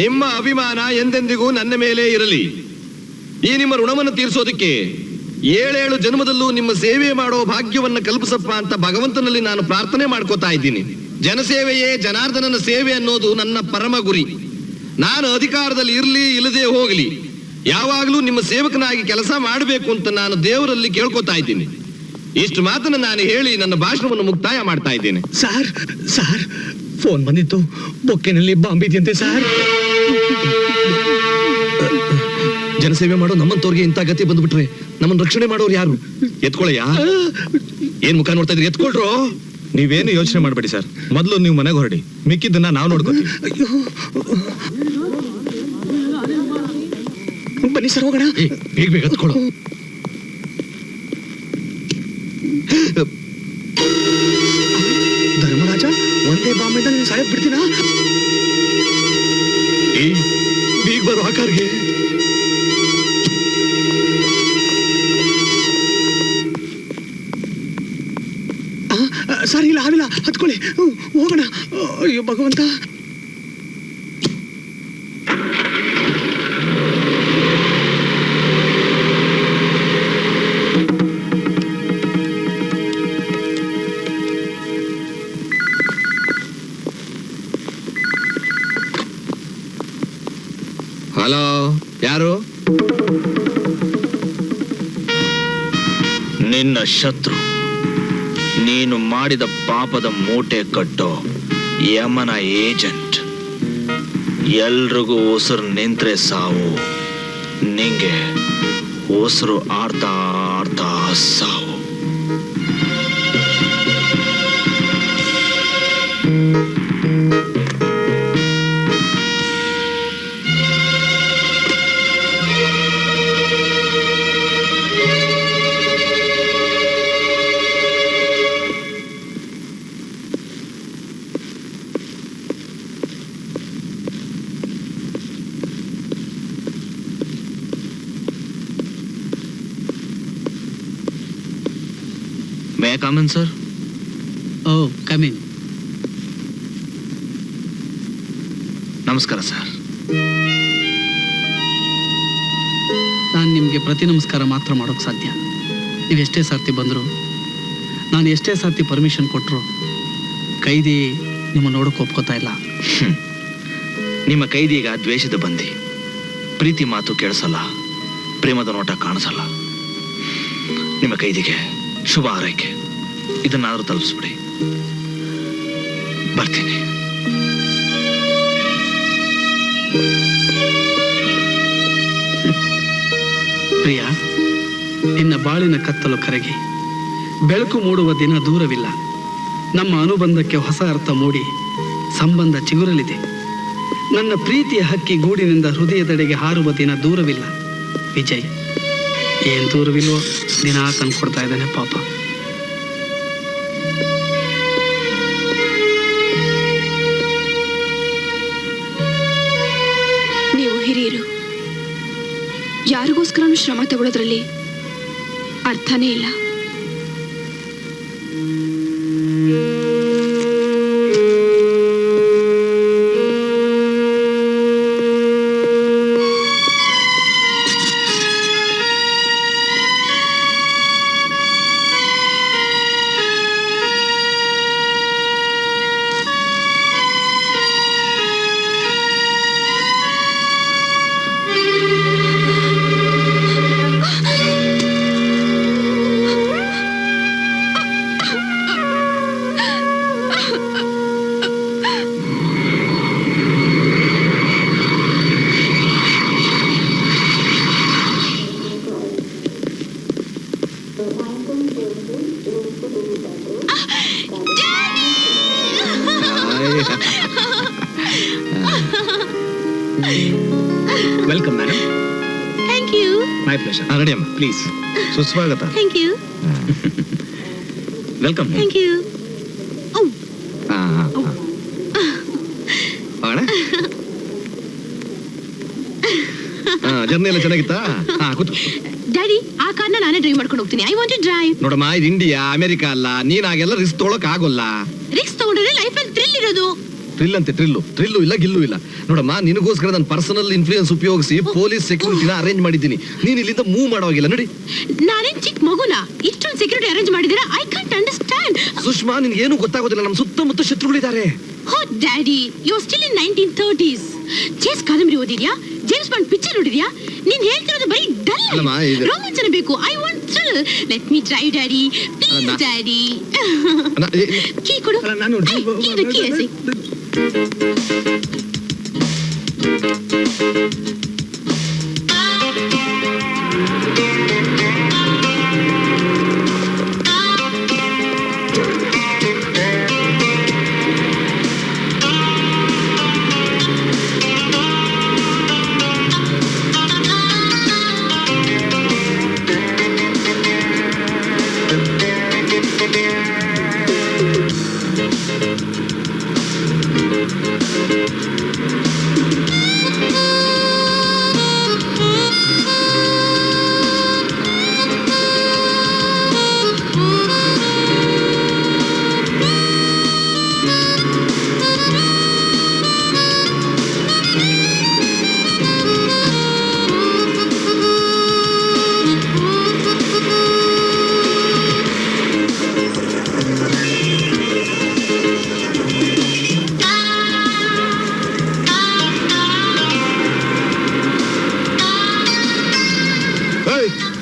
ನಿಮ್ಮ ಅಭಿಮಾನ ಎಂದೆಂದಿಗೂ ನನ್ನ ಮೇಲೆ ಇರಲಿ. ಈ ನಿಮ್ಮ ಋಣವನ್ನು ತೀರಿಸೋದಕ್ಕೆ 7 ಜನ್ಮದಲ್ಲೂ ನಿಮ್ಮ ಸೇವೆ ಮಾಡೋ ಭಾಗ್ಯವನ್ನ ಕಲ್ಪಿಸಪ್ಪ ಅಂತ ಭಗವಂತನಲ್ಲಿ ನಾನು ಪ್ರಾರ್ಥನೆ ಮಾಡ್ಕೋತಾ ಇದ್ದೀನಿ. ಜನಸೇವೆಯೇ ಜನಾರ್ದನನ ಸೇವೆ ಅನ್ನೋದು ನನ್ನ ಪರಮ ಗುರಿ. ನಾನು ಅಧಿಕಾರದಲ್ಲಿ ಇರಲಿ ಇಲ್ಲದೆ ಹೋಗಲಿ, ಯಾವಾಗಲೂ ನಿಮ್ಮ ಸೇವಕನಾಗಿ ಕೆಲಸ ಮಾಡಬೇಕು ಅಂತ ನಾನು ದೇವರಲ್ಲಿ ಕೇಳ್ಕೊತಾ ಇದ್ದೀನಿ. ಇಷ್ಟು ಮಾತನ್ನು ನಾನು ಹೇಳಿ ನನ್ನ ಭಾಷಣವನ್ನು ಮುಕ್ತಾಯ ಮಾಡ್ತಾ ಇದ್ದೇನೆ. ಸಾರ್ ಸಾರ್ ಫೋನ್ ಬಂದಿತ್ತು, ಬೊಕ್ಕೆನಲ್ಲಿ ಬಾಂಬ್ ಇದೆಯಂತೆ ಸಾರ್. ಜನಸೇವೆ ಮಾಡೋ ನಮ್ಮಂತವ್ರಿಗೆ ಇಂಥ ಗತಿ ಬಂದ್ಬಿಟ್ರೆ ನಮ್ಮನ್ನ ರಕ್ಷಣೆ ಮಾಡೋರು ಯಾರು? ಎತ್ಕೊಳ್ಳಯ್ಯ. ಏನ್ ಮುಖ ನೋಡ್ತಾ ಇದ್ರಿ? ಎತ್ಕೊಳ್ರು. ನೀವೇನು ಯೋಚನೆ ಮಾಡಬೇಡಿ ಸರ್, ಮೊದಲು ನೀವು ಮನೆಗೆ ಹೊರಡಿ, ಮಿಕ್ಕಿದ್ದನ್ನ ನಾವು ನೋಡ್ಕೋತೀವಿ. ಬನ್ನಿ ಸರ್ ಹೋಗೋಣ. ಬೇಗ ಬೇಗ ಎತ್ಕೊಳ್ಳೋ. ಧರ್ಮರಾಜ, ಒಂದೇ ಬಾಂಬಿಂದ ನೀನು ಸಾಯಕ್ ಬಿಡ್ತೀನಾ? ಬೀಗ ಬರೋ ಆಕಾರ್ಗೆ. ಸರ್ ಇಲ್ಲ ಆಗಿಲ್ಲ, ಹತ್ಕೊಳ್ಳಿ, ಹೋಗೋಣ. ಅಯ್ಯೋ ಭಗವಂತ. ಹಲೋ, ಯಾರು? ನಿನ್ನ ಶತ್ರು, ನೀನು ಮಾಡಿದ ಪಾಪದ ಮೂಟೆ ಕಟ್ಟೋ ಯಮನ ಏಜೆಂಟ್. ಎಲ್ರಿಗೂ ಉಸಿರು ನಿಂತ್ರೆ ಸಾವು, ನಿಂಗೆ ಉಸಿರು ಆಡ್ತಾ ಆಡ್ತಾ ಸಾವು. May I come in, sir? Oh, come in. ನಮಸ್ಕಾರ ಸರ್. ನಾನು ನಿಮಗೆ ಪ್ರತಿ ನಮಸ್ಕಾರ ಮಾತ್ರ ಮಾಡೋಕ್ಕೆ ಸಾಧ್ಯ. ನೀವು ಎಷ್ಟೇ ಸರ್ತಿ ಬಂದರೂ, ನಾನು ಎಷ್ಟೇ ಸರ್ತಿ ಪರ್ಮಿಷನ್ ಕೊಟ್ಟರು, ಕೈದಿ ನಿಮ್ಮ ನೋಡೋಕೆ ಒಪ್ಕೋತಾ ಇಲ್ಲ. ನಿಮ್ಮ ಕೈದಿಗ ದ್ವೇಷದ ಬಂದಿ, ಪ್ರೀತಿ ಮಾತು ಕೇಳಿಸಲ್ಲ, ಪ್ರೇಮದ ನೋಟ ಕಾಣಿಸಲ್ಲ. ನಿಮ್ಮ ಕೈದಿಗೆ ಶುಭ ಹಾರೈಕೆ, ಇದನ್ನಾದ್ರೂ ತಲುಪಿಸ್ಬಿಡಿ. ಬರ್ತೀನಿ. ಪ್ರಿಯ, ನಿನ್ನ ಬಾಳಿನ ಕತ್ತಲು ಕರಗಿ ಬೆಳಕು ಮೂಡುವ ದಿನ ದೂರವಿಲ್ಲ. ನಮ್ಮ ಅನುಬಂಧಕ್ಕೆ ಹೊಸ ಅರ್ಥ ಮೂಡಿ ಸಂಬಂಧ ಚಿಗುರಲಿದೆ. ನನ್ನ ಪ್ರೀತಿಯ ಹಕ್ಕಿ ಗೂಡಿನಿಂದ ಹೃದಯದೆಡೆಗೆ ಹಾರುವ ದಿನ ದೂರವಿಲ್ಲ. ವಿಜಯ್ ಏನ್ ದೂರವಿಲ್ವೋ ದಿನ ತಂದ್ಕೊಡ್ತಾ ಇದ್ದಾನೆ ಪಾಪ. ನೀವು ಹಿರಿಯರು, ಯಾರಿಗೋಸ್ಕರನೂ ಶ್ರಮ ತಗೊಳ್ಳೋದ್ರಲ್ಲಿ ಅರ್ಥನೇ ಇಲ್ಲ. Welcome madam. Thank you. My pleasure. Ready ಅಮ್ಮ, ಪ್ಲೀಸ್. ಸುಸ್ವಾಗತ. Thank you. Welcome. Thank you. Journey ಎಲ್ಲ ಚೆನ್ನಾಗಿತ್ತಾ? ಡ್ಯಾಡಿ, ಆ ಕಾರ್ನ ನಾನೇ ಡ್ರೈವ್ ಮಾಡ್ಕೊಂಡು ಹೋಗ್ತೀನಿ. I want to drive. ನೋಡಮ್ಮ, ಇದು ಇಂಡಿಯಾ, ಅಮೆರಿಕ ಅಲ್ಲ. ನೀನ್ ಆಗೆಲ್ಲ ರಿಸ್ಕ್ ತೊಗೊಳಕ್ ಆಗೋಲ್ಲ. ರಿಸ್ಕ್ ತಗೊಂಡ್ರೆ ಲೈಫ್ ಅಲ್ಲಿ ಥ್ರಿಲ್ ಇರೋದು. ಟ್ರಿಲ್ ಅಂತೆ ಟ್ರಿಲ್ಲು ಇಲ್ಲ ಗಿಲ್ಲು ಇಲ್ಲ. ನೋಡಮ್ಮ, ನಿನಗೋಸ್ಕರ ನಾನು ಪರ್ಸನಲ್ ಇನ್ಫ್ಲೂಯೆನ್ಸ್ ಉಪಯೋಗಿಸಿ ಪೊಲೀಸ್ ಸೆಕ್ಯೂರಿಟಿನ ಅರೇಂಜ್ ಮಾಡಿದ್ದೀನಿ. ನೀನ್ ಇಲ್ಲಿಂದ ಮೂವ್ ಮಾಡೋವಾಗಿಲ್ಲ ನೋಡಿ. ನಾನೇನ್ ಚಿಕ್ಕ ಮಗುನ ಇಷ್ಟೊಂದು ಸೆಕ್ಯೂರಿಟಿ ಅರೇಂಜ್ ಮಾಡಿದೀರಾ? I can't understand. ಸುಷ್ಮಾ, ನಿನ್ಗೇನು ಗೊತ್ತಾಗೋದಿಲ್ಲ. ನಮ್ಮ ಸುತ್ತಮುತ್ತ ಶತ್ರುಗಳಿದ್ದಾರೆ. Oh daddy, you are still in 1930s. Chase ಕಾದಂಬರಿ ಓದಿದ್ಯಾ? ಜೇಮ್ಸ್ ಬಾಂಡ್ ಪಿಕ್ಚರ್ ನೋಡಿದ್ಯಾ? ನೀನ್ ಹೇಳ್ತಿರೋದು ಬರೀ ಡಲ್. ಅಲ್ಲಮ್ಮ, ಇದು- ರೋಮಾಂಚನ ಬೇಕು. I want thrill. Let me drive daddy, please daddy. Key ಕೊಡು. ನಾನು ಕೀ ಎಸಿ.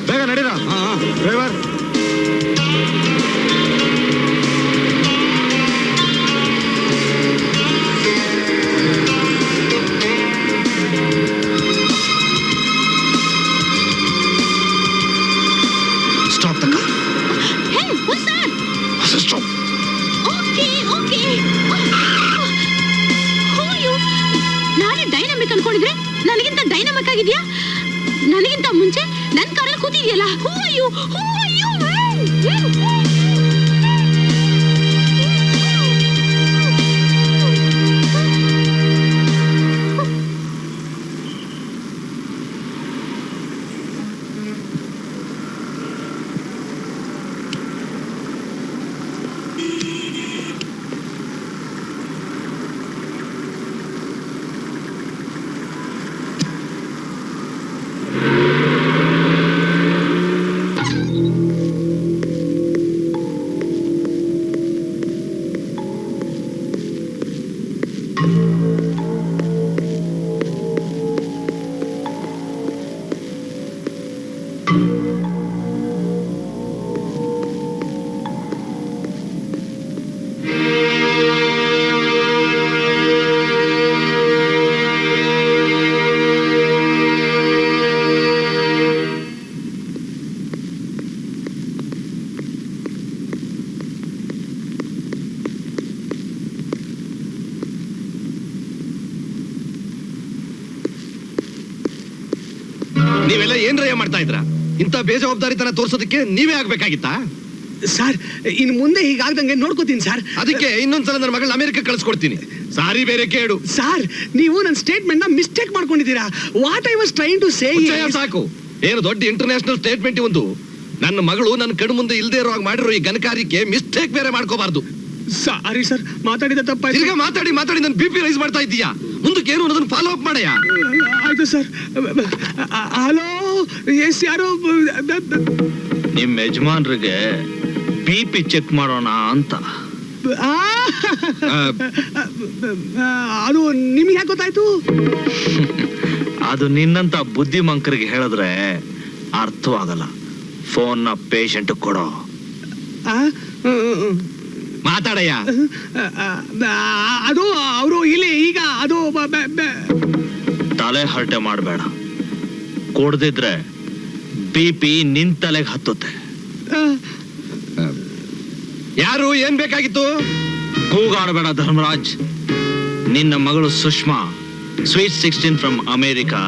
ಬೇಗ ನಡೀರಾ ಡ್ರೈವರ್. ಸ್ಟಾಪ್ ತಕ್ಕ. ಹೇ, what's that? Stop. Okay. Who are you? ನಾನೇ ಡೈನಾಮಿಕ್ ಅನ್ಕೊಂಡಿದ್ರೆ ನನಗಿಂತ ಡೈನಾಮಿಕ್ ಆಗಿದ್ಯಾ? ನನಗಿಂತ ಮುಂಚೆ ನನ್ನ ಕಾರಲ್ಲಿ ಕೂತಿದ್ಯಲ್ಲ. Who are you? ನೀವೆಲ್ಲ ಏನ್ರಯ್ಯ ಮಾಡ್ತಾ ಇದ್ರ? ಇಂಥ ಬೇಜವಾಬ್ದಾರಿತನ ತೋರ್ಸೋದಕ್ಕೆ ನೀವೇ ಆಗ್ಬೇಕಾಗಿತ್ತಾ? ಸರ್, ಇನ್ನು ಮುಂದೆ ಹೀಗಾಗ್ದಂಗೆ ನೋಡ್ಕೋತೀನಿ ಸರ್. ಅದಕ್ಕೆ ಇನ್ನೊಂದ್ಸಲ ನನ್ನ ಮಗಳನ್ನ ಅಮೆರಿಕ ಕಳಿಸ್ಕೊಡ್ತೀನಿ. ಸಾರಿ ಬೇರೆ ಕೇಳು. ಸರ್, ನೀವು ನನ್ನ ಸ್ಟೇಟ್ಮೆಂಟ್ ನ ಮಿಸ್ಟೇಕ್ ಮಾಡ್ಕೊಂಡಿದ್ದೀರಾ. What I was trying to say. ಸಾಕು. ಏನು ದೊಡ್ಡ ಇಂಟರ್ನ್ಯಾಷನಲ್ ಸ್ಟೇಟ್ಮೆಂಟ್ ಒಂದು. ನನ್ನ ಮಗಳು ನನ್ನ ಕಣ್ಣು ಮುಂದೆ ಇಲ್ದೇ ಇರೋ ಹಾಗೆ ಮಾಡಿರೋ ಈ ಘನಕಾರ್ಯಕ್ಕೆ ಮಿಸ್ಟೇಕ್ ಬೇರೆ ಮಾಡ್ಕೋಬಾರ್ದು. ಸಾರಿ ಸರ್, ಮಾತಾಡಿದ ತಪ್ಪಾಯ್ತು. ತಿರ್ಗಾ ಮಾತಾಡಿ ನನ್ನ BP ರೈಸ್ ಮಾಡ್ತಾ ಇದ್ದೀಯಾ? ಮುಂದಕ್ಕೆ ಏನು ಅನ್ನೋದನ್ನ ಫಾಲೋ ಅಪ್ ಮಾಡಯ್ಯ. ಆಯ್ತು ಸರ್. ಹಲೋ, ಎಸ್, ಯಾರು? ನಿಮ್ ಯಜಮಾನ್ರಿಗೆ BP ಚೆಕ್ ಮಾಡೋಣ ಅಂತ. ಅದು ನಿಮ್ಗೆ ಯಾಕೆ ಗೊತ್ತಾಯ್ತು? ಅದು ನಿನ್ನಂತ ಬುದ್ಧಿಮಂಕರಿಗೆ ಹೇಳಿದ್ರೆ ಅರ್ಥವಾಗಲ್ಲ. ಫೋನ್ ನ ಪೇಷಂಟ್ ಕೊಡೋ. ಮಾತಾಡಯ್ಯ. ಅದು ಅವರು ಇಲ್ಲಿ ಈಗ ಅದು ತಲೆ ಹರಟೆ ಮಾಡಬೇಡ. ಕೊಡ್ದಿದ್ರೆ BP ನಿನ್ ತಲೆಗೆ ಹತ್ತುತ್ತೆ. ಯಾರು? ಏನ್ ಬೇಕಾಗಿತ್ತು? ಕೂಗಾಡಬೇಡ ಧರ್ಮರಾಜ್. ನಿನ್ನ ಮಗಳು ಸುಷ್ಮಾ ಸ್ವೀಟ್ 16 ಫ್ರಮ್ ಅಮೇರಿಕಾ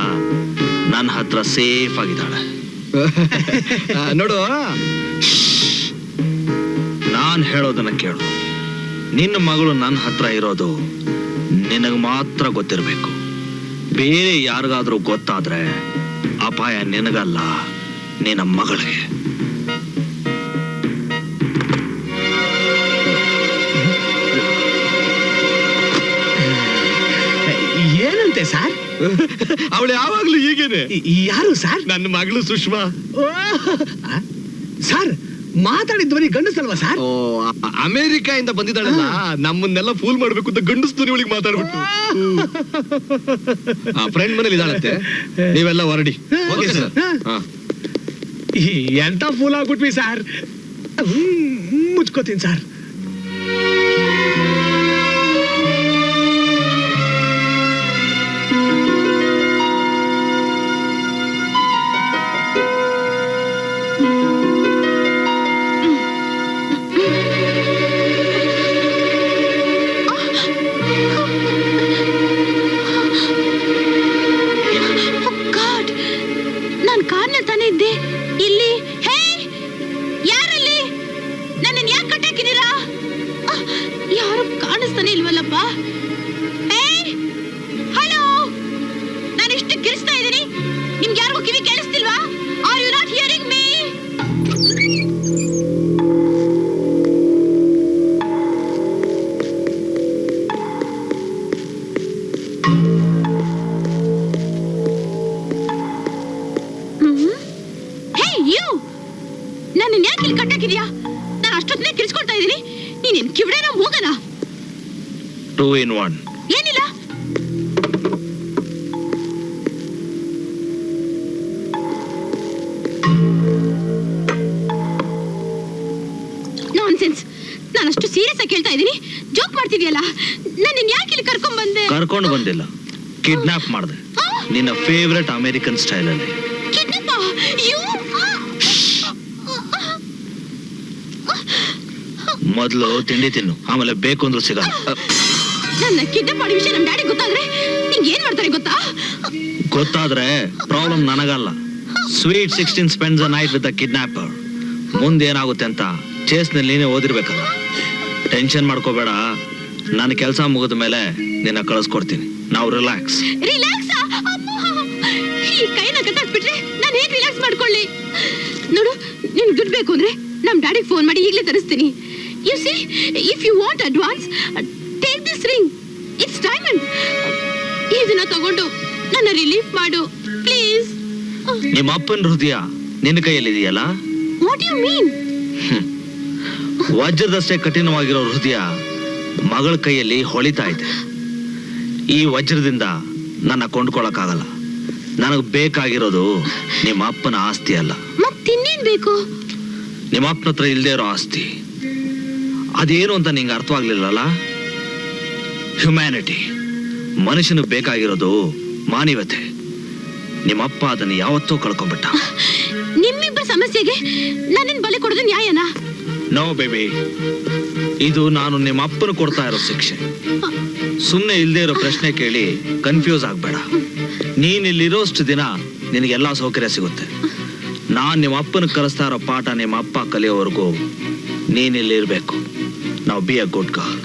ನನ್ನ ಹತ್ರ ಸೇಫ್ ಆಗಿದ್ದಾಳೆ. ನೋಡು, ನಾನ್ ಹೇಳೋದನ್ನ ಕೇಳು. ನಿನ್ನ ಮಗಳು ನನ್ನ ಹತ್ರ ಇರೋದು ನಿನಗೆ ಮಾತ್ರ ಗೊತ್ತಿರಬೇಕು. ಬೇರೆ ಯಾರಿಗಾದ್ರೂ ಗೊತ್ತಾದ್ರೆ ಅಪಾಯ ನಿನಗಲ್ಲ, ನಿನ್ನ ಮಗಳಿಗೆ. ಯಾರಂತೆ ಸರ್? ಅವಳು ಯಾವಾಗ್ಲೂ ಹೀಗೇನೆ. ಯಾರು ಸರ್? ನನ್ನ ಮಗಳು ಸುಷ್ಮಾ. ಸರ್, ಮಾತಾಡಿದ್ವನಿ ಗಂಡಸಲ್ವಾ ಸರ್? ಓ, ಅಮೆರಿಕಾ ಇಂದ ಬಂದಿದ್ದಾಳಲ್ಲ, ನಮ್ಮನ್ನೆಲ್ಲ ಫೂಲ್ ಮಾಡ್ಬೇಕು ಅಂತ ಗಂಡಸ್ತು ಇವಳಿಗೆ ಮಾತಾಡ್ಬಿಟ್ಟು. ಫ್ರೆಂಡ್ ಮನೇಲಿ ಇದ್ದಾಳಂತೆ, ನೀವೆಲ್ಲ ಹೊರಡಿ. Okay sir. ಎಂತ ಫೂಲ್ ಆಗ್ಬಿಟ್ವಿ ಸರ್. ಮುಚ್ಕೋತೀನಿ ಸರ್. ನಾನು ಕಾರ್ನ ತಾನೇ ಇದ್ದೆ ಇಲ್ಲಿ. ಹೇ, ಯಾರಲ್ಲಿ? ನನ್ನನ್ನು ಯಾಕೆ ಕಟ್ಟಾಕಿದ್ದೀರಾ? ಯಾರು ಕಾಣಿಸ್ತಾನೆ ಇಲ್ವಲ್ಲಪ್ಪ. ಹೇ, ಹಲೋ, ನಾನು ಎಷ್ಟು ಕಿರಿಸ್ತಾ ಇದ್ದೀನಿ, ನಿಮ್ಗೆ ಯಾರಿಗೂ ಕಿವಿ ಕೇಳಿಸ್ತಿಲ್ವಾ? Are you not hearing me? ನನ್ನನ್ನು ಯಾಕೆ ಇಲ್ಲಿ ಕಟ್ಟಾಕಿದ್ಯಾ? ನಾನು ಅಷ್ಟೊತ್ತನೇ ಕಿರಿಸ್ಕೊಳ್ತಾ ಇದ್ದೀನಿ, ನೀನೇನ್ ಕಿವಿಡೇನ ಮೂಗನ? 2 in 1. ಏನಿಲ್ಲ. ನಾನ್ಸೆನ್ಸ್. ನಾನು ಅಷ್ಟು ಸೀರಿಯಸ್ ಆಗಿ ಕೇಳ್ತಾ ಇದ್ದೀನಿ, ಜೋಕ್ ಮಾಡ್ತಿದ್ಯಲ್ಲ. ನನ್ನನ್ನು ಯಾಕೆ ಇಲ್ಲಿ ಕರ್ಕೊಂಡ್ ಬಂದೆ? ಕರ್ಕೊಂಡು ಬಂದಿಲ್ಲ, ಕಿಡ್ನಾಪ್ ಮಾಡಿದೆ. ನಿನ್ನ ಫೇವ್ರೆಟ್ ಅಮೆರಿಕನ್ ಸ್ಟೈಲ್ ಅಲ್ಲಿ. ಕಿಡ್ನಾಪ್? ಯು ಮೊದಲು ತಿಂಡಿ ತಿನ್ನು, ಆಮೇಲೆ ಬೇಕು ಅಂದ್ರೂ ಸಿಗಲ್ಲ. ನನ್ನ ಕಿಡ್ನಾಪ್ ಮಾಡೋ ವಿಷಯ ನಮ್ಮ ಡ್ಯಾಡಿ ಗೊತ್ತಾದ್ರೆ ನಿಂಗೆ ಏನ್ ಮಾಡ್ತಾರೆ ಗೊತ್ತಾ? ಗೊತ್ತಾದ್ರೆ ಪ್ರಾಬ್ಲಮ್ ನನಗಲ್ಲ. Sweet 16 spends a night with the kidnapper. ಮುಂದೆ ಏನಾಗುತ್ತೆ ಅಂತ ಚೇಸ್ನಲ್ಲಿ ನೀನೇ ಓದಿರ್ಬೇಕಲ್ಲ. ಟೆನ್ಷನ್ ಮಾಡ್ಕೋಬೇಡ, ನನ್ನ ಕೆಲಸ ಮುಗಿದ ಮೇಲೆ ನಿನ್ನ ಕಳಿಸ್ಕೊಡ್ತೀನಿ. ನಾವು ರಿಲ್ಯಾಕ್ಸ್. ರಿಲ್ಯಾಕ್ಸ್? ಈ ಕೈನ ಕಟ್ಟಾಕ್ಬಿಟ್ರೆ ನಾನು ಹೇಗೆ ರಿಲ್ಯಾಕ್ಸ್ ಮಾಡ್ಕೊಳ್ಳಿ? ನೋಡು, ನಿನ್ ದುಡ್ಡು ಬೇಕು ಅಂದ್ರೆ ನಮ್ ಡ್ಯಾಡಿಗೆ ಫೋನ್ ಮಾಡಿ ಈಗಲೇ ತರಿಸ್ತೀನಿ. You see, if you want advance, take this ring. It's diamond. ಇದನ್ನ ತಗೊಂಡು ನನ್ನ ರಿಲೀಫ್ ಮಾಡು ಪ್ಲೀಸ್. ನಿಮ್ಮ ಅಪ್ಪನ ಹೃದಯ ನಿನ್ನ ಕೈಯಲ್ಲಿದೆಯಲ್ಲ? What you mean? ವಜ್ರದಷ್ಟೇ ಕಠಿಣವಾಗಿರೋ ಹೃದಯ ಮಗಳ ಕೈಯಲ್ಲಿ ಹೊಳಿತಾ ಇದೆ. ಈ ವಜ್ರದಿಂದ ನನ್ನ ಕೊಂಡ್ಕೊಳಕ್ಕಾಗಲ್ಲ. ನನಗೆ ಬೇಕಾಗಿರೋದು ನಿಮ್ಮ ಅಪ್ಪನ ಆಸ್ತಿ ಅಲ್ಲ. ಮತ್ತಿನ್ನೇನ್ ಬೇಕು? ನಿಮ್ಮ ಅಪ್ಪನ ಹತ್ರ ಇಲ್ದೇ ಇರೋ ಆಸ್ತಿ. ಅದೇನು ಅಂತ ನಿಂಗೆ ಅರ್ಥವಾಗ್ಲಿಲ್ಲಲ್ಲ? ಹ್ಯುಮ್ಯಾನಿಟಿ. ಮನುಷ್ಯನಿಗೆ ಬೇಕಾಗಿರೋದು ಮಾನವೀಯತೆ. ನಿಮ್ಮಪ್ಪ ಅದನ್ನು ಯಾವತ್ತೂ ಕಳ್ಕೊಂಡ್ಬಿಟ್ಟ. ನಿಮ್ಮಿಬ್ಬರ ಸಮಸ್ಯೆಗೆ ನನ್ನನ್ನು ಬಲಿ ಕೊಡೋದು ನ್ಯಾಯನಾ? ನೋ ಬೇಬಿ, ಇದು ನಾನು ನಿಮ್ಮ ಅಪ್ಪನ ಕೊಡ್ತಾ ಇರೋ ಶಿಕ್ಷೆ. ಸುಮ್ಮನೆ ಇಲ್ದೇ ಇರೋ ಪ್ರಶ್ನೆ ಕೇಳಿ ಕನ್ಫ್ಯೂಸ್ ಆಗ್ಬೇಡ. ನೀನ್ ಇಲ್ಲಿರೋಷ್ಟು ದಿನ ನಿನಗೆಲ್ಲಾ ಸೌಕರ್ಯ ಸಿಗುತ್ತೆ. ನಾನ್ ನಿಮ್ಮ ಅಪ್ಪನ ಕಲಿಸ್ತಾ ಇರೋ ಪಾಠ ನಿಮ್ಮ ಅಪ್ಪ ಕಲಿಯೋವರೆಗೂ ನೀನ್ ಇಲ್ಲಿ ಇರ್ಬೇಕು. ನಾವು ಬಿ ಅ ಗುಡ್ ಗರ್ಲ್.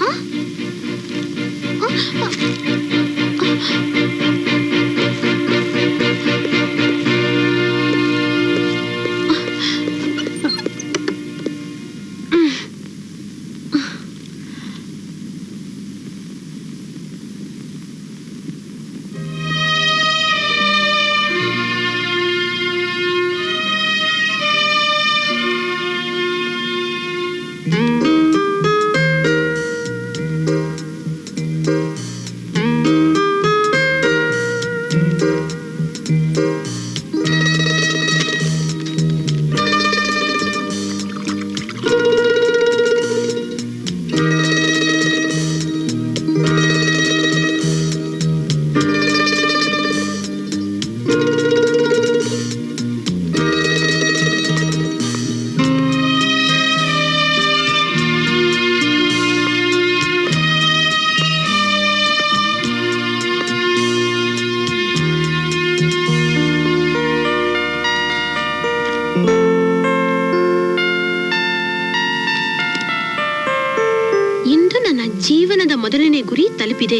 ಜೀವನದ ಮೊದಲನೇ ಗುರಿ ತಲುಪಿದೆ.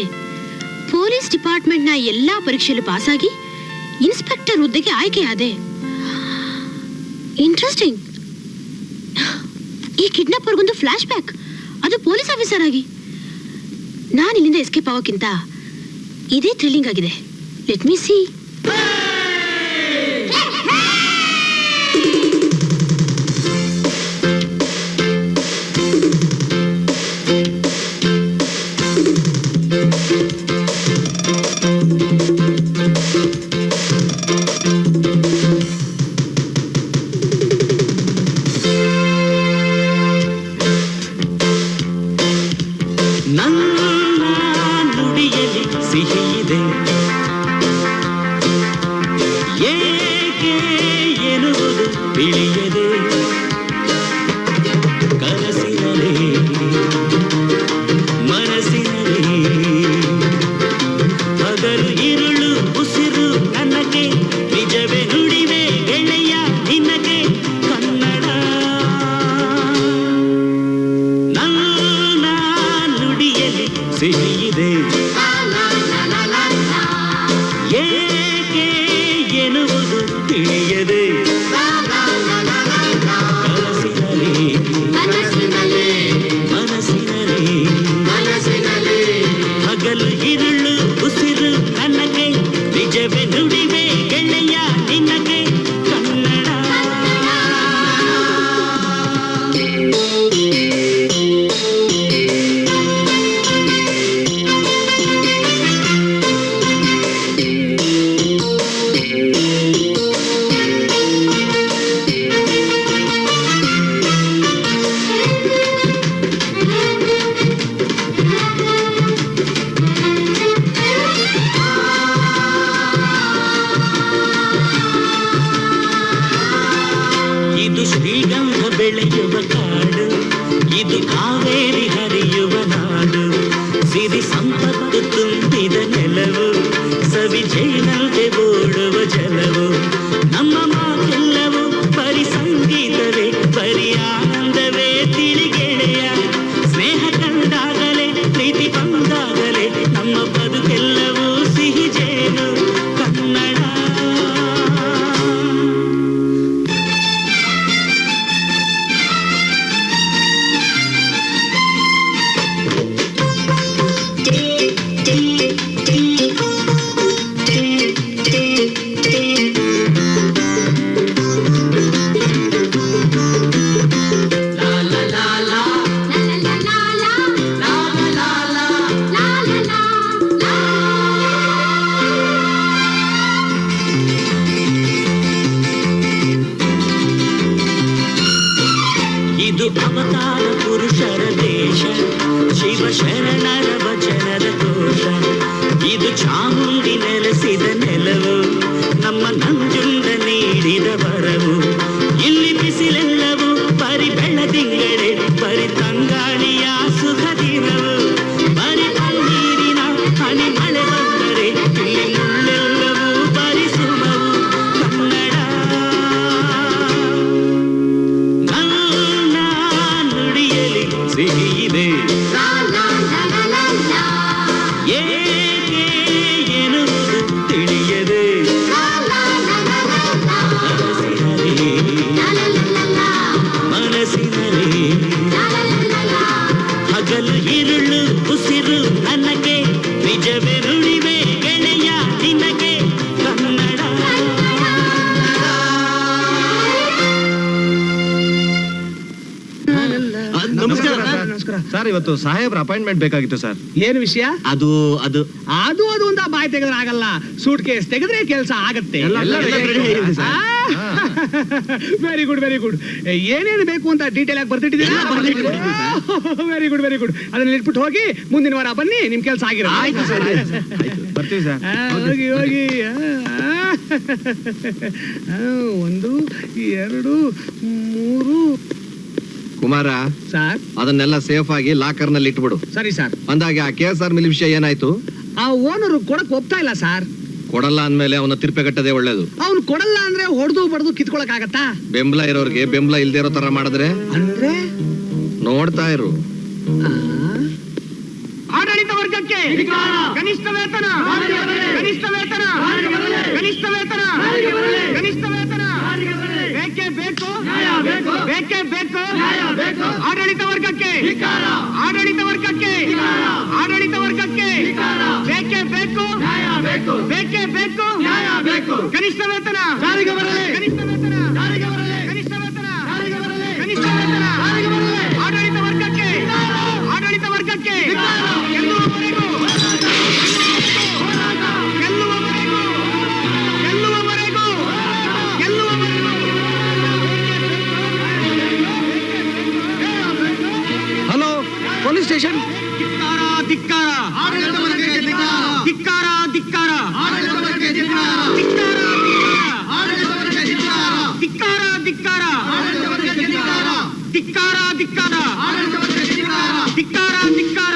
ಪೊಲೀಸ್ ಡಿಪಾರ್ಟ್ಮೆಂಟ್ನ ಎಲ್ಲಾ ಪರೀಕ್ಷೆಯಲ್ಲಿ ಪಾಸಾಗಿ ಇನ್ಸ್ಪೆಕ್ಟರ್ ಹುದ್ದೆಗೆ ಆಯ್ಕೆಯಾದೆ. ಇಂಟ್ರೆಸ್ಟಿಂಗ್. ಈ ಕಿಡ್ನಾಪರ್ಗೊಂದು ಫ್ಲಾಶ್ ಬ್ಯಾಕ್, ಅದು ಪೊಲೀಸ್ ಆಫೀಸರ್ ಆಗಿ. ನಾನು ಇಲ್ಲಿಂದ ಎಸ್ಕೇಪ್ ಆಗೋಕ್ಕಿಂತ ಇದೇ ಥ್ರಿಲ್ಲಿಂಗ್ ಆಗಿದೆ. Let me see. ನನ್ನ ನುಡಿಯಲ್ಲಿ ಸಿಹಿಯಿದೆ, ಏಕೆ ಎನ್ನುವುದು ತಿಳಿಯದೆ ಕನಸಿನಲ್ಲಿ ಮನಸ್ಸಿನಲ್ಲಿ ಹಗಲು ഇരുಳು ಉಸಿರು ನನಗೆ ನಿಜವೇ ನುಡಿವೆ ಗೆಳೆಯ ನಿನಗೆ ಕನ್ನಡ. ನನ್ನ ನುಡಿಯಲ್ಲಿ ಸಿಹಿಯಿದೆ, ಏಕೆ ಎನ್ನುವುದು ತಿಳಿಯದೆ ಮನಸ್ಸಿನಲ್ಲಿ ಹಗಲು ഇരുಳು ಉಸಿರು ನನಗೆ ನಿಜವೇ ನುಡಿವೆ ಗೆಳೆಯ ನಿನಗೆ ಕನ್ನಡ. ಇದು ಶ್ರೀಗಂಧ ಬೆಳೆಯುವ ಕಾಡು, ಇದು ಕಾವೇರಿ ಹರಿಯುವ ನಾಡು, ಸಿರಿ ಸಂಪತ್ತು ತುಂಬಿದ ನೆಲವು, ಸವಿ ಜೇನಂತೆ ಓಡುವ ಜಲವು, ನಮ್ಮ ಮಾತೆಲ್ಲವೂ ಬರಿ ಸಂಗೀತವೇ, ಬರಿ ಆನಂದವೇ ತಿಳಿಗೆಳೆಯ. ಸ್ನೇಹ ಕಂಡಾಗಲೇ ಪ್ರೀತಿ ಬಂದಾಗಲೇ ನಮ್ಮ ಬದುಕೆಲ್ಲವೂ ಸಿಹಿ ಜೇನು ಕನ್ನಡ. ಇದು ಅವತಾರ ಪುರುಷರ ದೇಶ, ಶಿವ ಶರಣರ ವಚನದ ಕೋಶ, ಇದು ಚಾಮುಂಡಿ ನೆಲೆಸಿದ ನೆಲವು, ನಮ್ಮ ನಂಜುಂಡ ನೀಡಿದ ವರವು, ಇಲ್ಲಿ ಬಿಸಿಲೆಲ್ಲವೂ ಬರಿ ಬೆಳದಿಂಗಳೇ, ಬರಿ ತಂಗಾಳಿಯ ಸುಖ ದಿನವು, ಬರಿ ನೀರಿನ ಹನಿ ಮಳೆ ಬಂದರೆ ಇಲ್ಲಿ ಮುಳ್ಳೆಲ್ಲವೂ ಬರಿ ಸುಮವು ಕನ್ನಡ. ನನ್ನ ನುಡಿಯಲ್ಲಿ ಸಿಹಿಯಿದೆ, ಏಕೆ ಎನ್ನುವುದು ತಿಳಿಯದೆ ಮನಸ್ಸಿನಲ್ಲಿ ಹಗಲು ഇരുಳು ಉಸಿರು ನನಗೆ ನಿಜವೇ ನುಡಿವೆ ಗೆಳೆಯ ನಿನಗೆ ಕನ್ನಡ. ನಮಸ್ಕಾರ ಸರ್, ಇವತ್ತು ಸಾಹೇಬ್ರ ಅಪಾಯಿಂಟ್ಮೆಂಟ್ ಬೇಕಾಗಿತ್ತು ಸರ್. ಏನು ವಿಷಯ? ಅದು ಅದು ಅಂತ ಬಾಯಿ ತೆಗೆದ್ರೆ ಆಗಲ್ಲ, ಸೂಟ್ ಕೇಸ್ ತೆಗೆದ್ರೆ ಕೆಲಸ ಆಗತ್ತೆ. Very good very good. ಏನೇನು ಬೇಕು ಅಂತ ಡೀಟೇಲ್ ಆಗಿ ಬರ್ತಿಟ್ಟಿದ್ದೀರಾ? Very good very good. ಅದನ್ನ ಇಟ್ಬಿಟ್ಟು ಹೋಗಿ ಮುಂದಿನ ವಾರ ಬನ್ನಿ, ನಿಮ್ ಕೆಲಸ ಆಗಿರೋ. ಬರ್ತೀವಿ ಸರ್. ಹೋಗಿ ಹೋಗಿ. 1 2 3. ಕುಮಾರ, ಸರ್. ಅದನ್ನೆಲ್ಲ ಸೇಫ್ ಆಗಿ ಲಾಕರ್ ನಲ್ಲಿ ಇಟ್ಬಿಡು. ಸರಿ ಸರ್. ಅಂದಾಗೆ ಆ KSR ಮಿಲ್ ವಿಷಯ ಏನಾಯ್ತು? ಆ ಓನರ್ ಕೊಡಕ್ ಒಪ್ತಾ ಇಲ್ಲ ಸರ್. ಕೊಡಲ್ಲ ಅಂದ್ಮೇಲೆ ಅವನ ತಿರ್ಪೆಗಟ್ಟದೆ ಒಳ್ಳೇದು. ಅವ್ನು ಕೊಡಲ್ಲ ಅಂದ್ರೆ ಹೊಡೆದು ಬಡ್ದು ಕಿತ್ಕೊಳಕ್ ಆಗತ್ತಾ? ಬೆಂಬಲ ಇರೋರ್ಗೆ ಬೆಂಬಲ ಇಲ್ದೇ ಇರೋ ತರ ಮಾಡಿದ್ರೆ ಅಂದ್ರೆ ನೋಡ್ತಾ ಇರು. ಆಡಳಿತ ವರ್ಗಕ್ಕೆ ಕನಿಷ್ಠ ವೇತನ, ಕನಿಷ್ಠ ವೇತನ, ಕನಿಷ್ಠ ವೇತನ, ಕನಿಷ್ಠ ವೇತನ ಬೇಕೇ ಬೇಕು, ಬೇಕೇ ಬೇಕು. ಆಡಳಿತ ವರ್ಗಕ್ಕೆ, ಆಡಳಿತ ವರ್ಗಕ್ಕೆ, ಆಡಳಿತ ವರ್ಗಕ್ಕೆ ಬೇಕೇ ಬೇಕು, ಬೇಕೇ ಬೇಕು ನ್ಯಾಯ ಬೇಕು ಕನಿಷ್ಠ ವೇತನ ಜಾರಿಗೆ ಬರಲಿ ಕನಿಷ್ಠ ವೇತನ ಜಾರಿಗೆ ಬರಲಿ ಕನಿಷ್ಠ ವೇತನ ಜಾರಿಗೆ ಬರಲಿ ಕನಿಷ್ಠ ವೇತನ ಜಾರಿಗೆ ಬರಲಿ ಆಡಳಿತ ವರ್ಗಕ್ಕೆ ಗೆಲ್ಲುವವರೆಗೂ ಹಲೋ ಪೊಲೀಸ್ ಸ್ಟೇಷನ್. ಧಿಕ್ಕಾರ ಧಿಕ್ಕಾರ ಧಿಕ್ಕಾರ ಧಿಕ್ಕಾರ ಧಿಕ್ಕಾರ ಧಿಕ್ಕಾರ ಧಿಕ್ಕಾರ ಧಿಕ್ಕಾರ ಧಿಕ್ಕಾರ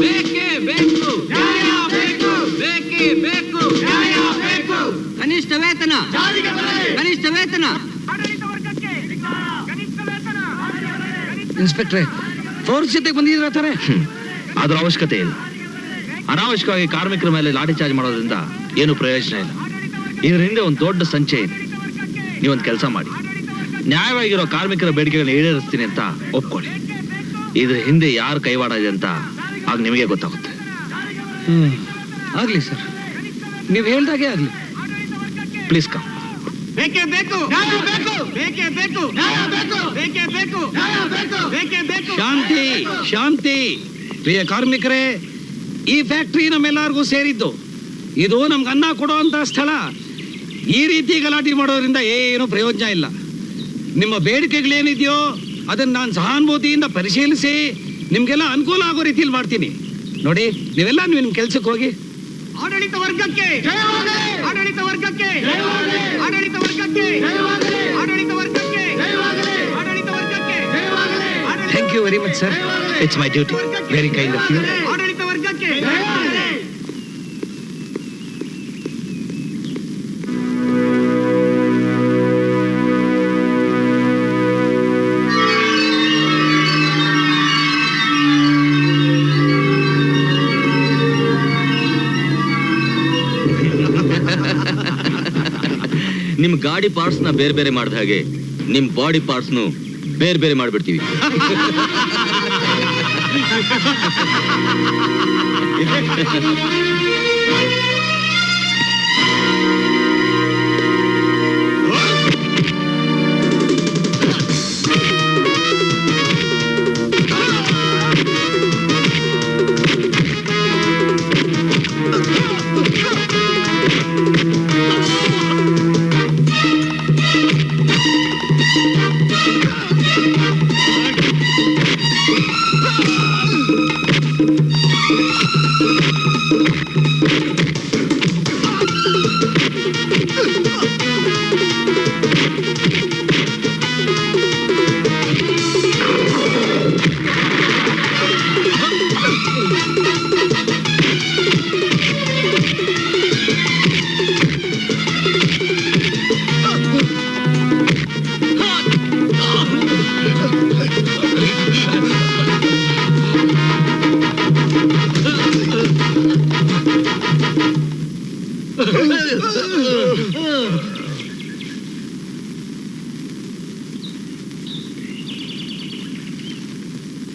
ಬೇಕೇ ಬೇಕು ನ್ಯಾಯ ಬೇಕು ಬೇಕೇ ಬೇಕು ನ್ಯಾಯ ಬೇಕು ಕನಿಷ್ಠ ವೇತನ ಕನಿಷ್ಠ ವೇತನ. ಆಡಳಿತ ವರ್ಗಕ್ಕೆ ಕನಿಷ್ಠ ವೇತನ. ಇನ್ಸ್ಪೆಕ್ಟ್ರೆ, ಫೋರ್ಸ್ ಜೊತೆಗೆ ಬಂದಿದ್ರ ತಾರೆ. ಅದ್ರ ಅವಶ್ಯಕತೆ ಇಲ್ಲ. ಅನಾವಶ್ಯಕವಾಗಿ ಕಾರ್ಮಿಕರ ಮೇಲೆ ಲಾಠಿ ಚಾರ್ಜ್ ಮಾಡೋದ್ರಿಂದ ಏನು ಪ್ರಯೋಜನ ಇಲ್ಲ. ಇದ್ರ ಹಿಂದೆ ಒಂದು ದೊಡ್ಡ ಸಂಚೆ ಇದೆ. ನೀವೊಂದು ಕೆಲಸ ಮಾಡಿ, ನ್ಯಾಯವಾಗಿರೋ ಕಾರ್ಮಿಕರ ಬೇಡಿಕೆಗಳನ್ನ ಈಡೇರಿಸ್ತೀನಿ ಅಂತ ಒಪ್ಕೊಳ್ಳಿ. ಇದ್ರ ಹಿಂದೆ ಯಾರು ಕೈವಾಡ ಇದೆ ಅಂತ ಆಗ ನಿಮಗೆ ಗೊತ್ತಾಗುತ್ತೆ. ಆಗ್ಲಿ ಸರ್, ನೀವು ಹೇಳ್ದಾಗೆ ಆಗ್ಲಿ. Please come. ಬೇಕೇ ಬೇಕು ನ್ಯಾಯ ಬೇಕು ಬೇಕೇ ಬೇಕು ನ್ಯಾಯ ಬೇಕು ಬೇಕೇ ಬೇಕು ನ್ಯಾಯ ಬೇಕು ಬೇಕೇ ಬೇಕು. ಶಾಂತಿ ಶಾಂತಿ. ಪ್ರಿಯ ಕಾರ್ಮಿಕರೇ, ಈ ಫ್ಯಾಕ್ಟ್ರಿ ನಮ್ಮೆಲ್ಲರಿಗೂ ಸೇರಿದ್ದು. ಇದು ನಮ್ಗೆ ಅನ್ನ ಕೊಡುವಂತ ಸ್ಥಳ. ಈ ರೀತಿ ಗಲಾಟೆ ಮಾಡೋದ್ರಿಂದ ಏನು ಪ್ರಯೋಜನ ಇಲ್ಲ. ನಿಮ್ಮ ಬೇಡಿಕೆಗಳೇನಿದೆಯೋ ಅದನ್ನ ನಾನು ಸಹಾನುಭೂತಿಯಿಂದ ಪರಿಶೀಲಿಸಿ ನಿಮ್ಗೆಲ್ಲ ಅನುಕೂಲ ಆಗೋ ರೀತಿಯಲ್ಲಿ ಮಾಡ್ತೀನಿ. ನೋಡಿ, ನೀವೆಲ್ಲ ನಿಮ್ಮ ಕೆಲ್ಸಕ್ಕೆ ಹೋಗಿ. ಆಡಳಿತ ವರ್ಗಕ್ಕೆ ಆಡಳಿತ ವರ್ಗಕ್ಕೆ ಆಡಳಿತ ವರ್ಗಕ್ಕೆ ಆಡಳಿತ ವರ್ಗಕ್ಕೆ ಆಡಳಿತ ವರ್ಗಕ್ಕೆ thank you very much sir. It's my duty. Very kind of you. ಆಡಳಿತ ವರ್ಗಕ್ಕೆ. ನಿಮ್ ಗಾಡಿ ಪಾರ್ಟ್ಸ್ ನ ಬೇರೆ ಬೇರೆ ಮಾಡಿದ ಹಾಗೆ ನಿಮ್ ಬಾಡಿ ಪಾರ್ಟ್ಸ್ ನು ಬೇರೆ ಬೇರೆ ಮಾಡ್ಬಿಡ್ತೀವಿ.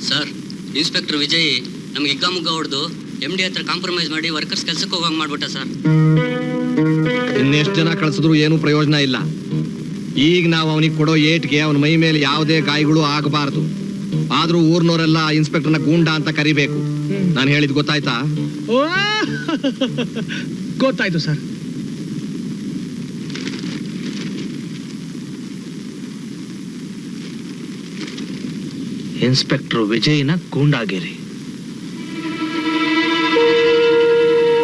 ಸರ್, ಇನ್ಸ್ಪೆಕ್ಟರ್ ವಿಜಯ್ ನಮ್ಗೆ ಹಿಗ್ಗಾಮುಗ್ಗ ಹೊಡೆದು MD ಹತ್ರ ಕಾಂಪ್ರಮೈಸ್ ಮಾಡಿ ವರ್ಕರ್ಸ್ ಕೆಲ್ಸಕ್ಕೆ ಹೋಗಂಗ್ ಮಾಡ್ಬಿಟ್ಟ ಸರ್. ಇನ್ನೆಷ್ಟು ಜನ ಕಳ್ಸಿದ್ರು ಏನು ಪ್ರಯೋಜನ ಇಲ್ಲ. ಈಗ ನಾವು ಅವನಿಗೆ ಕೊಡೋ ಏಟ್ಗೆ ಅವನ ಮೈ ಮೇಲೆ ಯಾವುದೇ ಗಾಯಗಳು ಆಗಬಾರದು. ಆದ್ರೂ ಊರ್ನವರೆಲ್ಲ ಇನ್ಸ್ಪೆಕ್ಟರ್ನ ಗೂಂಡ ಅಂತ ಕರಿಬೇಕು. ನಾನು ಹೇಳಿದ್ ಗೊತ್ತಾಯ್ತಾ? ಓ ಗೊತ್ತಾಯ್ತು ಸರ್. ಇನ್ಸ್ಪೆಕ್ಟರ್ ವಿಜಯ್ನ ಗೂಂಡಾಗಿರಿ.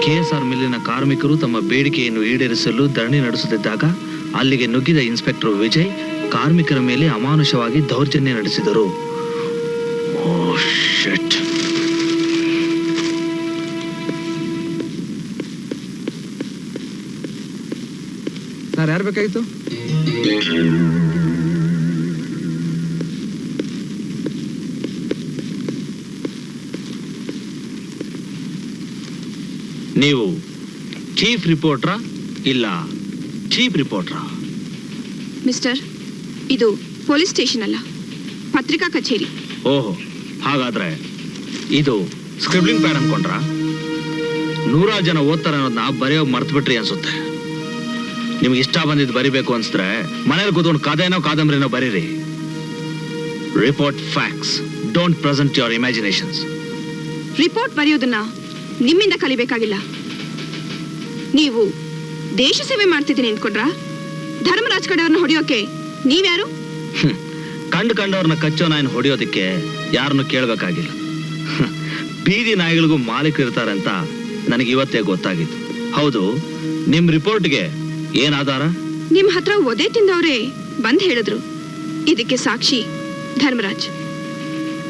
KSR ಮಿಲ್ಲಿನ ಕಾರ್ಮಿಕರು ತಮ್ಮ ಬೇಡಿಕೆಯನ್ನು ಈಡೇರಿಸಲು ಧರಣಿ ನಡೆಸುತ್ತಿದ್ದಾಗ ಅಲ್ಲಿಗೆ ನುಗ್ಗಿದ ಇನ್ಸ್ಪೆಕ್ಟರ್ ವಿಜಯ್ ಕಾರ್ಮಿಕರ ಮೇಲೆ ಅಮಾನುಷವಾಗಿ ದೌರ್ಜನ್ಯ ನಡೆಸಿದರು. ಓ ಶಿಟ್. ಸರ್, ಯಾರು ಬೇಕಾಗಿತ್ತು? ನೀವು ಚೀಫ್ ರಿಪೋರ್ಟ್ರಾ ಇಲ್ಲ ಚೀಫ್ ರಿಪೋರ್ಟ್ರಾ? ಮಿಸ್ಟರ್, ಇದು ಪೊಲೀಸ್ ಸ್ಟೇಷನ್ ಅಲ್ಲ, ಪತ್ರಿಕಾ ಕಚೇರಿ. ಓಹೋ, ಹಾಗಾದ್ರೆ ಇದು ಸ್ಕ್ರಿಬ್ಲಿಂಗ್ ಪ್ಯಾಡ್ ಅನ್ಕೊಂಡ್ರಾ? ನೂರಾರು ಜನ ಓದ್ತಾರೆ ಅನ್ನೋದನ್ನ ಬರೆಯೋ ಮರ್ತು ಬಿಟ್ರಿ ಅನ್ಸುತ್ತೆ. ನಿಮ್ಗೆ ಇಷ್ಟ ಬಂದಿದ್ದು ಬರಿಬೇಕು ಅನ್ಸಿದ್ರೆ ಮನೇಲಿ ಕೂತ್ಕೊಂಡು ಕಥೆನೋ ಕಾದಂಬರಿನೋ ಬರೀರಿ. Report facts, don't present your imaginations. Report ಬರೆಯೋದನ್ನ ನಿಮ್ಮಿಂದ ಕಲಿಬೇಕಾಗಿಲ್ಲ. ನೀವು ದೇಶ ಸೇವೆ ಮಾಡ್ತಿದ್ದೀನಿ ಅಂದ್ಕೊಂಡ್ರಾ? ಧರ್ಮರಾಜ್ ಕಡೆಯವ್ರನ್ನ ಹೊಡೆಯೋಕೆ ನೀವ್ಯಾರು? ಕಂಡವ್ರನ್ನ ಕಚ್ಚೋ ನಾಯಿನ ಹೊಡೆಯೋದಕ್ಕೆ ಯಾರನ್ನು ಕೇಳಬೇಕಾಗಿಲ್ಲ. ಬೀದಿ ನಾಯಿಗಳಿಗೂ ಮಾಲೀಕರು ಇರ್ತಾರೆ ಅಂತ ನನಗೆ ಇವತ್ತೇ ಗೊತ್ತಾಗಿತ್ತು. ಹೌದು, ನಿಮ್ ರಿಪೋರ್ಟ್ಗೆ ಏನ್ ಆಧಾರ? ನಿಮ್ ಹತ್ರ ಒದೆ ತಿಂದವ್ರೆ ಬಂದ್ ಹೇಳಿದ್ರು. ಇದಕ್ಕೆ ಸಾಕ್ಷಿ ಧರ್ಮರಾಜ್.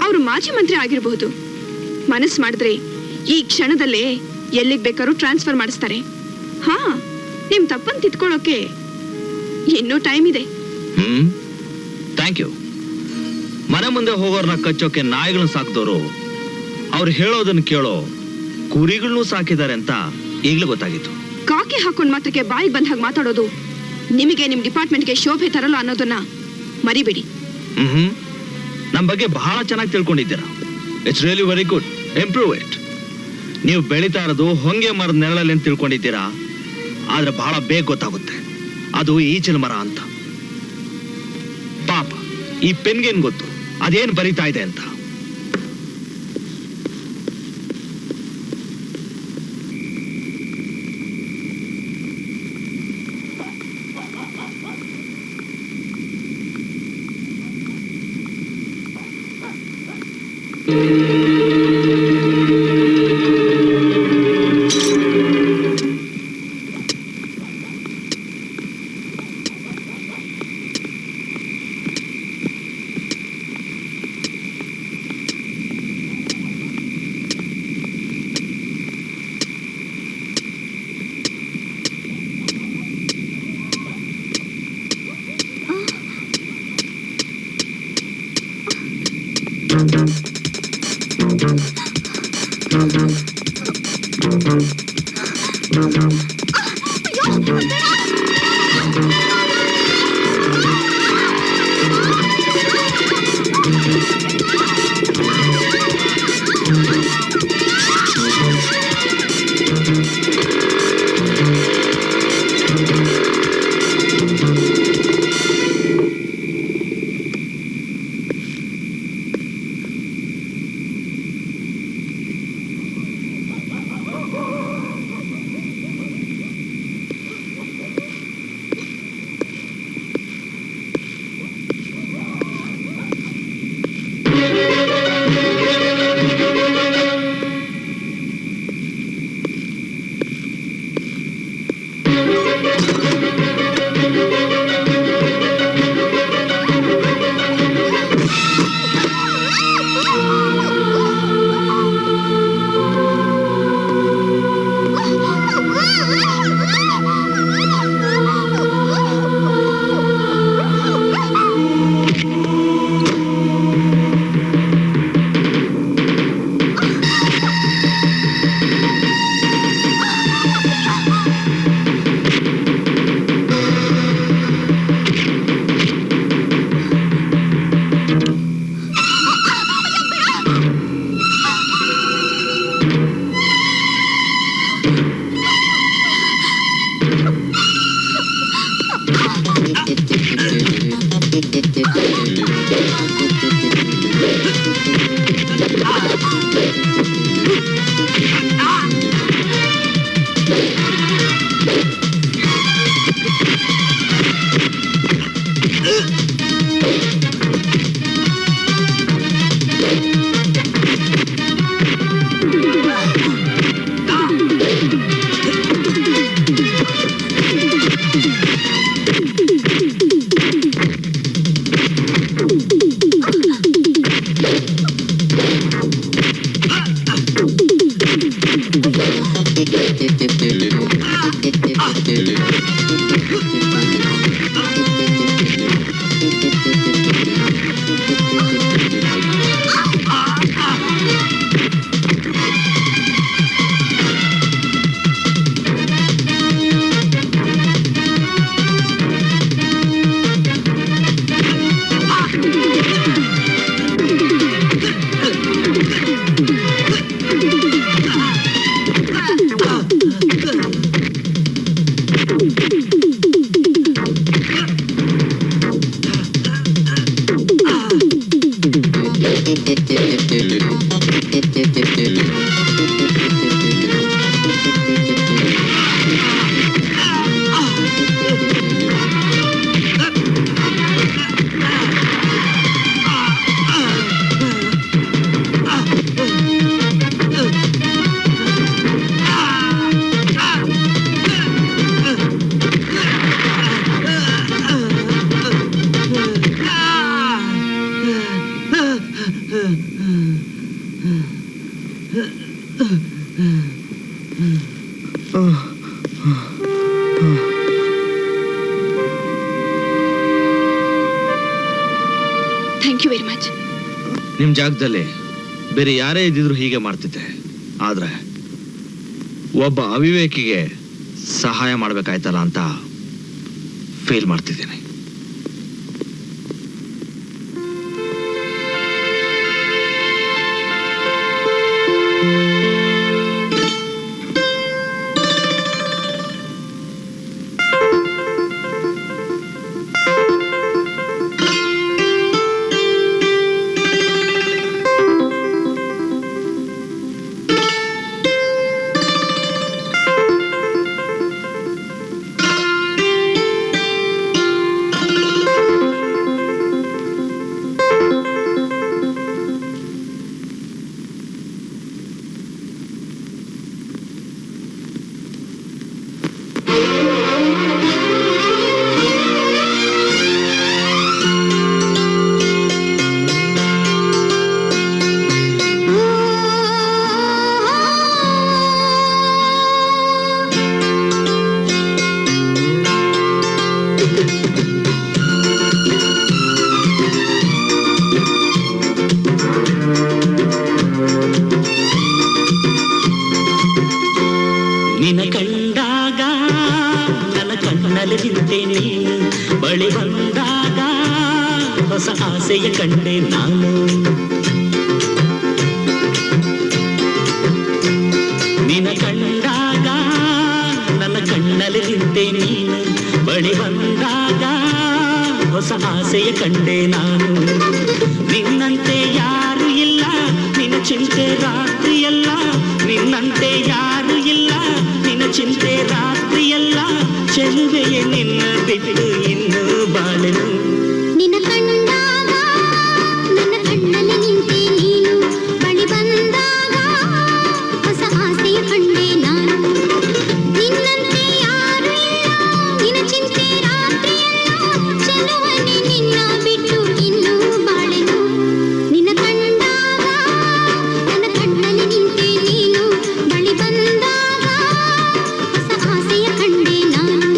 ಅವರು ಮಾಜಿ ಮಂತ್ರಿ ಆಗಿರಬಹುದು. ಮನಸ್ ಮಾಡಿದ್ರೆ ಈ ಕ್ಷಣದಲ್ಲೇ ಎಲ್ಲಿಗ್ ಬೇಕಾದ್ರೂ ಟ್ರಾನ್ಸ್ಫರ್ ಮಾಡಿಸ್ತಾರೆ. ಹಾ, ನಿಮ್ ತಪ್ಪನ್ ತಿದ್ಕೊಳ್ಳೋಕೆ ಇನ್ನೂ ಟೈಮ್ ಇದೆ. Thank you. ಮನೆ ಮುಂದೆ ಹೋಗೋರ್ನ ಕಚ್ಚೋಕೆ ನಾಯಿಗಳನ್ನ ಸಾಕಿದವರು ಅವ್ರು ಹೇಳೋದನ್ನ ಕೇಳೋ ಕುರಿಗಳನ್ನೂ ಸಾಕಿದ್ದಾರೆ ಅಂತ ಈಗಲೂ ಗೊತ್ತಾಗಿತ್ತು. ಕಾಕಿ ಹಾಕೊಂಡ್ ಮಾತ್ರಕ್ಕೆ ಬಾಯಿಗೆ ಬಂದ ಹಾಗೆ ಮಾತಾಡೋದು ನಿಮಗೆ ನಿಮ್ ಡಿಪಾರ್ಟ್ಮೆಂಟ್ಗೆ ಶೋಭೆ ತರಲ್ಲ ಅನ್ನೋದನ್ನ ಮರಿಬೇಡಿ. ನಮ್ ಬಗ್ಗೆ ಬಹಳ ಚೆನ್ನಾಗಿ ತಿಳ್ಕೊಂಡಿದ್ದೀರಾ. It's really very good. Improve it. ನೀವು ಬೆಳೀತಾ ಇರೋದು ಹೊಂಗೆ ಮರದ ನೆರಳಲ್ಲಿ ಅಂತ ತಿಳ್ಕೊಂಡಿದ್ದೀರಾ, ಆದ್ರೆ ಬಹಳ ಬೇಗ ಗೊತ್ತಾಗುತ್ತೆ ಅದು ಈಚಿನ ಮರ ಅಂತ. ಪಾಪ ಈ ಪೆನ್ಗೇನ್ ಗೊತ್ತು ಅದೇನ್ ಬರಿತಾ ಇದೆ ಅಂತ. Thank you very much. ನಿಮ್ ಜಾಗದಲ್ಲಿ ಬೇರೆ ಯಾರೇ ಇದ್ದಿದ್ರು ಹೀಗೆ ಮಾಡ್ತಿದ್ದೆ. ಆದ್ರೆ ಒಬ್ಬ ಅವಿವೇಕಿಗೆ ಸಹಾಯ ಮಾಡ್ಬೇಕಾಯ್ತಲ್ಲ ಅಂತ ಫೀಲ್ ಮಾಡ್ತಿದ್ದೀನಿ. ನಿನ ಕಂಡಾಗ ನನ್ನ ಕಣ್ಣಲ್ಲಿ ನಿಂತೆ ನೀನು, ಬಳಿ ಬಂದಾಗ ಹೊಸ ಆಸೆಯ ಕಂಡೆ ನಾನು. ನಿನ ಕಂಡಾಗ ನನ್ನ ಕಣ್ಣಲ್ಲಿ ನಿಂತೆ ನೀನು, ಬಳಿ ಬಂದಾಗ ಹೊಸ ಆಸೆಯ ಕಂಡೆ ನಾನು. ನಿನ್ನಂತೆ ಯಾರು ಇಲ್ಲ, ನಿನ್ನ ಚಿಂತೆ ರಾತ್ರಿಯಲ್ಲ. ನಿನ್ನಂತೆ ಯಾರು ಇಲ್ಲ, ನಿನ್ನ ಚಿಂತೆ ರಾತ್ರಿಯಲ್ಲ. ಚೆಲುವೆಯ ನಿನ್ನ ಬಿಟ್ಟು ಇನ್ನು ಬಾಳೆನು. ನಿನ್ನ ಕಂಡಾಗ ನನ್ನ ಕಣ್ಣಲ್ಲಿ ನಿಂತೆ ನೀನು, ಬಳಿ ಬಂದಾಗ ಹೊಸ ಆಸೆಯ ಕಂಡೆ ನಾನು. ನಿನ್ನಂತೆ ಯಾರು ಇಲ್ಲ, ನಿನ್ನ ಚಿಂತೆ ರಾತ್ರಿಯಲ್ಲ. ಚೆಲುವನೆ ನಿನ್ನ ಬಿಟ್ಟು ಇನ್ನು ಬಾಳೆನು. ನಿನ್ನ ಕಂಡಾಗ ನನ್ನ ಕಣ್ಣಲ್ಲಿ ನಿಂತೆ ನೀನು, ಬಳಿ ಬಂದಾಗ ಹೊಸ ಆಸೆಯ ಕಂಡೆ ನಾನು.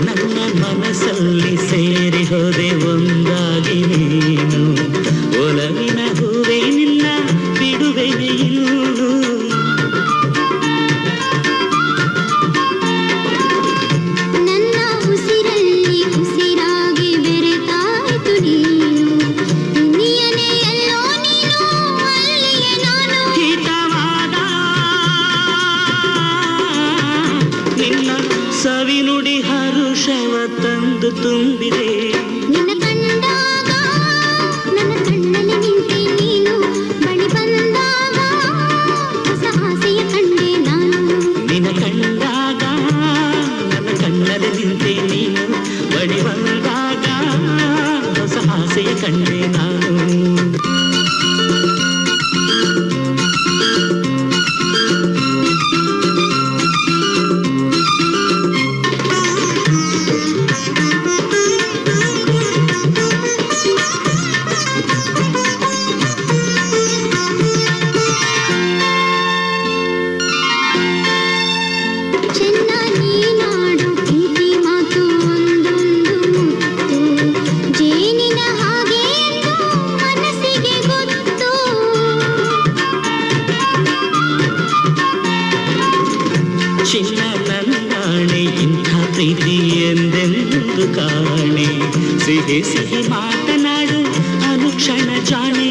ನನ್ನ ಮನಸ್ಸಲ್ಲಿ ಸೇರಿ ಹೋದೆ ಒಂದಾಗಿ ನೀನು. ಒಲವಿನ ಹೂವೆ ನಿನ್ನ ಬಿಡುವೆನೆ ಇನ್ನು. ನನ್ನ ಉಸಿರಲ್ಲಿ ಉಸಿರಾಗಿ ಬೆರೆತಾಯ್ತು ನೀನು. ನೀಯನೇ ಎಲ್ಲೋ ನೀನು, ಅಲ್ಲಿಯೇ ನಾನು. ಹಿತವಾದ ನಿನ್ನ ಸವಿನುಡಿ ಹರುಷವ ತಂದು ತುಂಬಿದೆ. ನಿನ್ನ ಕಂಡಾಗ ನನ್ನ ಕಣ್ಣಲ್ಲಿ ನಿಂತೆ ನೀನು, ಬಳಿ ಬಂದಾಗ ಹೊಸ ಆಸೆಯ ಕಂಡೆ ನಾನು. ನಿನ್ನ ಕಂಡಾಗ ನನ್ನ ಕಣ್ಣಲ್ಲಿ ನಿಂತೆ ನೀನು, ಬಳಿ ಬಂದಾಗ ಹೊಸ ಆಸೆಯ ಕಂಡೆ ನಾನು. ಚಿನ್ನ ನನ್ನಾಣೆ ಇಂಥ ಪ್ರೀತಿ ಎಂದೆಂದು ಕಾಣೆ ಸಿಹಿ ಸಿಹಿ ಮಾತನಾಡು ಅನುಕ್ಷಣ ಜಾಣೆ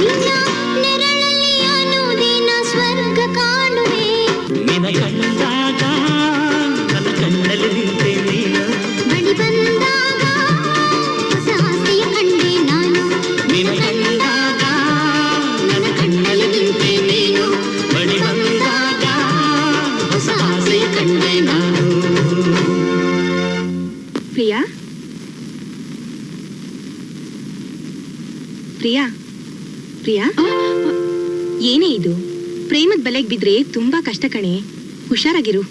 ನಿನ್ನ ನೆರಳಲ್ಲಿ ಅನುದಿನ ಸ್ವರ್ಗ ಕಾಣುವೆ ನಿನ ಕಂಡಾಗ ನನ್ನ ಕಣ್ಣಲ್ಲಿ ನಿಂತೆ ನೀನು ಬಳಿ ಬಂದಾಗ ಹೊಸ ಆಸೆಯ ಕಂಡೆ ನಾನು ನಿನ ಕಂಡಾಗ ನನ್ನ ಕಣ್ಣಲ್ಲಿ ನಿಂತೆ ನೀನು ಬಳಿ ಬಂದಾಗ ಹೊಸ ಆಸೆಯ ಕಂಡೆ ನಾನು ಪ್ರಿಯಾ ಪ್ರಿಯಾ ಪ್ರಿಯಾ ಏನೇ ಇದು ಪ್ರೇಮದ ಬಲೆಗೆ ಬಿದ್ರೆ ತುಂಬಾ ಕಷ್ಟ ಕಣೆ, ಹುಷಾರಾಗಿರು.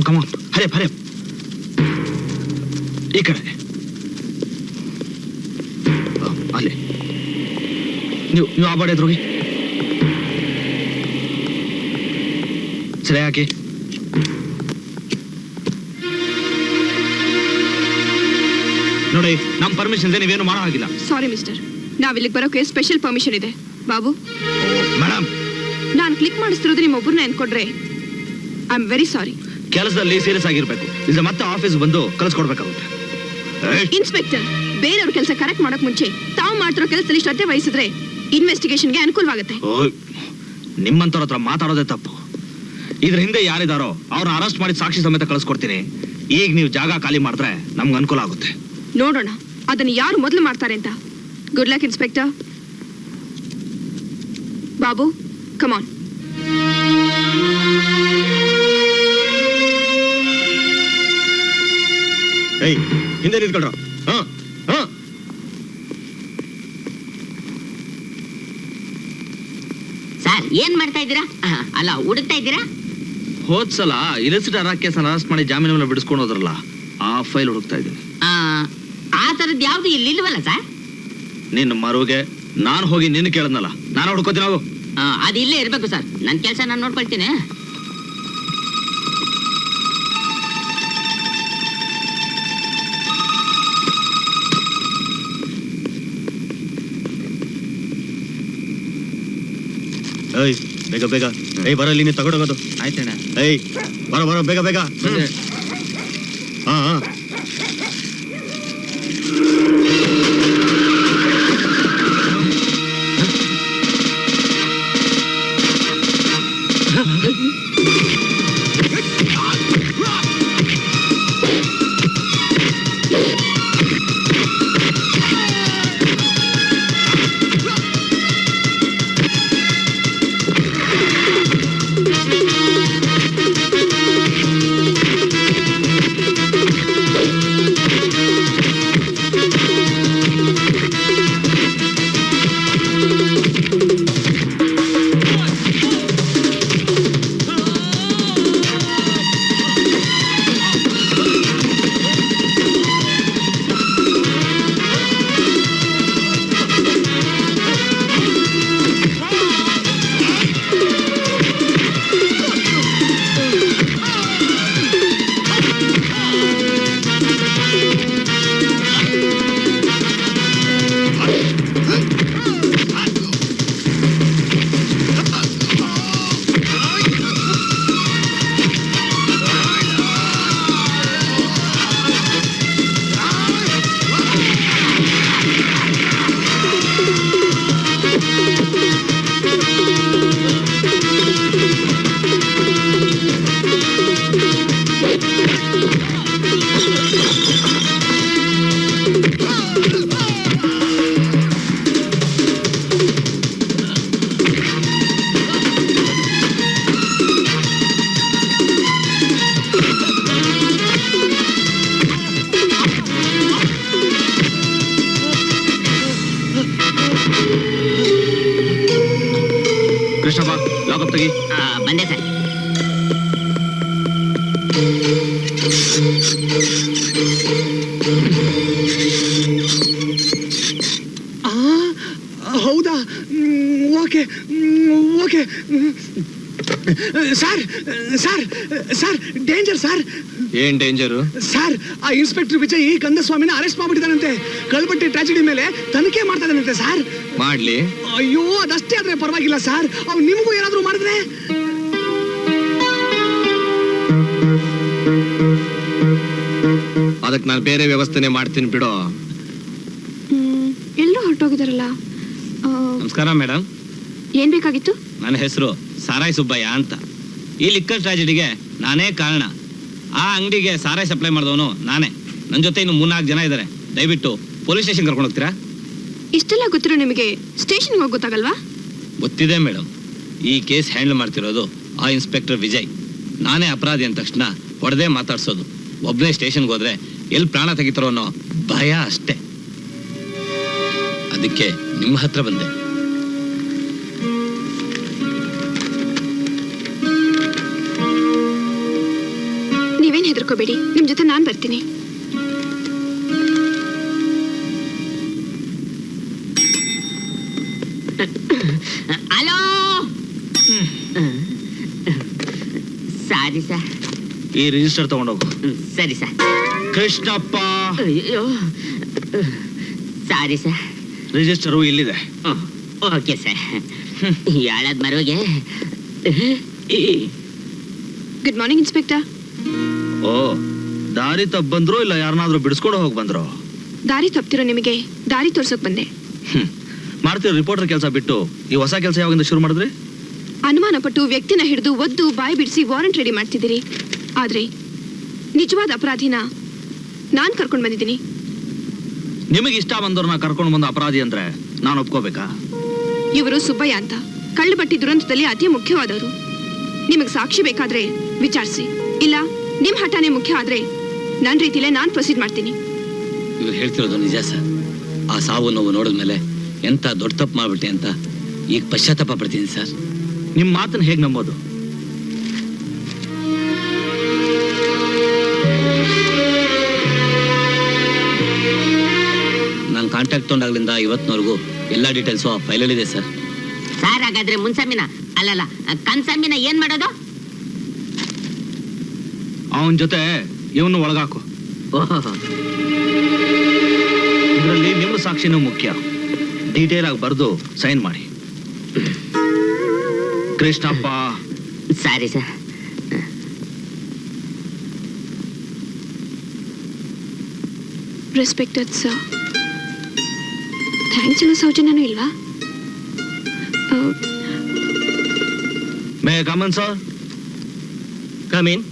ಕಮಾನ್ ಹರೇ ಈ ಕಡೆ ಅಲ್ಲಿ ನೀವು ಆ ಬಾಡಿ ಎದುರೋಗಿ ಸರಿ ಹಾಕಿ. ನೋಡಿ, ನಮ್ಮ ಪರ್ಮಿಷನ್ ಇದೆ, ನೀವೇನು ಮಾಡೋ ಹಾಗಿಲ್ಲ. ಸಾರಿ ಮಿಸ್ಟರ್, ನಾವಿಲ್ಲಿಗೆ ಬರೋಕೆ ಸ್ಪೆಷಲ್ ಪರ್ಮಿಷನ್ ಇದೆ. ಬಾಬು, ಮೇಡಮ್, ನಾನು ಕ್ಲಿಕ್ ಮಾಡಿಸ್ತಿರೋದು ನಿಮ್ಮೊಬ್ಬರನ್ನ ಅನ್ಕೊಂಡ್ರೆ ಐ ಆಮ್ ವೆರಿ ಸಾರಿ. ಕೆಲಸದಲ್ಲಿ ಸೀರಿಯಸ್ ಆಗಿರ್ಬೇಕು, ಇಲ್ಲ ಮತ್ತೆ ಆಫೀಸ್ ಬಂದು ಕಳಿಸ್ಕೊಡ್ಬೇಕಾಗುತ್ತೆ. ಇನ್ಸ್ಪೆಕ್ಟರ್, ಬೇರೆಯವ್ರ ಕೆಲಸ ಕರೆಕ್ಟ್ ಮಾಡೋಕ್ ಮುಂಚೆ ತಾವು ಮಾಡ್ತಿರೋ ಕೆಲಸದಲ್ಲಿ ಶ್ರದ್ಧೆ ವಹಿಸಿದ್ರೆ ಇನ್ವೆಸ್ಟಿಗೇಷನ್ಗೆ ಅನುಕೂಲವಾಗುತ್ತೆ. ನಿಮ್ಮಂತವ್ರ ಹತ್ರ ಮಾತಾಡೋದೇ ತಪ್ಪು. ಇದ್ರ ಹಿಂದೆ ಯಾರಿದಾರೋ ಅವ್ರನ್ನ ಅರೆಸ್ಟ್ ಮಾಡಿ ಸಾಕ್ಷಿ ಸಮೇತ ಕಳಿಸ್ಕೊಡ್ತೀನಿ. ಈಗ ನೀವು ಜಾಗ ಖಾಲಿ ಮಾಡಿದ್ರೆ ನಮ್ಗೆ ಅನುಕೂಲ ಆಗುತ್ತೆ. ನೋಡೋಣ ಅದನ್ನು ಯಾರು ಮೊದಲು ಮಾಡ್ತಾರೆ ಅಂತ. Good luck inspector. Babu, come on. ಏಯ್, ಹಿಂದೆ ನಿಂತ್ಕೊಳ್ರ. ಸರ್, ಏನ್ ಮಾಡ್ತಾ ಇದ್ದೀರಾ? ಅಲ್ಲ, ಹುಡುಕ್ತಾ ಇದ್ದೀರಾ? ಹೋದ್ಸಲ ಇಲಿಸಿಟರ್ ಕೇಸನ್ನ ಅರೆಸ್ಟ್ ಮಾಡಿ ಜಾಮೀನು ಮೇಲೆ ಬಿಡಿಸ್ಕೊಂಡು ಹೋದ್ರಲ್ಲ, ಆ ಫೈಲ್ ಹುಡುಕ್ತಾ ಇದ್ದೀನಿ. ಆ ತರದ್ ಯಾವ್ದು ಇಲ್ಲಿಲ್ವಲ್ಲ ಸರ್? ನಿನ್ನ ಮರುಗೆ ನಾನು ಹೋಗಿ ನಿನ್ನ ಕೇಳದ್ನಲ್ಲ, ನಾನು ಹುಡ್ಕೋತೀನಿ. ನಾವು ಅದು ಇಲ್ಲೇ ಇರ್ಬೇಕು ಸರ್. ನನ್ನ ಕೆಲಸ ನಾನು ನೋಡ್ಕೊಳ್ತೀನಿ. ಏಯ್, ಬೇಗ ಬೇಗ. ಏಯ್, ಬರೋ, ಇಲ್ಲಿ ನೀವು ತಗೊಂಡೋಗೋದು. ಆಯ್ತಣ್ಣ. ಏಯ್, ಬರೋ ಬೇಗ ಬೇಗ. ಹಾ. ಕೃಷ್ಣಪ್ಪ, ಲಾಕಪ್ ತೆಗಿ. ಬಂದೆ ಸರ್. ಹೌದಾ? Okay okay. Sir sir sir danger sir. ಏನ್ ಡೇಂಜರು? ಸರ್, ಆ ಇನ್ಸ್ಪೆಕ್ಟರ್ ವಿಜಯ್ ಕಂದಸ್ವಾಮಿನ ಅರೆಸ್ಟ್ ಮಾಡ್ಬಿಟ್ಟಿದ್ದಾನಂತೆ. ಕಳ್ಬಟ್ಟಿ ಟ್ರಾಜಿಡಿ ಮೇಲೆ ತನಿಖೆ ಮಾಡ್ತಾ ಇದ್ದಾನಂತೆ ಸರ್. ಮಾಡ್ಲಿ. ಅಯ್ಯೋ, ಅದಷ್ಟೇ ಆದ್ರೆ ಪರವಾಗಿಲ್ಲ ಸರ್. ಅವ್ನು ನಿಮಗೂ ಏನಾದ್ರೂ ಮಾಡಿದ್ರೆ? ಅದಕ್ಕೆ ನಾನು ಬೇರೆ ವ್ಯವಸ್ಥೆನೆ ಮಾಡ್ತೀನಿ ಬಿಡೋ. ಎಲ್ಲರೂ ಹೊರಟೋಗಿದಾರಲ್ಲ. ನಮಸ್ಕಾರ ಮೇಡಮ್. ಏನ್ ಬೇಕಾಗಿತ್ತು? ನನ್ನ ಹೆಸರು ಸಾರಾಯ್ ಸುಬ್ಬಯ್ಯ ಅಂತ. ಈ ಲಿಕ್ಕರ್ ಟ್ರಾಜಿಡಿಗೆ ನಾನೇ ಕಾರಣ. ಆ ಅಂಗಡಿಗೆ ಸಾರಾಯ್ ಸಪ್ಲೈ ಮಾಡಿದವನು ನಾನೇ. ನನ್ನ ಜೊತೆ ಇನ್ನು 3-4 ಜನ ಇದ್ದಾರೆ. ದಯವಿಟ್ಟು ಪೊಲೀಸ್ ಸ್ಟೇಷನ್ ಕರ್ಕೊಂಡು ಹೋಗ್ತೀರಾ? ಇಷ್ಟೆಲ್ಲ ಗೊತ್ತಿರೋ ನಿಮಗೆ ಸ್ಟೇಷನ್ಗೆ ಹೋಗಿ ಗೊತ್ತಾಗಲ್ವಾ? ಗೊತ್ತಿದೆ ಮೇಡಮ್. ಈ ಕೇಸ್ ಹ್ಯಾಂಡಲ್ ಮಾಡ್ತಿರೋದು ಆ ಇನ್ಸ್ಪೆಕ್ಟರ್ ವಿಜಯ್. ನಾನೇ ಅಪರಾಧಿ ಅಂದ ತಕ್ಷಣ ಹೊಡೆದೇ ಮಾತಾಡ್ಸೋದು. ಒಬ್ಬನೇ ಸ್ಟೇಷನ್ಗೆ ಹೋದ್ರೆ ಎಲ್ಲಿ ಪ್ರಾಣ ತೆಗಿತಾರೋ ಅನ್ನೋ ಭಯ ಅಷ್ಟೇ. ಅದಕ್ಕೆ ನಿಮ್ಮ ಹತ್ರ ಬಂದೆ. ನೀವೇನ್ ಹೆದರ್ಕೋಬೇಡಿ, ನಿಮ್ ಜೊತೆ ನಾನ್ ಬರ್ತೀನಿ. ಹಲೋ. Sorry sir. ಈ ರಿಜಿಸ್ಟರ್ ತಗೊಂಡೋಗು. ಸರಿ ಸರ್. ಕೃಷ್ಣಪ್ಪ. ಅಯ್ಯೋ, ಸಾರಿ ಸರ್. ರಿಜಿಸ್ಟರು ಇಲ್ಲಿದೆ. Okay sir. ಯಾಳದ್ ಮರುಗೆ. Good morning inspector. ಓ, ದಾರಿ ತಪ್ಪ ಬಂದ್ರು ಇಲ್ಲ ಯಾರನ್ನಾದ್ರೂ ಬಿಡಿಸ್ಕೊಂಡು ಹೋಗಿ ಬಂದ್ರು? ದಾರಿ ತಪ್ತಿರೋ ನಿಮಗೆ ದಾರಿ ತೋರ್ಸಕ್ ಬಂದೆ. ಮಾಡ್ತೀವಿ ರಿಪೋರ್ಟರ್ ಕೆಲಸ ಬಿಟ್ಟು ಈ ಹೊಸ ಕೆಲಸ ಯಾವಾಗಿಂದ ಶುರು ಮಾಡಿದ್ರಿ? ಅನುಮಾನ ಪಟ್ಟು ವ್ಯಕ್ತಿನ ಹಿಡಿದು ಒದ್ದು ಬಾಯಿ ಬಿಡಿಸಿ ವಾರೆಂಟ್ ರೆಡಿ ಮಾಡ್ತಿದ್ದೀರಿ. ಆದ್ರೆ ನಿಜವಾದ ಅಪರಾಧಿನ ನಾನ್ ಕರ್ಕೊಂಡ್ ಬಂದಿದ್ದೀನಿ. ನಿಮಗೆ ಇಷ್ಟ ಬಂದವ್ರನ್ನ ಕರ್ಕೊಂಡು ಬಂದ ಅಪರಾಧಿ ಅಂದ್ರೆ ನಾನು ಒಪ್ಕೋಬೇಕಾ? ಇವರು ಸುಬ್ಬಯ್ಯ ಅಂತ ಕಳ್ಳಬಟ್ಟಿ ದುರಂತದಲ್ಲಿ ಅತಿ ಮುಖ್ಯವಾದವರು. ನಿಮಗ್ ಸಾಕ್ಷಿ ಬೇಕಾದ್ರೆ ವಿಚಾರಿಸಿ, ಇಲ್ಲ ನಿಮ್ ಹಠಾನೇ ಮುಖ್ಯ ಆದ್ರೆ ನನ್ ರೀತಿಲೇ ನಾನ್ ಪ್ರೊಸೀಡ್ ಮಾಡ್ತೀನಿ. ಇವ್ರು ಹೇಳ್ತಿರೋದು ನಿಜ ಸರ್. ಆ ಸಾವು ನೋವು ನೋಡಿದ್ಮೇಲೆ ಎಂತ ದೊಡ್ಡ ತಪ್ಪು ಮಾಡ್ಬಿಟ್ಟೆ ಅಂತ ಈಗ ಪಶ್ಚಾತ್ತಾಪ ಪಡ್ತೀನಿ ಸರ್. ನಿಮ್ಮ ಮಾತನ್ನ ಹೇಗೆ ನಂಬೋದು? ನಾನು ಕಾಂಟ್ಯಾಕ್ಟ್ ತೊಗೊಂಡಾಗ್ಲಿಂದ ಇವತ್ತಿನವರೆಗೂ ಎಲ್ಲ ಡೀಟೇಲ್ಸು ಆ ಫೈಲಲ್ಲಿದೆ ಸರ್. ಸಾರ್, ಹಾಗಾದ್ರೆ ಮುನ್ಸಮ್ಮಿನ ಅಲ್ಲಲ್ಲ ಕನ್ಸಮ್ಮಿನ ಏನ್ ಮಾಡೋದು? ಅವನ ಜೊತೆ ಇವನು ಒಳಗಾಕು. ಓಹೋ, ಇದರಲ್ಲಿ ನಿಮ್ಮ ಸಾಕ್ಷಿನೂ ಮುಖ್ಯ. ಡೀಟೇಲ್ ಆಗಿ ಬರೆದು ಸೈನ್ ಮಾಡಿ. Krishnappa. Sorry sir. Respected sir. Thanks ಅನ್ನೋ ಸೌಜನ್ಯನೂ ಇಲ್ವಾ? May come in sir. Come in.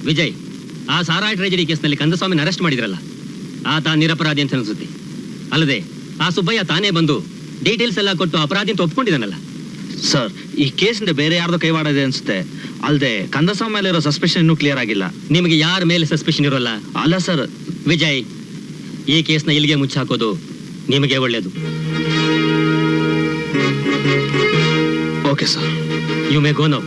Vijay, ಆ ಸಾರಾಯ್ ಟ್ರೆಜಡಿ ಕೇಸ್ನಲ್ಲಿ ಕಂದಸ್ವಾಮಿನ ಅರೆಸ್ಟ್ ಮಾಡಿದ್ರಲ್ಲ, ಆತ ನಿರಪರಾಧಿ ಅಂತ ಅನ್ಸುತ್ತೆ. ಅಲ್ಲದೆ ಆ ಸುಬ್ಬಯ್ಯ ತಾನೇ ಬಂದು ಡೀಟೇಲ್ಸ್ ಎಲ್ಲ ಕೊಟ್ಟು ಅಪರಾಧಿ ಅಂತ ಒಪ್ಕೊಂಡಿದ್ದಾನಲ್ಲ. ಸರ್, ಈ ಕೇಸಿಂದ ಬೇರೆ ಯಾರ್ದೋ ಕೈವಾಡ ಇದೆ ಅನ್ಸುತ್ತೆ. ಅಲ್ಲದೆ ಕಂದಸ್ವಾಮಿ ಮೇಲೆ ಇರೋ ಸಸ್ಪೆಷನ್ ಇನ್ನೂ ಕ್ಲಿಯರ್ ಆಗಿಲ್ಲ. ನಿಮಗೆ ಯಾರ ಮೇಲೆ ಸಸ್ಪೆಷನ್ ಇರೋಲ್ಲ? ಅಲ್ಲ ಸರ್. ವಿಜಯ್, ಈ ಕೇಸ್ನ ಇಲ್ಲಿಗೆ ಮುಚ್ಚಾಕೋದು ನಿಮಗೆ ಒಳ್ಳೇದು. Okay sir. You may go now.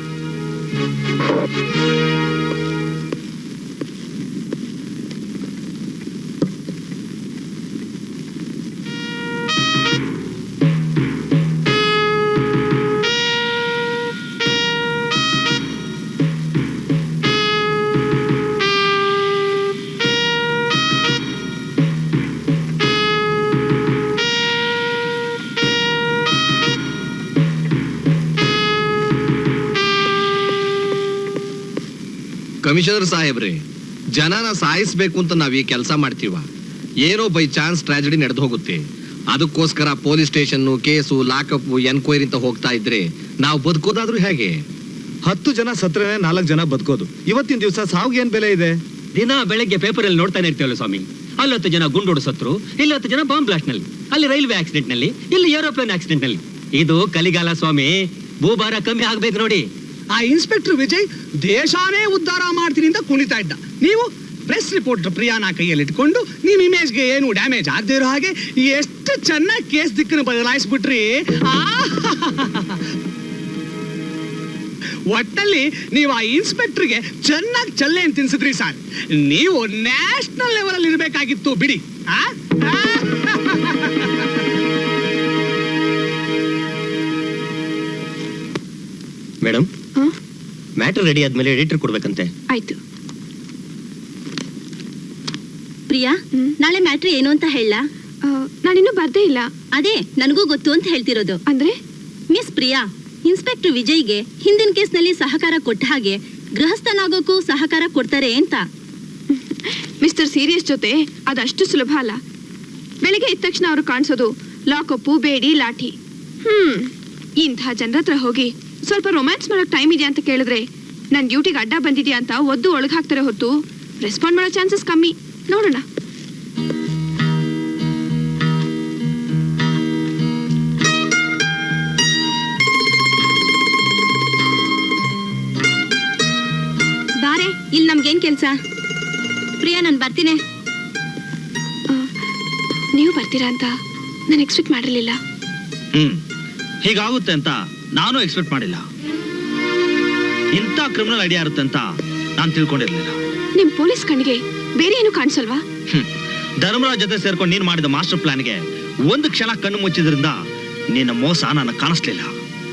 Commissioner ಸಾಹೇಬ್ರಿ, ಜನನ ಸಾಯಿಸ್ಬೇಕು ಅಂತ ನಾವ್ ಈ ಕೆಲಸ ಮಾಡ್ತೀವ. ಏನೋ ಬೈ ಚಾನ್ಸ್ ಟ್ರಾಜಿಡಿ ನಡೆದು ಹೋಗುತ್ತೆ. ಅದಕ್ಕೋಸ್ಕರ police station, case, lockup, enquiry ಅಂತ ಹೋಗ್ತಾ ಇದ್ರೆ ನಾವು ಬದುಕೋದಾದ್ರೂ ಹೇಗೆ? 10 ಜನ ಸತ್ರೆ 4 ಜನ ಬದುಕೋದು. ಇವತ್ತಿನ ದಿವಸ ಸಾವಿಗೆ ಏನ್ ಬೆಲೆ ಇದೆ? ದಿನ ಬೆಳಗ್ಗೆ ಪೇಪರಲ್ಲಿ ನೋಡ್ತಾನೆ ಇರ್ತೀವಲ್ಲ ಸ್ವಾಮಿ. ಅಲ್ಲಿ 10 ಜನ ಗುಂಡೋಡು ಸತ್ರು, ಇಲ್ಲಿ 10 ಜನ ಬಾಂಬ್ ಬ್ಲಾಸ್ಟ್ ನಲ್ಲಿ, ಅಲ್ಲಿ ರೈಲ್ವೆ ಆಕ್ಸಿಡೆಂಟ್ ನಲ್ಲಿ, ಇಲ್ಲಿ ಏರೋಪ್ಲೇನ್ ಆಕ್ಸಿಡೆಂಟ್ ನಲ್ಲಿ. ಇದು ಕಲಿಗಾಲ ಸ್ವಾಮಿ. ಭೂಭಾರ ಕಮ್ಮಿ ಆಗ್ಬೇಕು ನೋಡಿ. ಆ ಇನ್ಸ್ಪೆಕ್ಟರ್ ವಿಜಯ್ ದೇಶಾನೇ ಉದ್ಧಾರ ಮಾಡ್ತೀನಿ ಅಂತ ಕುಣಿತಾ ಇದ್ದ. ನೀವು ಪ್ರೆಸ್ ರಿಪೋರ್ಟರ್ ಪ್ರಿಯಾನ ಕೈಯಲ್ಲಿ ಇಟ್ಕೊಂಡು ನಿಮ್ ಇಮೇಜ್ಗೆ ಏನು ಡ್ಯಾಮೇಜ್ ಆಗದೆ ಇರೋ ಹಾಗೆ ಎಷ್ಟು ಚೆನ್ನಾಗಿ ಕೇಸ್ ದಿಕ್ಕನ್ನು ಬದಲಾಯಿಸ್ಬಿಟ್ರಿ. ಒಟ್ಟಲ್ಲಿ ನೀವು ಆ ಇನ್ಸ್ಪೆಕ್ಟರ್ಗೆ ಚೆನ್ನಾಗಿ ಚಲ್ಲೆ ಅಂತ ತಿನ್ಸಿದ್ರಿ ಸರ್. ನೀವು ನ್ಯಾಷನಲ್ ಲೆವೆಲ್ ಅಲ್ಲಿ ಇರ್ಬೇಕಾಗಿತ್ತು ಬಿಡಿ. ಮೇಡಮ್, ಮ್ಯಾಟರ್ ರೆಡಿ ಆದ್ಮೇಲೆ ಎಡಿಟರ್ ಕೊಡ್ಬೇಕಂತೆ. ಆಯ್ತು. ಪ್ರಿಯಾ, ನಾಳೆ ಮ್ಯಾಟ್ರಿ ಏನು ಅಂತ ಹೇಳ? ನಾನಿನ್ನೂ ಬರ್ದೇ ಇಲ್ಲ. ಅದೇ ನನಗೂ ಗೊತ್ತು ಅಂತ ಹೇಳ್ತಿರೋದು. ಅಂದ್ರೆ ಮಿಸ್ ಪ್ರಿಯಾ, ಇನ್ಸ್ಪೆಕ್ಟರ್ ವಿಜಯ್ಗೆ ಹಿಂದಿನ ಕೇಸ್ನಲ್ಲಿ ಸಹಕಾರ ಕೊಟ್ಟ ಹಾಗೆ ಗೃಹಸ್ಥನಾಗೋಕ್ಕೂ ಸಹಕಾರ ಕೊಡ್ತಾರೆ ಅಂತ. ಮಿಸ್ಟರ್ ಸೀರಿಯಸ್ ಜೊತೆ ಅದಷ್ಟು ಸುಲಭ ಅಲ್ಲ. ಬೆಳಿಗ್ಗೆ ಇದ್ದ ತಕ್ಷಣ ಅವರು ಕಾಣಿಸೋದು ಲಾಕಪ್ಪು, ಬೇಡಿ, ಲಾಠಿ. ಇಂಥ ಜನರ ಹತ್ರ ಹೋಗಿ ಸ್ವಲ್ಪ ರೊಮ್ಯಾನ್ಸ್ ಮಾಡೋಕ್ ಟೈಮ್ ಇದೆಯಾ ಅಂತ ಕೇಳಿದ್ರೆ ನನ್ನ ಡ್ಯೂಟಿಗೆ ಅಡ್ಡ ಬಂದಿದ್ಯಾ ಅಂತ ಒದ್ದು ಒಳಗೆ ಹಾಕ್ತಾರೆ ಹೊತ್ತು ರೆಸ್ಪಾಂಡ್ ಮಾಡೋ ಚಾನ್ಸಸ್ ಕಮ್ಮಿ. ನೋಡೋಣ. ಬಾರೆ, ಇಲ್ಲಿ ನಮ್ಗೇನ್ ಕೆಲ್ಸ? ಪ್ರಿಯಾ, ನಾನು ಬರ್ತೀನಿ. ನೀವು ಬರ್ತೀರಾ ಅಂತ ನಾನು ಎಕ್ಸ್ಪೆಕ್ಟ್ ಮಾಡಿರ್ಲಿಲ್ಲ. ಹೀಗಾಗುತ್ತೆ ಅಂತ ನಾನು ಎಕ್ಸ್ಪೆಕ್ಟ್ ಮಾಡಿಲ್ಲ. ಇಂಥ ಕ್ರಿಮಿನಲ್ ಐಡಿಯಾ ಇರುತ್ತೆ ಅಂತ ನಾನು ತಿಳ್ಕೊಂಡಿರ್ಲಿಲ್ಲ. ನಿಮ್ ಪೊಲೀಸ್ ಕಣ್ಣಿಗೆ ಬೇರೆ ಏನು ಕಾಣಿಸಲ್ವಾ? ಧರ್ಮರಾಜ್ ಜೊತೆ ಸೇರ್ಕೊಂಡು ನೀನು ಮಾಡಿದ ಮಾಸ್ಟರ್ ಪ್ಲಾನ್ಗೆ ಒಂದು ಕ್ಷಣ ಕಣ್ಣು ಮುಚ್ಚಿದ್ರಿಂದ ನಿನ್ನ ಮೋಸ ನನಗೆ ಕಾಣಿಸ್ಲಿಲ್ಲ.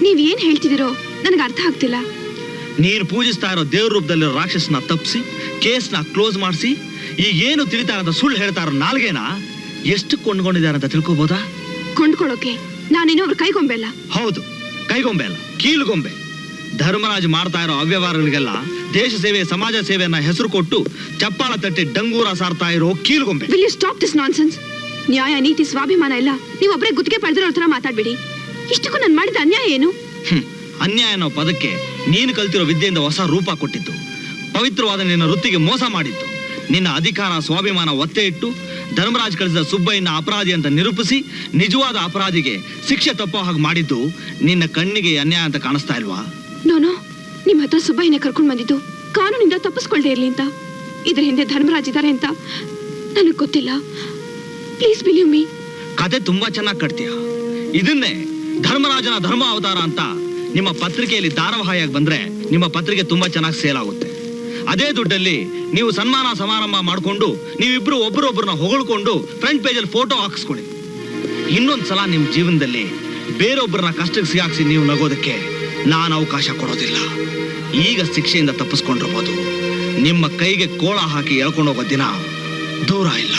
ನೀವ್ ಏನ್ ಹೇಳ್ತಿದ್ದೀರೋ ನನಗೆ ಅರ್ಥ ಆಗ್ತಿಲ್ಲ. ನೀನು ಪೂಜಿಸ್ತಾ ಇರೋ ದೇವ್ರ ರೂಪದಲ್ಲಿರೋ ರಾಕ್ಷಸನ ತಪ್ಪಿಸಿ ಕೇಸ್ನ ಕ್ಲೋಸ್ ಮಾಡಿಸಿ ಈಗ ಏನು ತಿಳಿತಾ ಇರೋ ಸುಳ್ಳು ಹೇಳ್ತಾ ಇರೋ ನಾಲ್ಗೇನ ಎಷ್ಟು ಕೊಂಡ್ಕೊಂಡಿದ್ದಾರೆ ಅಂತ ತಿಳ್ಕೊಬೋದಾ? ಕೊಂಡ್ಕೊಳ್ಳೋಕೆ ನಾನೇನೋ ಅವ್ರ ಕೈಗೊಂಬೆ ಅಲ್ಲ. ಹೌದು, ಕೈಗೊಂಬೆ ಅಲ್ಲ, ಕೀಲುಗೊಂಬೆ. ಧರ್ಮರಾಜ್ ಮಾಡ್ತಾ ಇರೋ ಅವ್ಯವಹಾರಗಳಿಗೆಲ್ಲ ದೇಶ ಸೇವೆ, ಸಮಾಜ ಸೇವೆಯನ್ನ ಹೆಸರು ಕೊಟ್ಟು ಚಪ್ಪಾಳ ತಟ್ಟಿ ಡಂಗೂರ ಸಾರ್ತಾ ಇರೋ ಕೀಲುಗೊಂಬೆ. Will you stop this nonsense? ನ್ಯಾಯ, ನೀತಿ, ಸ್ವಾಭಿಮಾನ ಇಲ್ಲ ನೀವೊಬ್ಬರೇ ಗುತ್ತಿಗೆ ಪಡೆದಿರೋ ತರ ಮಾತಾಡ್ಬೇಡಿ. ಇಷ್ಟಕ್ಕೂ ನಾನು ಮಾಡಿದ ಅನ್ಯಾಯ ಏನು? ಅನ್ಯಾಯ ಅನ್ನೋ ಪದಕ್ಕೆ ನೀನು ಕಲ್ತಿರೋ ವಿದ್ಯೆಯಿಂದ ಹೊಸ ರೂಪ ಕೊಟ್ಟಿದ್ದು. ಪವಿತ್ರವಾದ ನಿನ್ನ ವೃತ್ತಿಗೆ ಮೋಸ ಮಾಡಿದ್ದು. ನಿನ್ನ ಅಧಿಕಾರ, ಸ್ವಾಭಿಮಾನ ಒತ್ತೆ ಇಟ್ಟು ಧರ್ಮರಾಜ್ ಕಳಿಸಿದ ಸುಬ್ಬಯ್ಯನ ಅಪರಾಧಿ ಅಂತ ನಿರೂಪಿಸಿ ನಿಜವಾದ ಅಪರಾಧಿಗೆ ಶಿಕ್ಷೆ ತಪ್ಪೋ ಹಾಗೆ ಮಾಡಿದ್ದು ನಿನ್ನ ಕಣ್ಣಿಗೆ ಅನ್ಯಾಯ ಅಂತ ಕಾಣಿಸ್ತಾ ಇಲ್ವಾ? ನೋನೋ, ನಿಮ್ ಹತ್ರ ಸುಬ್ಬಯ್ಯನ ಕರ್ಕೊಂಡ್ ಬಂದಿದ್ದು ಕಾನೂನಿಂದ ತಪ್ಪಿಸ್ಕೊಳ್ದೇ ಇರ್ಲಿ ಅಂತ. ಇದ್ರ ಹಿಂದೆ ಧರ್ಮರಾಜ್ ಇದ್ದಾರೆ ಅಂತ ನನಗ್ ಗೊತ್ತಿಲ್ಲ. Please believe me. ಕತೆ ತುಂಬಾ ಚೆನ್ನಾಗಿ ಕಟ್ತೀಯ. ಇದನ್ನೇ ಧರ್ಮರಾಜನ ಧರ್ಮ ಅವತಾರ ಅಂತ ನಿಮ್ಮ ಪತ್ರಿಕೆಯಲ್ಲಿ ಧಾರಾವಾಹಿಯಾಗಿ ಬಂದ್ರೆ ನಿಮ್ಮ ಪತ್ರಿಕೆ ತುಂಬಾ ಚೆನ್ನಾಗಿ ಸೇಲ್ ಆಗುತ್ತೆ. ಅದೇ ದುಡ್ಡಲ್ಲಿ ನೀವು ಸನ್ಮಾನ ಸಮಾರಂಭ ಮಾಡಿಕೊಂಡು ನೀವಿಬ್ರು ಒಬ್ಬರೊಬ್ಬರನ್ನ ಹೊಗಳ್ಕೊಂಡು ಫ್ರಂಟ್ ಪೇಜಲ್ಲಿ ಫೋಟೋ ಹಾಕಿಸ್ಕೊಳ್ಳಿ. ಇನ್ನೊಂದ್ಸಲ ನಿಮ್ಮ ಜೀವನದಲ್ಲಿ ಬೇರೊಬ್ಬರನ್ನ ಕಷ್ಟಕ್ಕೆ ಸಿಗಾಕ್ಸಿ ನೀವು ನಗೋದಕ್ಕೆ ನಾನು ಅವಕಾಶ ಕೊಡೋದಿಲ್ಲ. ಈಗ ಶಿಕ್ಷೆಯಿಂದ ತಪ್ಪಿಸ್ಕೊಂಡಿರ್ಬೋದು, ನಿಮ್ಮ ಕೈಗೆ ಕೋಳ ಹಾಕಿ ಎಳ್ಕೊಂಡು ಹೋಗೋ ದಿನ ದೂರ ಇಲ್ಲ.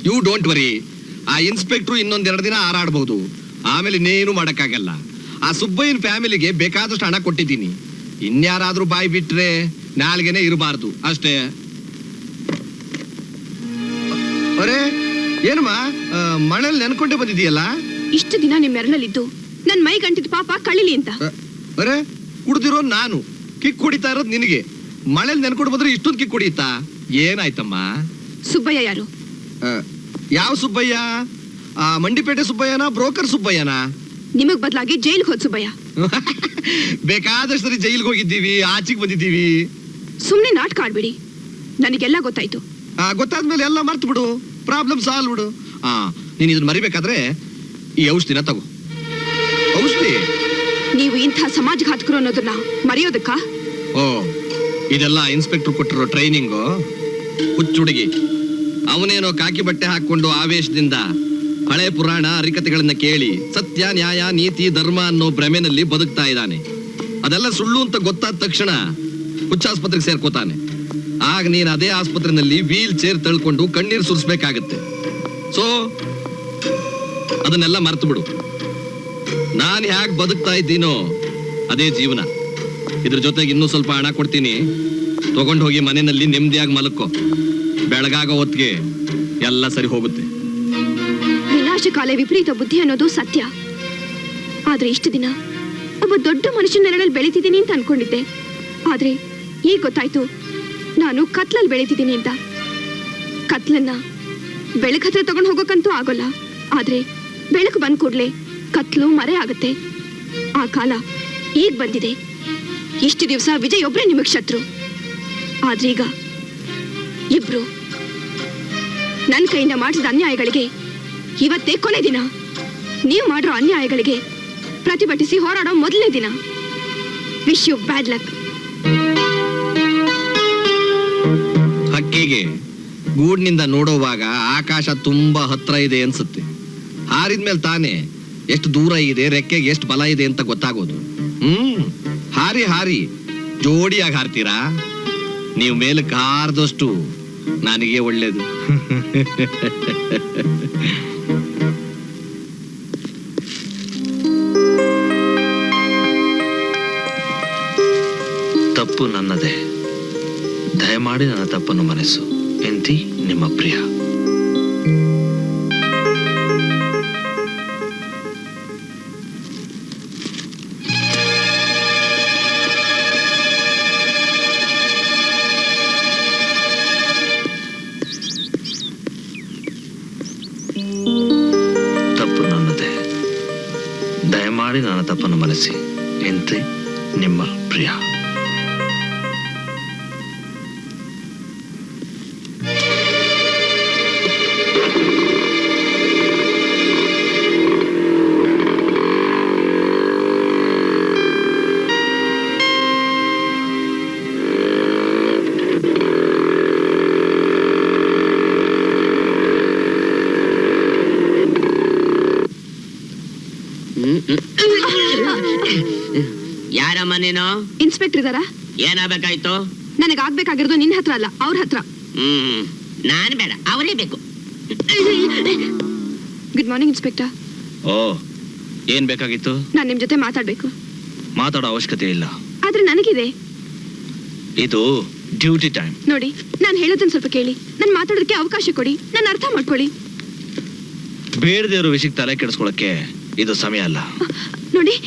You don't worry. ಆ ಇನ್ಸ್ಪೆಕ್ಟ್ರು ಇನ್ನೊಂದೆರಡು ದಿನ ಹಾರಾಡಬಹುದು, ಆಮೇಲೆ ಇನ್ನೇನು ಮಾಡಕ್ಕಾಗಲ್ಲ. ಆ ಸುಬ್ಬಯ್ಯನ ಫ್ಯಾಮಿಲಿಗೆ ಬೇಕಾದಷ್ಟು ಹಣ ಕೊಟ್ಟಿದ್ದೀನಿ. ಇನ್ಯಾರಾದ್ರೂ ಬಾಯಿ ಬಿಟ್ರೆ ನಾಲ್ಗೆನೆ ಇರಬಾರ್ದು ಅಷ್ಟೇ. ಅರೆ ಏನಮ್ಮ, ಮಳೆಯಲ್ಲಿ ನೆನ್ಕೊಂಡೆ ಬಂದಿದೀಯಲ್ಲ? ಇಷ್ಟು ದಿನ ನಿಮ್ ಮೆರಳಲ್ಲಿದ್ದು ನನ್ ಮೈ ಗಂಟಿದ ಪಾಪ ಕಳಿಲಿ ಅಂತ. ಅರೆ, ಕುಡ್ದಿರೋ ನಾನು, ಕಿಕ್ ಕುಡಿತಾ ಇರೋದು ನಿನಗೆ. ಮಳೆಯಲ್ಲಿ ನೆನ್ಕೊಂಡು ಬಂದ್ರೆ ಇಷ್ಟೊಂದು ಕಿಕ್ ಕುಡಿಯುತ್ತಾ? ಏನಾಯ್ತಮ್ಮ? ಸುಬ್ಬಯ್ಯ ಯಾರು? ಯಾವ ಸುಬ್ಬಯ್ಯ? ಆ ಮಂಡಿಪೇಟೆ ಸುಬ್ಬಯ್ಯನ, ಬ್ರೋಕರ್ ಸುಬ್ಬಯ್ಯನ? ನಿಮಗ್ ಬದಲಾಗಿ ಜೈಲ್ಗೆ ಹೋದ್ ಸುಬ್ಬಯ್ಯ. ಬೇಕಾದಷ್ಟು ಸರಿ ಜೈಲ್ಗೆ ಹೋಗಿದ್ದೀವಿ, ಆಚೆಗೆ ಬಂದಿದ್ದೀವಿ. ಸುಮ್ನೆ ನಾಟಕ ಆಡ್ಬಿಡಿ. ನನಗೆಲ್ಲ ಗೊತ್ತಾಯ್ತು. ಗೊತ್ತಾದ್ಮೇಲೆ ಎಲ್ಲ ಮರ್ತು ಬಿಡು, ಪ್ರಾಬ್ಲಮ್ ಸಾಲ್ವ್ ಬಿಡು. ನೀನ್ ಇದನ್ನ ಮರಿಬೇಕಾದ್ರೆ ಈ ಔಷಧಿನ ತಗೋ. ಔಷಧಿ? ನೀವು ಇಂಥ ಸಮಾಜಘಾತಕರು ಅನ್ನೋದನ್ನ ಮರೆಯೋದಕ್ಕ? ಓ, ಇದೆಲ್ಲ ಇನ್ಸ್ಪೆಕ್ಟರ್ ಕೊಟ್ಟಿರೋ ಟ್ರೈನಿಂಗು. ಹುಚ್ಚುಡುಗಿ ಅವನೇನೋ ಕಾಕಿ ಬಟ್ಟೆ ಹಾಕೊಂಡು ಆವೇಶದಿಂದ ಹಳೆ ಪುರಾಣ ಹರಿಕತೆಗಳನ್ನ ಕೇಳಿ ಸತ್ಯ, ನ್ಯಾಯ, ನೀತಿ, ಧರ್ಮ ಅನ್ನೋ ಭ್ರಮೆನಲ್ಲಿ ಬದುಕ್ತಾ ಇದ್ದಾನೆ. ಅದೆಲ್ಲ ಸುಳ್ಳು ಅಂತ ಗೊತ್ತಾದ ತಕ್ಷಣ ಹುಚ್ಚಾಸ್ಪತ್ರೆಗೆ ಸೇರ್ಕೋತಾನೆ. ಆಗ ನೀನು ಅದೇ ಆಸ್ಪತ್ರೆಯಲ್ಲಿ ವೀಲ್ ಚೇರ್ ತಳ್ಕೊಂಡು ಕಣ್ಣೀರು ಸುರಿಸ್ಬೇಕಾಗತ್ತೆ. ಸೊ ಅದನ್ನೆಲ್ಲ ಮರ್ತು ಬಿಡು. ನಾನು ಹ್ಯಾಕ್ ಬದುಕ್ತಾ ಇದ್ದೀನೋ ಅದೇ ಜೀವನ. ಇದ್ರ ಜೊತೆಗೆ ಇನ್ನೂ ಸ್ವಲ್ಪ ಹಣ ಕೊಡ್ತೀನಿ, ತಗೊಂಡು ಹೋಗಿ ಮನೆಯಲ್ಲಿ ನೆಮ್ಮದಿಯಾಗಿ ಮಲಕ್ಕೋ. ಬೆಳಗಾಗೋ ಹೊತ್ತಿಗೆ ಎಲ್ಲ ಸರಿ ಹೋಗುತ್ತೆ. ವಿನಾಶಕಾಲ ವಿಪರೀತ ಬುದ್ಧಿ ಅನ್ನೋದು ಸತ್ಯ. ಆದ್ರೆ ಇಷ್ಟು ದಿನ ಒಬ್ಬ ದೊಡ್ಡ ಮನುಷ್ಯನ ನೆರಳಲ್ಲಿ ಬೆಳೀತಿದ್ದೀನಿ ಅಂತ ಅನ್ಕೊಂಡಿದ್ದೆ. ಆದ್ರೆ ಈಗ ಗೊತ್ತಾಯ್ತು ನಾನು ಕತ್ಲಲ್ಲಿ ಬೆಳೀತಿದ್ದೀನಿ ಅಂತ. ಕತ್ಲನ್ನ ಬೆಳಕು ಹತ್ರ ತಗೊಂಡು ಹೋಗೋಕ್ಕಂತೂ ಆಗೋಲ್ಲ. ಆದ್ರೆ ಬೆಳಕು ಬಂದ್ ಕೂಡ್ಲೆ ಕತ್ಲು ಮರೆ ಆಗತ್ತೆ. ಆ ಕಾಲ ಈಗ ಬಂದಿದೆ. ಇಷ್ಟು ದಿವಸ ವಿಜಯ್ ಒಬ್ರೇ ನಿಮಗ್ ಶತ್ರು. ಆದ್ರೆ ಈಗ ಇಬ್ರು ನನ್ನ ಕೈಯಿಂದ ಮಾಡಿಸಿದ ಅನ್ಯಾಯಗಳಿಗೆ ಇವತ್ತೇ ಕೊನೆ ದಿನ. ನೀವು ಮಾಡಿರೋ ಅನ್ಯಾಯಗಳಿಗೆ ಪ್ರತಿಭಟಿಸಿ ಹೋರಾಡೋ ಮೊದಲನೇ ದಿನ. Wish you bad luck. ಹಕ್ಕಿಗೆ ಗೂಡ್ನಿಂದ ನೋಡುವಾಗ ಆಕಾಶ ತುಂಬಾ ಹತ್ರ ಇದೆ ಅನ್ಸುತ್ತೆ. ಹಾರಿದ್ಮೇಲೆ ತಾನೇ ಎಷ್ಟು ದೂರ ಇದೆ, ರೆಕ್ಕೆಗೆ ಎಷ್ಟು ಬಲ ಇದೆ ಅಂತ ಗೊತ್ತಾಗೋದು. ಹಾರಿ ಹಾರಿ ಜೋಡಿಯಾಗಿ ಹಾರ್ತೀರಾ. ನೀವು ಮೇಲಕ್ಕೆ ಹಾರದಷ್ಟು ನನಗೆ ಒಳ್ಳೇದು. ತಪ್ಪು ನನ್ನದೇ, ದಯಮಾಡಿ ನನ್ನ ತಪ್ಪನ್ನು ಮನಸ್ಸು. ಎಂತಿ ನಿಮ್ಮ ಪ್ರಿಯ. ತಪ್ಪು ನನ್ನದೇ, ದಯಮಾಡಿ ನನ್ನ ತಪ್ಪನ್ನು ಮನಸ್ಸಿ. ಎಂತಿ ನಿಮ್ಮ ಪ್ರಿಯ. ಯಾರಮ್ಮ ನೀನು? ಇನ್ಸ್ಪೆಕ್ಟರ್ ಇದಾರಾ? ಏನಾಗಬೇಕಾಯ್ತು? ನನಗಾಗ್ಬೇಕಾಗಿರೋದು ನಿನ್ನ ಹತ್ರ ಅಲ್ಲ, ಅವ್ರ ಹತ್ರ. ನಾನು ಬೇಡ, ಅವರೇ ಬೇಕು. Good morning inspector. ಓ, ಏನ್ ಬೇಕಾಗಿತ್ತು? ನಾನು ನಿಮ್ ಜೊತೆ ಮಾತಾಡ್ಬೇಕು. ಮಾತಾಡೋ ಅವಶ್ಯಕತೆ ಇಲ್ಲ. ಆದ್ರೆ ನನಗಿದೆ. ಇದು ಡ್ಯೂಟಿ ಟೈಮ್. ನೋಡಿ, ನಾನು ಹೇಳೋದನ್ನ ಸ್ವಲ್ಪ ಕೇಳಿ. ನಾನು ಮಾತಾಡೋದಕ್ಕೆ ಅವಕಾಶ ಕೊಡಿ. ನಾನು ಅರ್ಥ ಮಾಡ್ಕೊಳ್ಳಿ. ಬೇಡದೇ ಇರೋ ವಿಷಯಕ್ಕೆ ತಲೆ ಕೆಡಿಸ್ಕೊಳಕ್ಕೆ ಇದು ಸಮಯ ಅಲ್ಲ. ನೋಡಿ,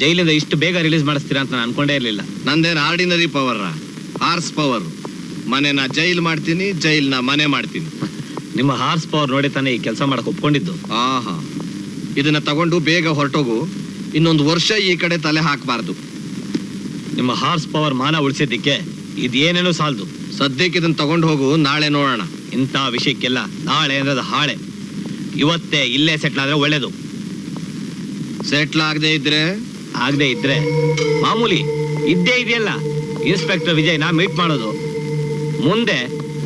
ಜೈಲಿಂದ ಇಷ್ಟು ಬೇಗ ರಿಲೀಸ್ ಮಾಡಿಸ್ತೀರಾ ಅಂತ ನಾನು ಅನ್ಕೊಂಡೇ ಇರಲಿಲ್ಲ. ನಂದೇನು ಆರ್ಡಿನರಿ ಪವರ್, ಹಾರ್ಸ್ ಪವರ್. ಮನೆನ ಜೈಲ್ ಮಾಡ್ತೀನಿ, ಜೈಲ್ನ ಮನೆ ಮಾಡ್ತೀನಿ. ನಿಮ್ಮ ಹಾರ್ಸ್ ಪವರ್ ನೋಡಿ ತಾನೇ ಈ ಕೆಲಸ ಮಾಡಕ್ ಒಪ್ಕೊಂಡಿದ್ದು. ಆಹಾ, ಇದನ್ನ ತಗೊಂಡು ಬೇಗ ಹೊರಟೋಗು. ಇನ್ನೊಂದು ವರ್ಷ ಈ ಕಡೆ ತಲೆ ಹಾಕಬಾರ್ದು. ನಿಮ್ಮ ಹಾರ್ಸ್ ಪವರ್ ಮಾನ ಉಳಿಸಿದ್ದಕ್ಕೆ ಇದೇನೇನೂ ಸಾಲದು. ಸದ್ಯಕ್ಕೆ ಇದನ್ನ ತಗೊಂಡು ಹೋಗು, ನಾಳೆ ನೋಡೋಣ. ಇಂಥ ವಿಷಯಕ್ಕೆಲ್ಲ ನಾಳೆ ಅಂದ್ರೆ ಹಾಳೆ. ಇವತ್ತೇ ಇಲ್ಲೇ ಸೆಟ್ಲ್ ಆದ್ರೆ ಒಳ್ಳೇದು. ಸೆಟ್ಲ್ ಆಗದೆ ಇದ್ರೆ ಮಾಮೂಲಿ ಇದ್ದೇ ಇದೆಯಲ್ಲ, ಇನ್ಸ್ಪೆಕ್ಟರ್ ವಿಜಯ್ನ ಮೀಟ್ ಮಾಡೋದು. ಮುಂದೆ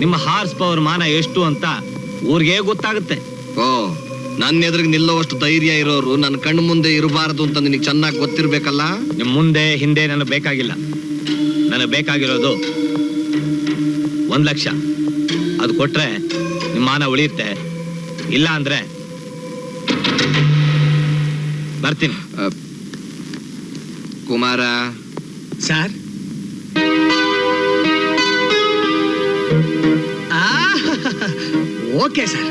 ನಿಮ್ಮ ಹಾರ್ಸ್ ಪವರ್ ಮಾನ ಎಷ್ಟು ಅಂತ ಊರಿಗೆ ಗೊತ್ತಾಗುತ್ತೆ. ಓ, ನನ್ನ ಎದುರಿಗೆ ನಿಲ್ಲೋವಷ್ಟು ಧೈರ್ಯ ಇರೋರು ನನ್ನ ಕಣ್ಣು ಮುಂದೆ ಇರಬಾರದು ಅಂತ ನಿನಗೆ ಚೆನ್ನಾಗಿ ಗೊತ್ತಿರ್ಬೇಕಲ್ಲ. ನಿಮ್ ಮುಂದೆ ಹಿಂದೆ ನನಗೆ ಬೇಕಾಗಿಲ್ಲ. ನನಗೆ ಬೇಕಾಗಿರೋದು 1 ಲಕ್ಷ. ಅದು ಕೊಟ್ರೆ ನಿಮ್ಮ ಮಾನ ಉಳಿಯುತ್ತೆ. ಇಲ್ಲ ಅಂದ್ರೆ ಬರ್ತೀನಿ. Kumara sir, okay sir.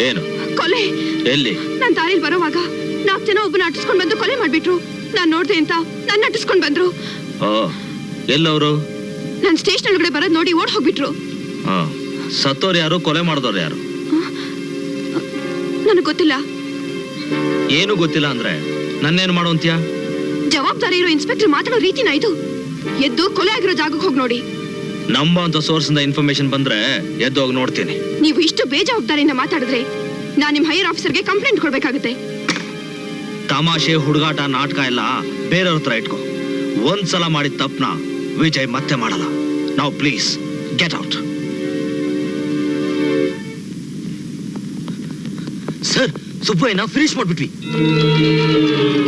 ಏನು ಕೊಲೆ. ಎಲ್ಲಿ? ನಾನ್ ದಾರಿಲಿ ಬರೋವಾಗ 4 ಜನ ಒಬ್ಬನ ಅಟ್ಟಿಸ್ಕೊಂಡ್ ಬಂದು ಕೊಲೆ ಮಾಡ್ಬಿಟ್ರು. ನಾನ್ ನೋಡ್ದೆ ಅಂತ ನನ್ನ ಅಟ್ಟಿಸ್ಕೊಂಡ್ ಬಂದ್ರು. ಎಲ್ಲವರು? ನಾನ್ ಸ್ಟೇಷನ್ ಒಳಗಡೆ ಬರೋದ್ ನೋಡಿ ಓಡ್ ಹೋಗ್ಬಿಟ್ರು. ಸತ್ತೋರು ಯಾರು, ಕೊಲೆ ಮಾಡಿದವ್ರು ಯಾರು? ನನಗ್ ಗೊತ್ತಿಲ್ಲ. ಏನು ಗೊತ್ತಿಲ್ಲ ಅಂದ್ರೆ ನನ್ನೇನು ಮಾಡುವಂತ್ಯಾ? ಜವಾಬ್ದಾರಿ ಇರೋ ಇನ್ಸ್ಪೆಕ್ಟರ್ ಮಾತಾಡೋ ರೀತಿನ ಇದು. ಎದ್ದು ಕೊಲೆ ಆಗಿರೋ ಜಾಗಕ್ಕೆ ಹೋಗಿ ನೋಡಿ. ನಂಬಂತ ಸೋರ್ಸ್ ಇಂದ ಇನ್ಫಾರ್ಮೇಶನ್ ಬಂದ್ರೆ ಎದ್ದು ಹೋಗಿ ನೋಡ್ತೀನಿ. ನೀವು ಇಷ್ಟು ಬೇಜವಾಬ್ದಾರಿಯಿಂದ ಮಾತಾಡಿದ್ರೆ ನಾನ್ ನಿಮ್ ಹೈಯರ್ ಆಫೀಸರ್ಗೆ ಕಂಪ್ಲೇಂಟ್ ಕೊಡ್ಬೇಕಾಗುತ್ತೆ. ತಮಾಷೆ, ಹುಡುಗಾಟ, ನಾಟಕ ಎಲ್ಲ ಬೇರೆಯವ್ರ ಹತ್ರ ಇಟ್ಕೋ. ಒಂದ್ಸಲ ಮಾಡಿದ ತಪ್ಪನ ವಿಜಯ್ ಮತ್ತೆ ಮಾಡಲ್ಲ. ನಾವು ಪ್ಲೀಸ್ ಗೆಟ್ ಔಟ್. ಸರ್, ಸುಬ್ಬಯ್ಯನ ಫಿನಿಶ್ ಮಾಡ್ಬಿಟ್ವಿ.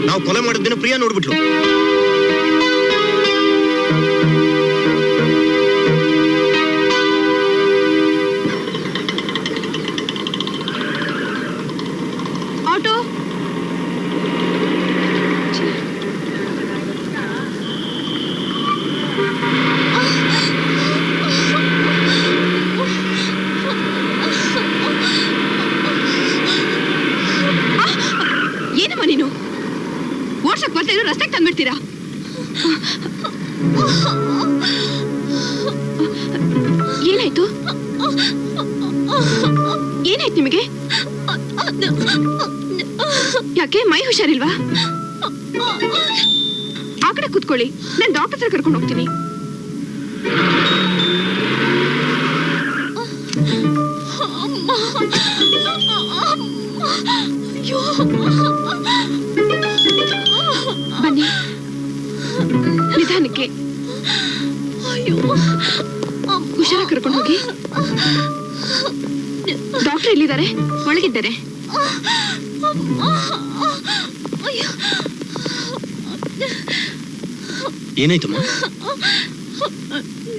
ನಾವು ಕೊಲೆ ಮಾಡಿದ್ದೇನೆ ಪ್ರಿಯಾ ನೋಡ್ಬಿಟ್ಲು. ಆಟೋ. ಏನಮ್ಮ ನೀನು ಓಡ್ಸಕ್ ಬರ್ತಾ ಇರೋ ರಸ್ತೆಗೆ ತಂದ್ಬಿಡ್ತೀರಾ? ಏನಾಯ್ತು? ಏನಾಯ್ತು ನಿಮಗೆ? ಯಾಕೆ ಮೈ ಹುಷಾರಿಲ್ವಾ? ಆ ಕಡೆ ಕೂತ್ಕೊಳ್ಳಿ, ನಾನು ಡಾಕ್ಟರ್ ಹತ್ರ ಕರ್ಕೊಂಡು ಹೋಗ್ತೀನಿ. ಬನ್ನಿ, ನಿಧಾನಕ್ಕೆ. ಹುಷಾರಾಗಿ ಕರ್ಕೊಂಡು ಹೋಗಿ. ಡಾಕ್ಟರ್ ಎಲ್ಲಿದ್ದಾರೆ? ಒಳಗಿದ್ದಾರೆ. ಏನಾಯ್ತಮ್ಮ?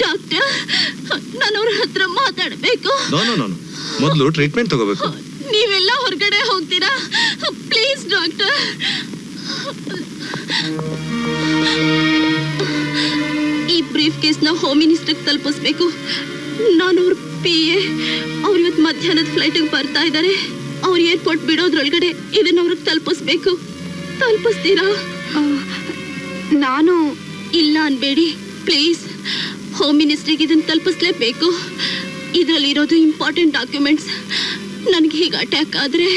ಡಾಕ್ಟರ್, ನಾನು ಅವ್ರ ಹತ್ರ ಮಾತಾಡ್ಬೇಕು. ಮೊದಲು ಟ್ರೀಟ್ಮೆಂಟ್ ತಗೋಬೇಕು. ನೀವೆಲ್ಲ ಹೊರಗಡೆ ಹೋಗ್ತೀರಾ? Please doctor. ಈ ಬ್ರೀಫ್ ಕೇಸ್ನ ಹೋಮ್ ಮಿನಿಸ್ಟರ್ಗೆ ತಲುಪಿಸ್ಬೇಕು. ನಾನು ಅವ್ರ PA. ಅವ್ರು ಇವತ್ತು ಮಧ್ಯಾಹ್ನದ ಫ್ಲೈಟಿಗೆ ಬರ್ತಾ ಇದ್ದಾರೆ. ಅವ್ರು ಏರ್ಪೋರ್ಟ್ ಬಿಡೋದ್ರೊಳಗಡೆ ಇದನ್ನ ಅವ್ರಿಗೆ ತಲುಪಿಸ್ಬೇಕು. ತಲುಪಿಸ್ತೀರಾ? ನಾನು ಇಲ್ಲ ಅನ್ಬೇಡಿ ಪ್ಲೀಸ್. ಹೋಮ್ ಮಿನಿಸ್ಟ್ರಿಗೆ ಇದನ್ನ ತಲುಪಿಸ್ಲೇಬೇಕು. ಇದರಲ್ಲಿರೋದು ಇಂಪಾರ್ಟೆಂಟ್ ಡಾಕ್ಯುಮೆಂಟ್ಸ್. ನನಗೆ ಹೀಗೆ ಅಟ್ಯಾಕ್ ಆದರೆ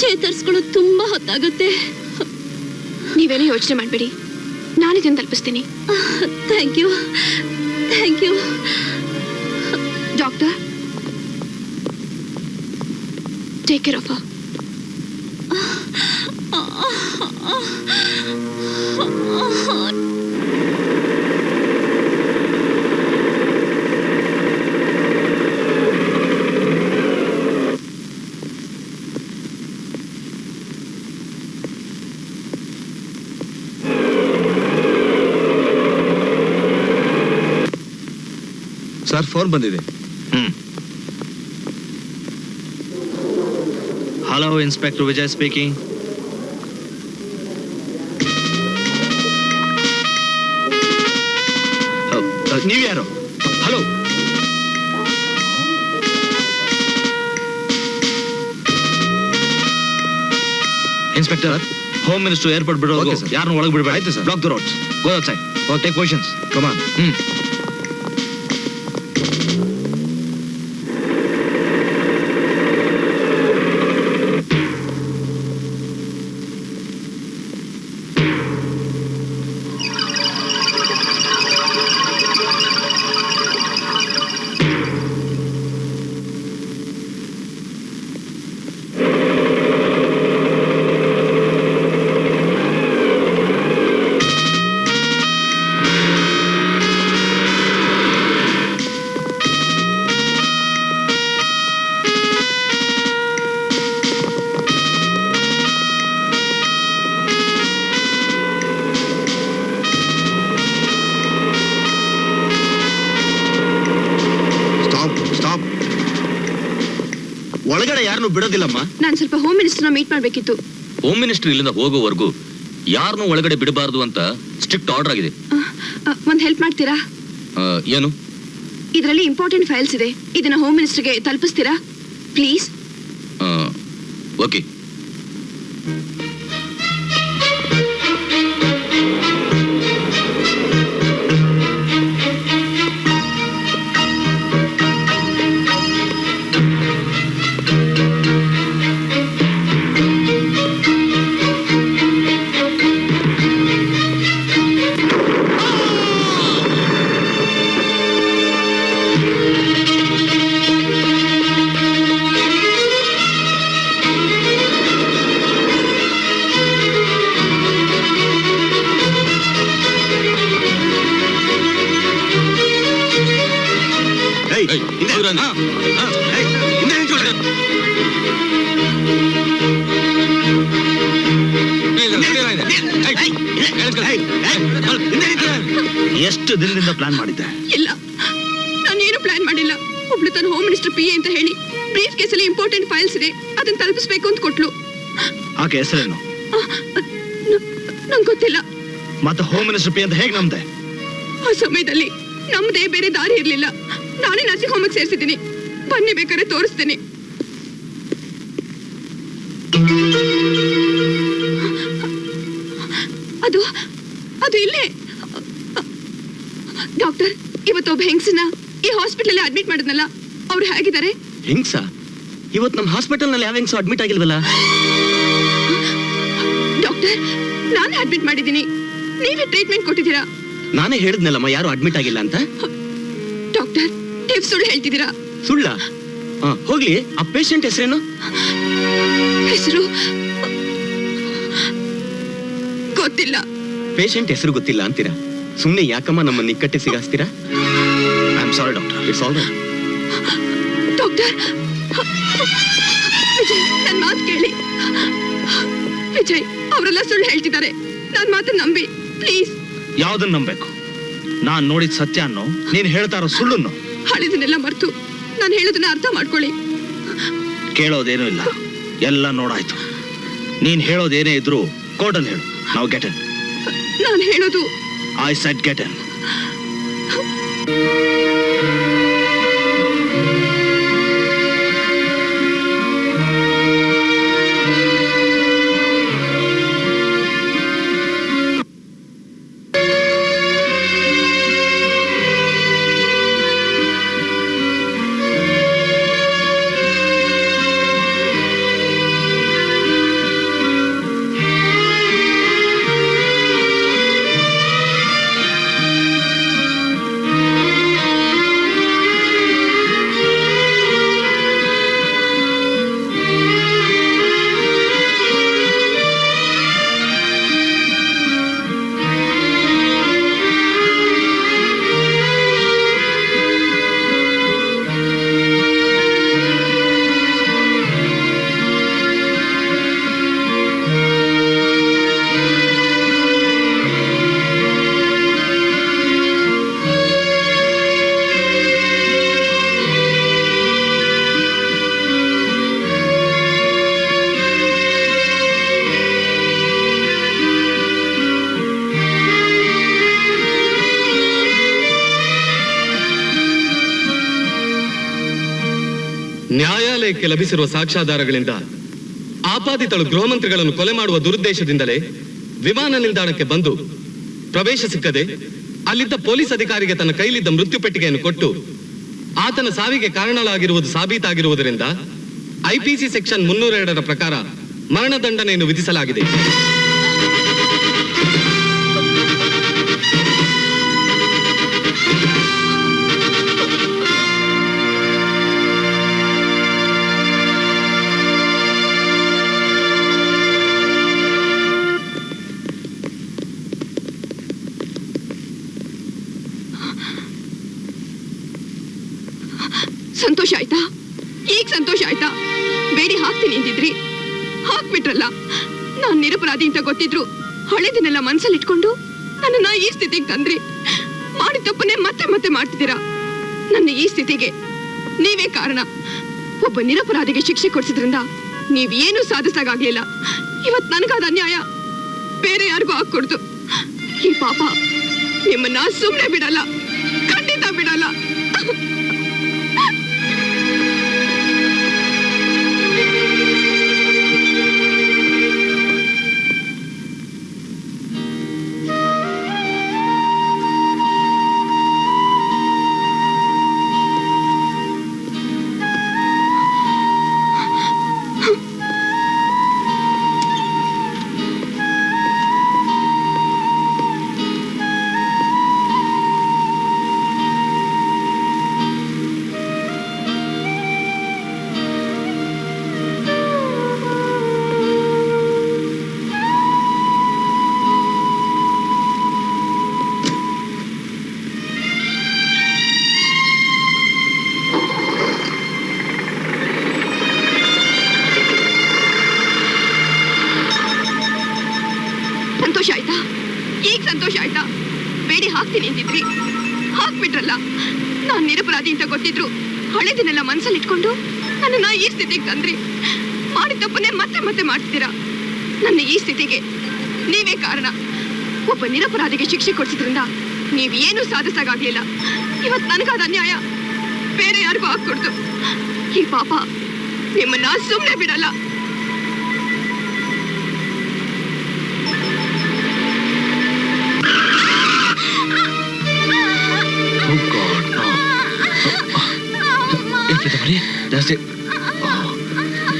ಚೇತರಿಸ್ಕೊಳ್ಳೋದು ತುಂಬ ಹೊತ್ತಾಗುತ್ತೆ. ನೀವೇನೂ ಯೋಚನೆ ಮಾಡಬೇಡಿ, ನಾನು ಇದನ್ನು ತಲುಪಿಸ್ತೀನಿ. Thank you. Thank you doctor. Take care of her. Sir, phone ಬಂದಿದೆ. Hello, inspector Vijay speaking. ನೀವ್ಯಾರು? Hello. Inspector, home minister airport ಬಿಡೋದು, Okay, sir. ಯಾರನ್ನು ಒಳಗೆ ಬಿಡಬೇಡ. ಆಯ್ತು, sir. Block the roads. Go outside. Take positions. Come on. Stop. ಒಳಗಡೆ ಯಾರನ್ನು ಬಿಡೋದಿಲ್ಲಮ್ಮ. ನಾನು ಸ್ವಲ್ಪ ಹೋಮ್ ಮಿನಿಸ್ಟರ್ನ ಮೀಟ್ ಮಾಡಬೇಕಿತ್ತು. ಹೋಮ್ ಮಿನಿಸ್ಟರ್ ಇಲ್ಲಿಂದ ಹೋಗೋವರೆಗೂ ಯಾರನ್ನು ಒಳಗಡೆ ಬಿಡಬಾರದು ಅಂತ ಸ್ಟ್ರಿಕ್ಟ್ ಆರ್ಡರ್ ಆಗಿದೆ. ಒಂದು ಹೆಲ್ಪ್ ಮಾಡ್ತೀರಾ? ಏನು? ಇದರಲ್ಲಿ ಇಂಪಾರ್ಟೆಂಟ್ ಫೈಲ್ಸ್ ಇದೆ. ಇದನ್ನ ಹೋಮ್ ಮಿನಿಸ್ಟರ್ಗೆ ತಲುಪಿಸ್ತೀರಾ ಪ್ಲೀಸ್? ಓಕೆ. ಎಷ್ಟು ದಿನದಿಂದ ಪ್ಲಾನ್ ಮಾಡಿದ್ದೆ? ಇಲ್ಲ, ನಾನೇನು ಪ್ಲಾನ್ ಮಾಡಿಲ್ಲ. ಒಬ್ಳು ತನ್ನ ಹೋಮ್ ಮಿನಿಸ್ಟರ್ PA ಅಂತ ಹೇಳಿ ಬ್ರೀಫ್ ಕೇಸಲ್ಲಿ ಇಂಪಾರ್ಟೆಂಟ್ ಫೈಲ್ಸ್ ಇದೆ, ಅದನ್ನ ತಲುಪಿಸ್ಬೇಕು ಅಂತ ಕೊಟ್ಲು. ಆಕೆ ಹೆಸರೇನು? ನಂಗೆ ಗೊತ್ತಿಲ್ಲ. ಮತ್ತೆ ಹೋಮ್ ಮಿನಿಸ್ಟರ್ PA ಅಂತ ಹೇಗೆ ನಮ್ದೆ? ಆ ಸಮಯದಲ್ಲಿ ನಮ್ದೇ ಬೇರೆ ದಾರಿ ಇರ್ಲಿಲ್ಲ. ನಾನೇ ನರ್ಸಿಂಗ್ ಹೋಮಿಗೆ ಸೇರಿಸಿದ್ದೀನಿ. ಬನ್ನಿ, ಬೇಕಾದ್ರೆ ತೋರಿಸ್ತೀನಿ. ಅದು ಅದು ಇಲ್ಲೇ. ಡಾಕ್ಟರ್, ಇವತ್ತೊಬ್ಬ ಹೆಂಗಸನ್ನ ಈ ಹಾಸ್ಪಿಟಲ್ ಅಡ್ಮಿಟ್ ಮಾಡಿದ್ನಲ್ಲ, ಅವ್ರು ಹೇಗಿದ್ದಾರೆ? ಹೆಂಗ್ಸ? ಇವತ್ತು ನಮ್ಮ ಹಾಸ್ಪಿಟಲ್ ನಲ್ಲಿ ಯಾವ ಹೆಂಗ್ಸ ಅಡ್ಮಿಟ್ ಆಗಿಲ್ವಲ್ಲ? ಡಾಕ್ಟರ್, ನಾನೇ ಅಡ್ಮಿಟ್ ಮಾಡಿದ್ದೀನಿ. ನೀವೇ ಟ್ರೀಟ್ಮೆಂಟ್ ಕೊಟ್ಟಿದ್ದೀರಾ. ನಾನೇ ಹೇಳಿದ್ನಲ್ಲಮ್ಮ ಯಾರು ಅಡ್ಮಿಟ್ ಆಗಿಲ್ಲ ಅಂತ. ಡಾಕ್ಟರ್, ನೀವು ಸುಳ್ಳು ಹೇಳ್ತಿದ್ದೀರಾ. ಸುಳ್ಳ? ಹೋಗ್ಲಿ, ಆ ಪೇಷಂಟ್ ಹೆಸರೇನು? ಹೆಸರು ಗೊತ್ತಿಲ್ಲ. ಪೇಷಂಟ್ ಹೆಸರು ಗೊತ್ತಿಲ್ಲ ಅಂತೀರಾ? ಸುಮ್ನೆ ಯಾಕಮ್ಮ ನಮ್ಮ ನಿಕ್ಕಟ್ಟೆ ಸಿಗಾಸ್ತೀರಾ? I am sorry doctor. It's all right. Doctor, Vijay, ನನ್ನ ಮಾತು ಕೇಳಿ. ವಿಜಯ್, ಅವರೆಲ್ಲ ಸುಳ್ಳು ಹೇಳ್ತಿದ್ದಾರೆ. ನನ್ನ ಮಾತನ್ನ ನಂಬಿ ಪ್ಲೀಸ್. ಯಾವ್ದನ್ನ ನಂಬೇಕು? ನಾನ್ ನೋಡಿದ ಸತ್ಯ ಅನ್ನೋ, ನೀನ್ ಹೇಳ್ತಾ ಇರೋ ಸುಳ್ಳನ್ನು? ಹಳಿದನ್ನೆಲ್ಲ ಮರ್ತು ನಾನು ಹೇಳೋದನ್ನ ಅರ್ಥ ಮಾಡ್ಕೊಳ್ಳಿ. ಕೇಳೋದೇನೂ ಇಲ್ಲ, ಎಲ್ಲ ನೋಡಾಯ್ತು. ನೀನ್ ಹೇಳೋದೇನೇ ಇದ್ರು ಕೋರ್ಟಲ್ಲಿ ಹೇಳು. ನಾವು ಗೆಟ್ ಇನ್. ನಾನು ಹೇಳೋದು ಐ ಸೆಡ್ ಗೆಟ್ ಇನ್. ನ್ಯಾಯಾಲಯಕ್ಕೆ ಲಭಿಸಿರುವ ಸಾಕ್ಷ್ಯಾಧಾರಗಳಿಂದ ಆಪಾದಿತಳು ಗೃಹ ಮಂತ್ರಿಗಳನ್ನು ಕೊಲೆ ಮಾಡುವ ದುರುದ್ದೇಶದಿಂದಲೇ ವಿಮಾನ ನಿಲ್ದಾಣಕ್ಕೆ ಬಂದು ಪ್ರವೇಶ ಸಿಕ್ಕದೆ ಅಲ್ಲಿದ್ದ ಪೊಲೀಸ್ ಅಧಿಕಾರಿಗೆ ತನ್ನ ಕೈಲಿದ್ದ ಮೃತ್ಯು ಪೆಟ್ಟಿಗೆಯನ್ನು ಕೊಟ್ಟು ಆತನ ಸಾವಿಗೆ ಕಾರಣಗಳಾಗಿರುವುದು ಸಾಬೀತಾಗಿರುವುದರಿಂದ ಐಪಿಸಿ ಸೆಕ್ಷನ್ 302 ಪ್ರಕಾರ ಮರಣದಂಡನೆಯನ್ನು ವಿಧಿಸಲಾಗಿದೆ. ಸಂತೋಷ ಆಯ್ತಾ? ಈಗ ಸಂತೋಷ ಆಯ್ತಾ? ಬೇಡಿ ಹಾಕ್ತೀನಿ ಅಂದಿದ್ರಿ, ಹಾಕ್ಬಿಟ್ರಲ್ಲ. ನಾನ್ ನಿರಪರಾಧಿ ಅಂತ ಗೊತ್ತಿದ್ರು ಹಳೆದನ್ನೆಲ್ಲ ಮನ್ಸಲ್ಲಿಟ್ಕೊಂಡು ನನ್ನನ್ನ ಈ ಸ್ಥಿತಿಗೆ ತಂದ್ರಿ. ಮಾಡಿದ ತಪ್ಪನ್ನೇ ಮತ್ತೆ ಮತ್ತೆ ಮಾಡ್ತಿದ್ದೀರಾ. ನನ್ನ ಈ ಸ್ಥಿತಿಗೆ ನೀವೇ ಕಾರಣ. ಒಬ್ಬ ನಿರಪರಾಧಿಗೆ ಶಿಕ್ಷೆ ಕೊಡ್ಸಿದ್ರಿಂದ ನೀವ್ ಏನು ಸಾಧಿಸಾಗ್ಲಿಲ್ಲ. ಇವತ್ ನನಗಾದ ಅನ್ಯಾಯ ಬೇರೆ ಯಾರಿಗೂ ಆಗ್ಕೊಡ್ತು. ಈ ಪಾಪ ನಿಮ್ಮನ್ನ ಸುಮ್ನೆ ಬಿಡಲ್ಲ, ಖಂಡಿತ ಬಿಡಲ್ಲ. ಸಂತೋಷ ಆಯ್ತಾ? ಈಗ ಸಂತೋಷ ಆಯ್ತಾ? ಬೇಡಿ ಹಾಕ್ತೀನಿ ಅಂದಿದ್ರಿ, ಹಾಕ್ಬಿಟ್ರಲ್ಲ. ನಾನ್ ನಿರಪರಾಧಿ ಅಂತ ಗೊತ್ತಿದ್ರು ಹಳೆದನ್ನೆಲ್ಲ ಮನ್ಸಲ್ಲಿಟ್ಕೊಂಡು ನನ್ನನ್ನ ಈ ಸ್ಥಿತಿಗೆ ತಂದ್ರಿ. ಮಾಡಿದ ತಪ್ಪನ್ನೇ ಮತ್ತೆ ಮತ್ತೆ ಮಾಡ್ತಿದ್ದೀರಾ. ನನ್ನ ಈ ಸ್ಥಿತಿಗೆ ನೀವೇ ಕಾರಣ. ಒಬ್ಬ ನಿರಪರಾಧಿಗೆ ಶಿಕ್ಷೆ ಕೊಡ್ಸಿದ್ರಿಂದ ನೀವ್ ಏನು ಸಾಧಿಸಾಗ್ಲಿಲ್ಲ. ಇವತ್ ನನಗಾದ ಅನ್ಯಾಯ ಬೇರೆ ಯಾರಿಗೂ ಆಗ್ಕೊಡ್ತು. ಈ ಪಾಪ ನಿಮ್ಮನ್ನ ಸುಮ್ನೆ ಬಿಡಲ್ಲ. ಜಾಸ್ತಿ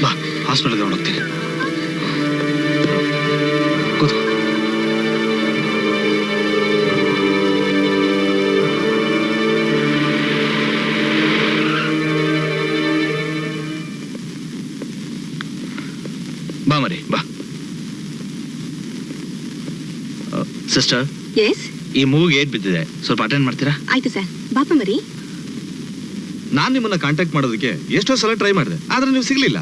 ಬಾ, ಹಾಸ್ಪಿಟಲ್ಗೆ ಹೋಗ್ತೀನಿ. ಕೂತ್ಕೋ. ಬಾ ಮರಿ ಬಾ. ಸಿಸ್ಟರ್, ಎಸ್, ಈ ಮೂವಿಗೆ ಏಟ್ ಬಿದ್ದಿದೆ, ಸ್ವಲ್ಪ ಅಟೆಂಡ್ ಮಾಡ್ತೀರಾ? ಆಯ್ತು ಸರ್. ಬಾಪ ಮರಿ. ನಾನ್ ನಿಮ್ಮನ್ನ ಕಾಂಟ್ಯಾಕ್ಟ್ ಮಾಡೋದಕ್ಕೆ ಎಷ್ಟೋ ಸಲ ಟ್ರೈ ಮಾಡಿದೆ, ಆದ್ರೆ ನೀವು ಸಿಗ್ಲಿಲ್ಲ.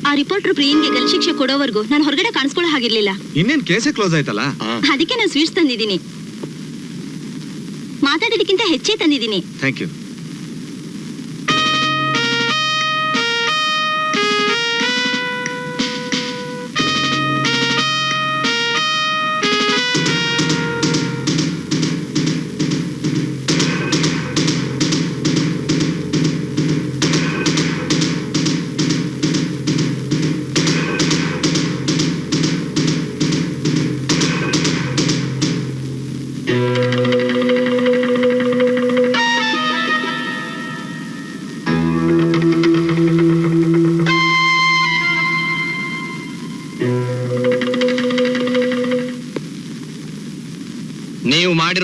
ಆ ರಿಪೋರ್ಟರ್ ಪ್ರಿಯನ್ಗೆ ಗಲ್ ಶಿಕ್ಷೆ ಕೊಡೋವರೆಗೂ ನಾನು ಹೊರಗಡೆ ಕಾಣಿಸ್ಕೊಳ್ಳೋ ಹಾಗಿರ್ಲಿಲ್ಲ. ಇನ್ನೇನ್ ಕೇಸೇ ಕ್ಲೋಸ್ ಆಯ್ತಲ್ಲ. ಅದಕ್ಕೆ ನಾನು ಸ್ವೀಟ್ಸ್ ತಂದಿದ್ದೀನಿ. ಮಾತಾಡೋದಕ್ಕಿಂತ ಹೆಚ್ಚೇ ತಂದಿದ್ದೀನಿ. Thank you.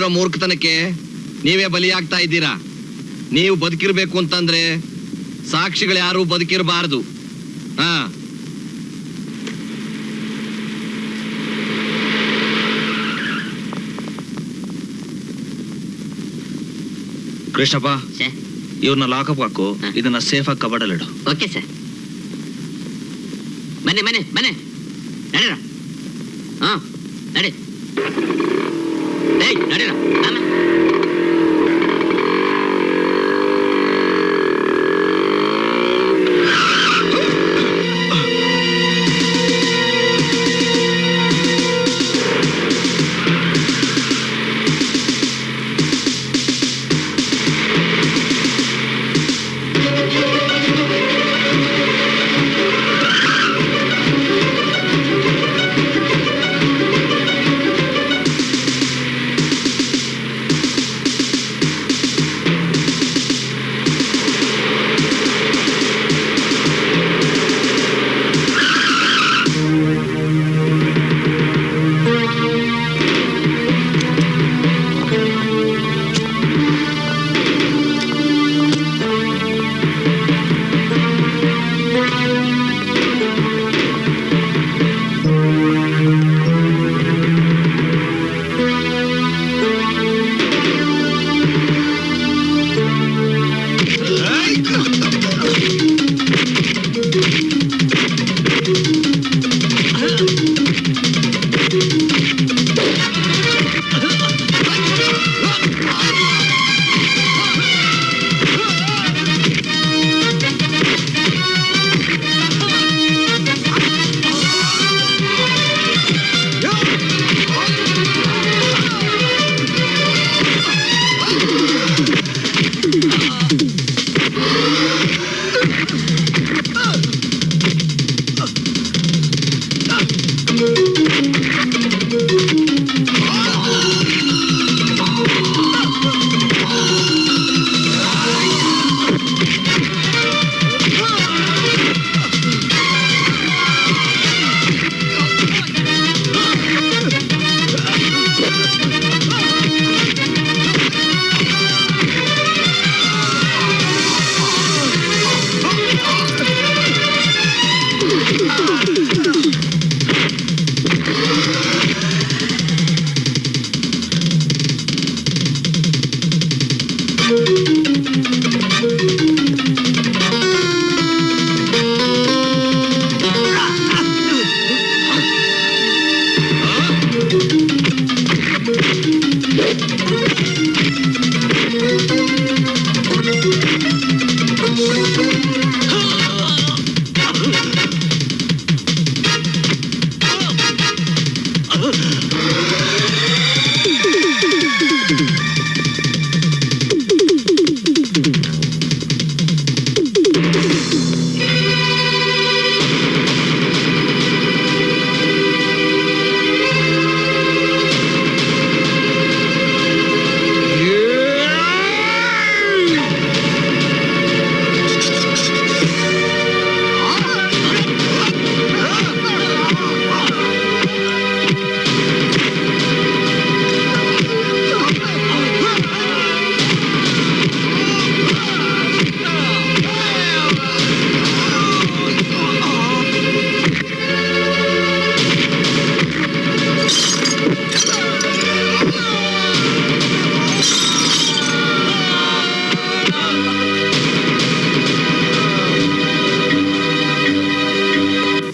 ಮಾಡಿರೋ ಮೂರ್ಖತನಕ್ಕೆ ನೀವೇ ಬಲಿಯಾಗ್ತಾ ಇದ್ದೀರಾ. ನೀವು ಬದುಕಿರ್ಬೇಕು ಅಂತಂದ್ರೆ ಸಾಕ್ಷಿಗಳು ಯಾರು ಬದುಕಿರಬಾರದು. ಹಾ, ಕೃಷ್ಣಪ್ಪ, ಸರ್. ಇವ್ರನ್ನ ಲಾಕಪ್ ಹಾಕು, ಇದನ್ನ ಸೇಫ್ ಆಗಿ ಕಬಡಲ್ಲಿಡು. Okay sir. ಬನ್ನಿ ಬನ್ನಿ ಬನ್ನಿ, ನಡೀರ. ಹಾ ನಡಿ, ಏಯ್ ನಡೀರ.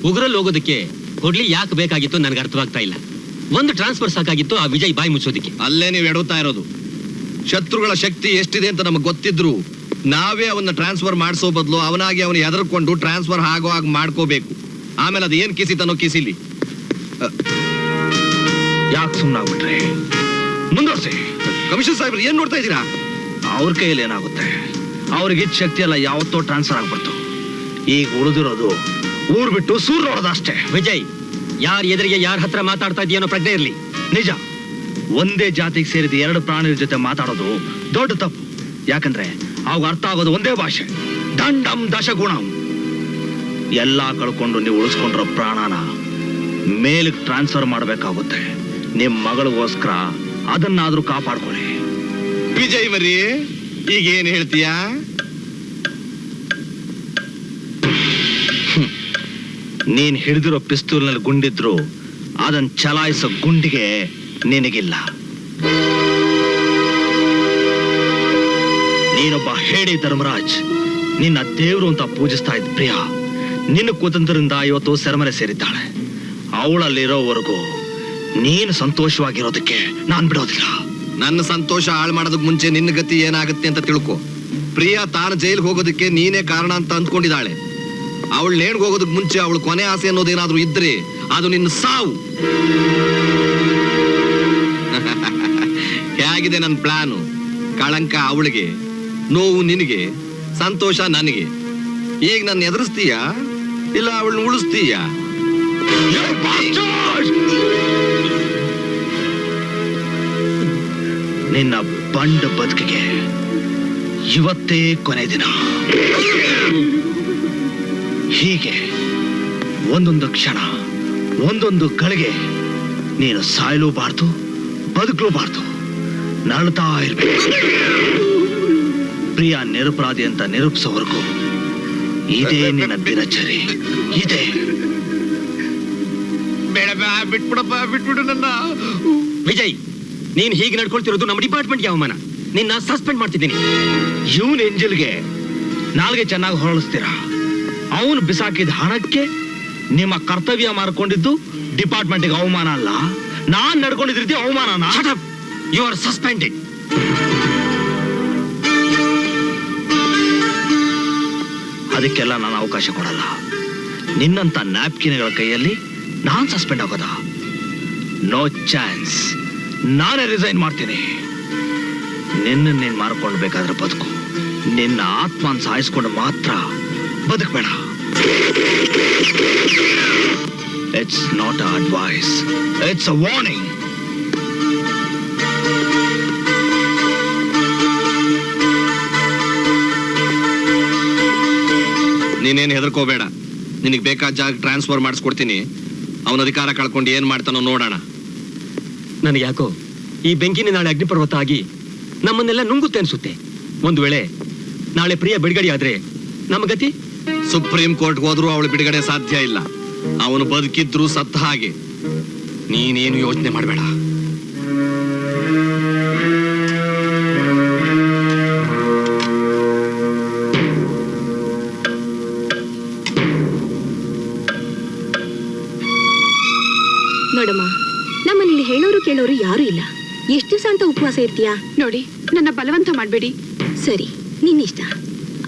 ಉಗ್ರಲ್ಲಿ ಹೋಗೋದಕ್ಕೆ ಕೊಡ್ಲಿ ಯಾಕೆ ಬೇಕಾಗಿತ್ತು ನನಗೆ ಅರ್ಥವಾಗ್ತಾ ಇಲ್ಲ. ಒಂದು ಟ್ರಾನ್ಸ್ಫರ್ ಸಾಕಾಗಿತ್ತು ಆ ವಿಜಯ್ ಬಾಯಿ ಮುಚ್ಚೋದಕ್ಕೆ. ಅಲ್ಲೇ ನೀವು ಎಡುತ್ತಾ ಇರೋದು. ಶತ್ರುಗಳ ಶಕ್ತಿ ಎಷ್ಟಿದೆ ಅಂತ ನಮಗೆ ಗೊತ್ತಿದ್ರು ನಾವೇ ಅವನ್ನ ಟ್ರಾನ್ಸ್ಫರ್ ಮಾಡಿಸೋ ಬದಲು ಅವನಾಗಿ ಅವನು ಎದರ್ಕೊಂಡು ಟ್ರಾನ್ಸ್ಫರ್ ಆಗೋ ಹಾಗೆ ಮಾಡ್ಕೋಬೇಕು. ಆಮೇಲೆ ಅದು ಏನ್ ಕಿಸಿತನೋ ಕಿಸಿಲಿ. ಯಾಕೆ ಸುಮ್ಮನಾಗ್ಬಿಟ್ರೆ ಮುಂದುವರ್ಸಿ. ಕಮಿಷನ್ ಸಾಹೇಬ್ರು ಏನ್ ನೋಡ್ತಾ ಇದ್ದೀರಾ? ಅವ್ರ ಕೈಯಲ್ಲಿ ಏನಾಗುತ್ತೆ? ಅವ್ರಿಗಿದ್ದ ಶಕ್ತಿ ಎಲ್ಲ ಯಾವತ್ತೋ ಟ್ರಾನ್ಸ್ಫರ್ ಆಗ್ಬಿಡ್ತು. ಈಗ ಉಳಿದಿರೋದು ಊರ್ ಬಿಟ್ಟು ಸೂರ್ ನೋಡೋದಷ್ಟೇ. ವಿಜಯ್, ಯಾರ ಎದುರಿಗೆ ಯಾರ ಹತ್ರ ಮಾತಾಡ್ತಾ ಇದೆಯೋ ಪ್ರಜ್ಞೆ ಇರ್ಲಿ. ನಿಜ, ಒಂದೇ ಜಾತಿಗೆ ಸೇರಿದ ಎರಡು ಪ್ರಾಣಿಗಳ ಜೊತೆ ಮಾತಾಡೋದು ದೊಡ್ಡ ತಪ್ಪು. ಯಾಕಂದ್ರೆ ಅವಾಗ ಅರ್ಥ ಆಗೋದು ಒಂದೇ ಭಾಷೆ, ದಂಡಂ ದಶಗುಣಂ. ಎಲ್ಲಾ ಕಳ್ಕೊಂಡು ನೀವು ಉಳಿಸ್ಕೊಂಡ್ರ ಪ್ರಾಣನ ಮೇಲಕ್ಕೆ ಟ್ರಾನ್ಸ್ಫರ್ ಮಾಡ್ಬೇಕಾಗುತ್ತೆ. ನಿಮ್ ಮಗಳಿಗೋಸ್ಕರ ಅದನ್ನಾದ್ರೂ ಕಾಪಾಡ್ಕೊಳ್ಳಿ. ವಿಜಯ್ ಮರಿ ಈಗ ಏನ್ ಹೇಳ್ತೀಯಾ? ನೀನ್ ಹಿಡಿದಿರೋ ಪಿಸ್ತೂಲ್ನಲ್ಲಿ ಗುಂಡಿದ್ರು ಅದನ್ನ ಚಲಾಯಿಸೋ ಗುಂಡಿಗೆ ನಿನಗಿಲ್ಲ. ನೀನೊಬ್ಬ ಹೇಳಿ ಧರ್ಮರಾಜ್, ನಿನ್ನ ದೇವ್ರು ಅಂತ ಪೂಜಿಸ್ತಾ ಇದ್ದ ಪ್ರಿಯಾ ನಿನ್ನ ಕುತಂತ್ರದಿಂದ ಇವತ್ತು ಸೆರೆಮನೆ ಸೇರಿದ್ದಾಳೆ. ಅವಳಲ್ಲಿರೋವರೆಗೂ ನೀನು ಸಂತೋಷವಾಗಿರೋದಕ್ಕೆ ನಾನ್ ಬಿಡೋದಿಲ್ಲ. ನನ್ನ ಸಂತೋಷ ಹಾಳು ಮಾಡೋದಕ್ಕೆ ಮುಂಚೆ ನಿನ್ನ ಗತಿ ಏನಾಗುತ್ತೆ ಅಂತ ತಿಳ್ಕೊ. ಪ್ರಿಯಾ ತಾನು ಜೈಲ್ಗೆ ಹೋಗೋದಕ್ಕೆ ನೀನೇ ಕಾರಣ ಅಂತ ಅಂದ್ಕೊಂಡಿದ್ದಾಳೆ. ಅವಳು ನೇಣ್ಗೆ ಹೋಗೋದಕ್ಕೆ ಮುಂಚೆ ಅವಳು ಕೊನೆ ಆಸೆ ಅನ್ನೋದೇನಾದ್ರೂ ಇದ್ರೆ ಅದು ನಿನ್ನ ಸಾವು. ಹೇಗಿದೆ ನನ್ನ ಪ್ಲಾನು? ಕಳಂಕ ಅವಳಿಗೆ, ನೋವು ನಿನಗೆ, ಸಂತೋಷ ನನಗೆ. ಈಗ ನನ್ನ ಎದುರಿಸ್ತೀಯಾ ಇಲ್ಲ ಅವಳನ್ನ ಉಳಿಸ್ತೀಯಾ? ನಿನ್ನ ಬಂಡ ಬದುಕಿಗೆ ಇವತ್ತೇ ಕೊನೆ ದಿನ. ಹೀಗೆ ಒಂದೊಂದು ಕ್ಷಣ, ಒಂದೊಂದು ಗಳಿಗೆ ನೀನು ಸಾಯಲೂಬಾರ್ದು, ಬದುಕಲೂಬಾರ್ದು, ನಳ್ತಾ ಇರ್ಬೇಕು. ಪ್ರಿಯ ನಿರಪರಾಧಿ ಅಂತ ನಿರೂಪಿಸೋವರೆಗೂ ಇದೇ ನಿನ್ನ ದಿನಚರಿ. ಇದೆ. ಬೇಡಪ್ಪ, ಬಿಟ್ಬಿಡಪ್ಪ, ಬಿಟ್ಬಿಡು ನನ್ನ. ವಿಜಯ್, ನೀನ್ ಹೀಗೆ ನಡ್ಕೊಳ್ತಿರೋದು ನಮ್ಮ ಡಿಪಾರ್ಟ್ಮೆಂಟ್ಗೆ ಅವಮಾನ. ನಿನ್ನ ಸಸ್ಪೆಂಡ್ ಮಾಡ್ತಿದ್ದೀನಿ. ಇವನ್ ಎಂಜಲ್ಗೆ ನಾಲ್ಗೆ ಚೆನ್ನಾಗಿ ಹೊರಳಿಸ್ತೀರಾ. ಅವನು ಬಿಸಾಕಿದ ಹಣಕ್ಕೆ ನಿಮ್ಮ ಕರ್ತವ್ಯ ಮಾರ್ಕೊಂಡಿದ್ದು ಡಿಪಾರ್ಟ್ಮೆಂಟ್ಗೆ ಅವಮಾನ ಅಲ್ಲ, ನಾನ್ ನಡ್ಕೊಂಡಿದ್ದ ರೀತಿ ಅವಮಾನನ. You are suspended. ಅದಕ್ಕೆಲ್ಲ ನಾನು ಅವಕಾಶ ಕೊಡಲ್ಲ. ನಿನ್ನಂತ ನ್ಯಾಪ್ಕಿನ್ಗಳ ಕೈಯಲ್ಲಿ ನಾನ್ ಸಸ್ಪೆಂಡ್ ಆಗೋದ? No chance. ನಾನೇ ರಿಸೈನ್ ಮಾಡ್ತೀನಿ. ನಿನ್ನ ಮಾರ್ಕೊಂಡು ಬೇಕಾದ್ರೆ ಬದುಕು, ನಿನ್ನ ಆತ್ಮನ್ ಸಾಯಿಸ್ಕೊಂಡು ಮಾತ್ರ ಬದುಕಬೇಡ. It's not a advice, it's a warning. ನೀನೇನು ಹೆದರ್ಕೋಬೇಡ. ನಿನಗೆ ಬೇಕಾದ ಜಾಗ ಟ್ರಾನ್ಸ್ಫರ್ ಮಾಡಿಸ್ಕೊಡ್ತೀನಿ. ಅವನ ಅಧಿಕಾರ ಕಳ್ಕೊಂಡು ಏನ್ ಮಾಡ್ತಾನೋ ನೋಡೋಣ. ನನಗೆ ಯಾಕೋ ಈ ಬೆಂಕಿನ ನಾಳೆ ಅಗ್ನಿಪರ್ವತ ಆಗಿ ನಮ್ಮನ್ನೆಲ್ಲ ನುಂಗುತ್ತೆ ಅನ್ಸುತ್ತೆ. ಒಂದು ವೇಳೆ ನಾಳೆ ಪ್ರಿಯ ಬಿಡುಗಡೆ ಆದ್ರೆ ನಮ್ಮ ಗತಿ? ಸುಪ್ರೀಂ ಕೋರ್ಟ್ಗೆ ಹೋದ್ರೂ ಅವಳು ಬಿಡುಗಡೆ ಸಾಧ್ಯ ಇಲ್ಲ. ಅವನು ಬದುಕಿದ್ರು ಸತ್ತ ಹಾಗೆ. ನೀನೇನು ಯೋಚನೆ ಮಾಡಬೇಡ. ನೋಡಮ್ಮ, ನಮ್ಮಲ್ಲಿ ಹೇಳೋರು ಕೇಳೋರು ಯಾರು ಇಲ್ಲ. ಎಷ್ಟು ದಿವಸ ಅಂತ ಉಪವಾಸ ಇರ್ತೀಯಾ? ನೋಡಿ, ನನ್ನ ಬಲವಂತ ಮಾಡಬೇಡಿ. ಸರಿ, ನಿನ್ನಿಷ್ಟ.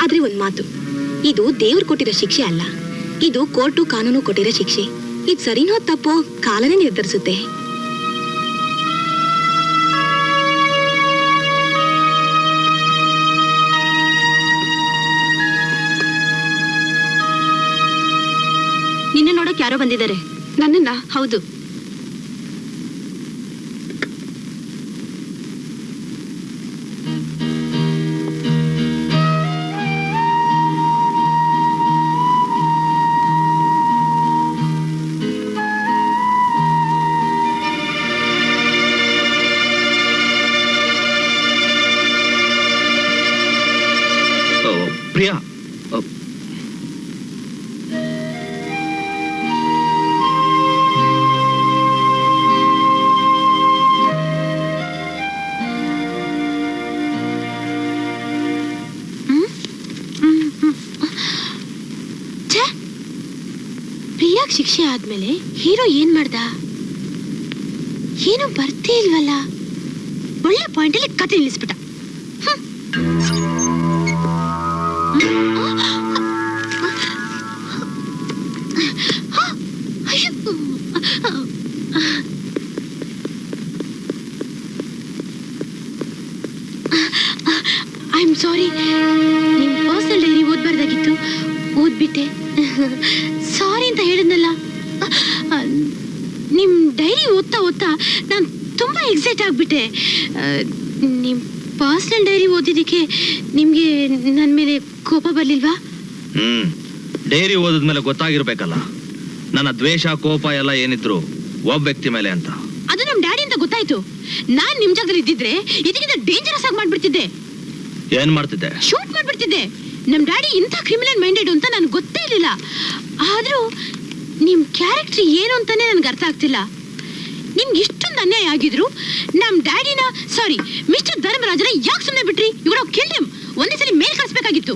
ಆದ್ರೆ ಒಂದ್ ಮಾತು, ಇದು ದೇವ್ರು ಕೊಟ್ಟಿರೋ ಶಿಕ್ಷೆ ಅಲ್ಲ. ಇದು ಕೋರ್ಟು ಕಾನೂನು ಕೊಟ್ಟಿರೋ ಶಿಕ್ಷೆ. ಇದು ಸರಿನೋ ತಪ್ಪೋ ಕಾಲನೇ ನಿರ್ಧರಿಸುತ್ತೆ. ನಿನ್ನ ನೋಡಕ್ ಯಾರೋ ಬಂದಿದ್ದಾರೆ. ನನ್ನನ್ನ? ಹೌದು. ಪ್ರಿಯಾ, ಪ್ರಿಯಾಗ್ ಶಿಕ್ಷೆ ಆದ್ಮೇಲೆ ಹೀರೋ ಏನ್ ಮಾಡ್ದ? ಏನು ಬರ್ತೇ ಇಲ್ವಲ್ಲ. ಒಳ್ಳೆ ಪಾಯಿಂಟ್ ಅಲ್ಲಿ ಕತೆ ನಿಲ್ಲಿಸ್ಬಿಟ್ಟ. ಐ ಆಮ್ ಸಾರಿ. ನಿಮ್ ಪರ್ಸನಲ್ ಡೈರಿ ಓದ್ಬಾರ್ದಾಗಿತ್ತು, ಓದ್ಬಿಟ್ಟೆ. ಸಾರಿ ಅಂತ ಹೇಳಿದ್ನಲ್ಲ. ನಿಮ್ ಡೈರಿ ಓದ್ತಾ ಓದ್ತಾ ನಾನು ತುಂಬಾ ಎಕ್ಸೈಟ್ ಆಗ್ಬಿಟ್ಟೆ. ನಿಮ್ ಪರ್ಸನಲ್ ಡೈರಿ ಓದಿದ್ದಕ್ಕೆ ನಿಮ್ಗೆ ನನ್ ಮೇಲೆ ಕೋಪ ಬರ್ಲಿಲ್ವಾ? ಡೈರಿ ಓದಿದ್ಮೇಲೆ ಗೊತ್ತಾಗಿರ್ಬೇಕಲ್ಲ ನನ್ನ ದ್ವೇಷ ಕೋಪ ಎಲ್ಲ ಏನಿದ್ರು ಒಬ್ಬ ವ್ಯಕ್ತಿ ಮೇಲೆ ಅಂತ. ಅದು ನಮ್ ಡ್ಯಾಡಿ ಅಂತ ಗೊತ್ತಾಯ್ತು. ಒಳ್ಳೇದಾಯ್ತು. ನಾನ್ ನಿಮ್ ಜಾಗದಲ್ಲಿ ಇದ್ದಿದ್ರೆ ಇದಕ್ಕಿಂತ ಡೇಂಜರಸ್ ಆಗಿ ಮಾಡ್ಬಿಡ್ತಿದ್ದೆ. ಏನ್ ಮಾಡ್ತಿದ್ದೆ? ಶೂಟ್ ಮಾಡ್ಬಿಡ್ತಿದ್ದೆ. ನಮ್ ಡ್ಯಾಡಿ ಇಂಥ ಕ್ರಿಮಿನಲ್ ಮೈಂಡೆಡ್ ಅಂತ ನನ್ಗೆ ಗೊತ್ತೇ ಇರ್ಲಿಲ್ಲ. ಆದ್ರೂ ನಿಮ್ ಕ್ಯಾರೆಕ್ಟರ್ ಏನು ಅಂತಾನೆ ನನ್ಗೆ ಅರ್ಥ ಆಗ್ತಿಲ್ಲ. ನಿಮ್ಗೆ ಇಷ್ಟೊಂದು ಅನ್ಯಾಯ ಆಗಿದ್ರು ನಮ್ ಡ್ಯಾಡಿನ ಸಾರಿ ಮಿಸ್ಟರ್ ಧರ್ಮರಾಜನ ಯಾಕೆ ಸುಮ್ಮನೆ ಬಿಟ್ರಿ? ಇವ್ರು ಕಿಲ್ಡ್ ಹಿಮ್. ಒಂದೇ ಸಲ ಮೇಲ್ ಕಳಿಸ್ಬೇಕಾಗಿತ್ತು.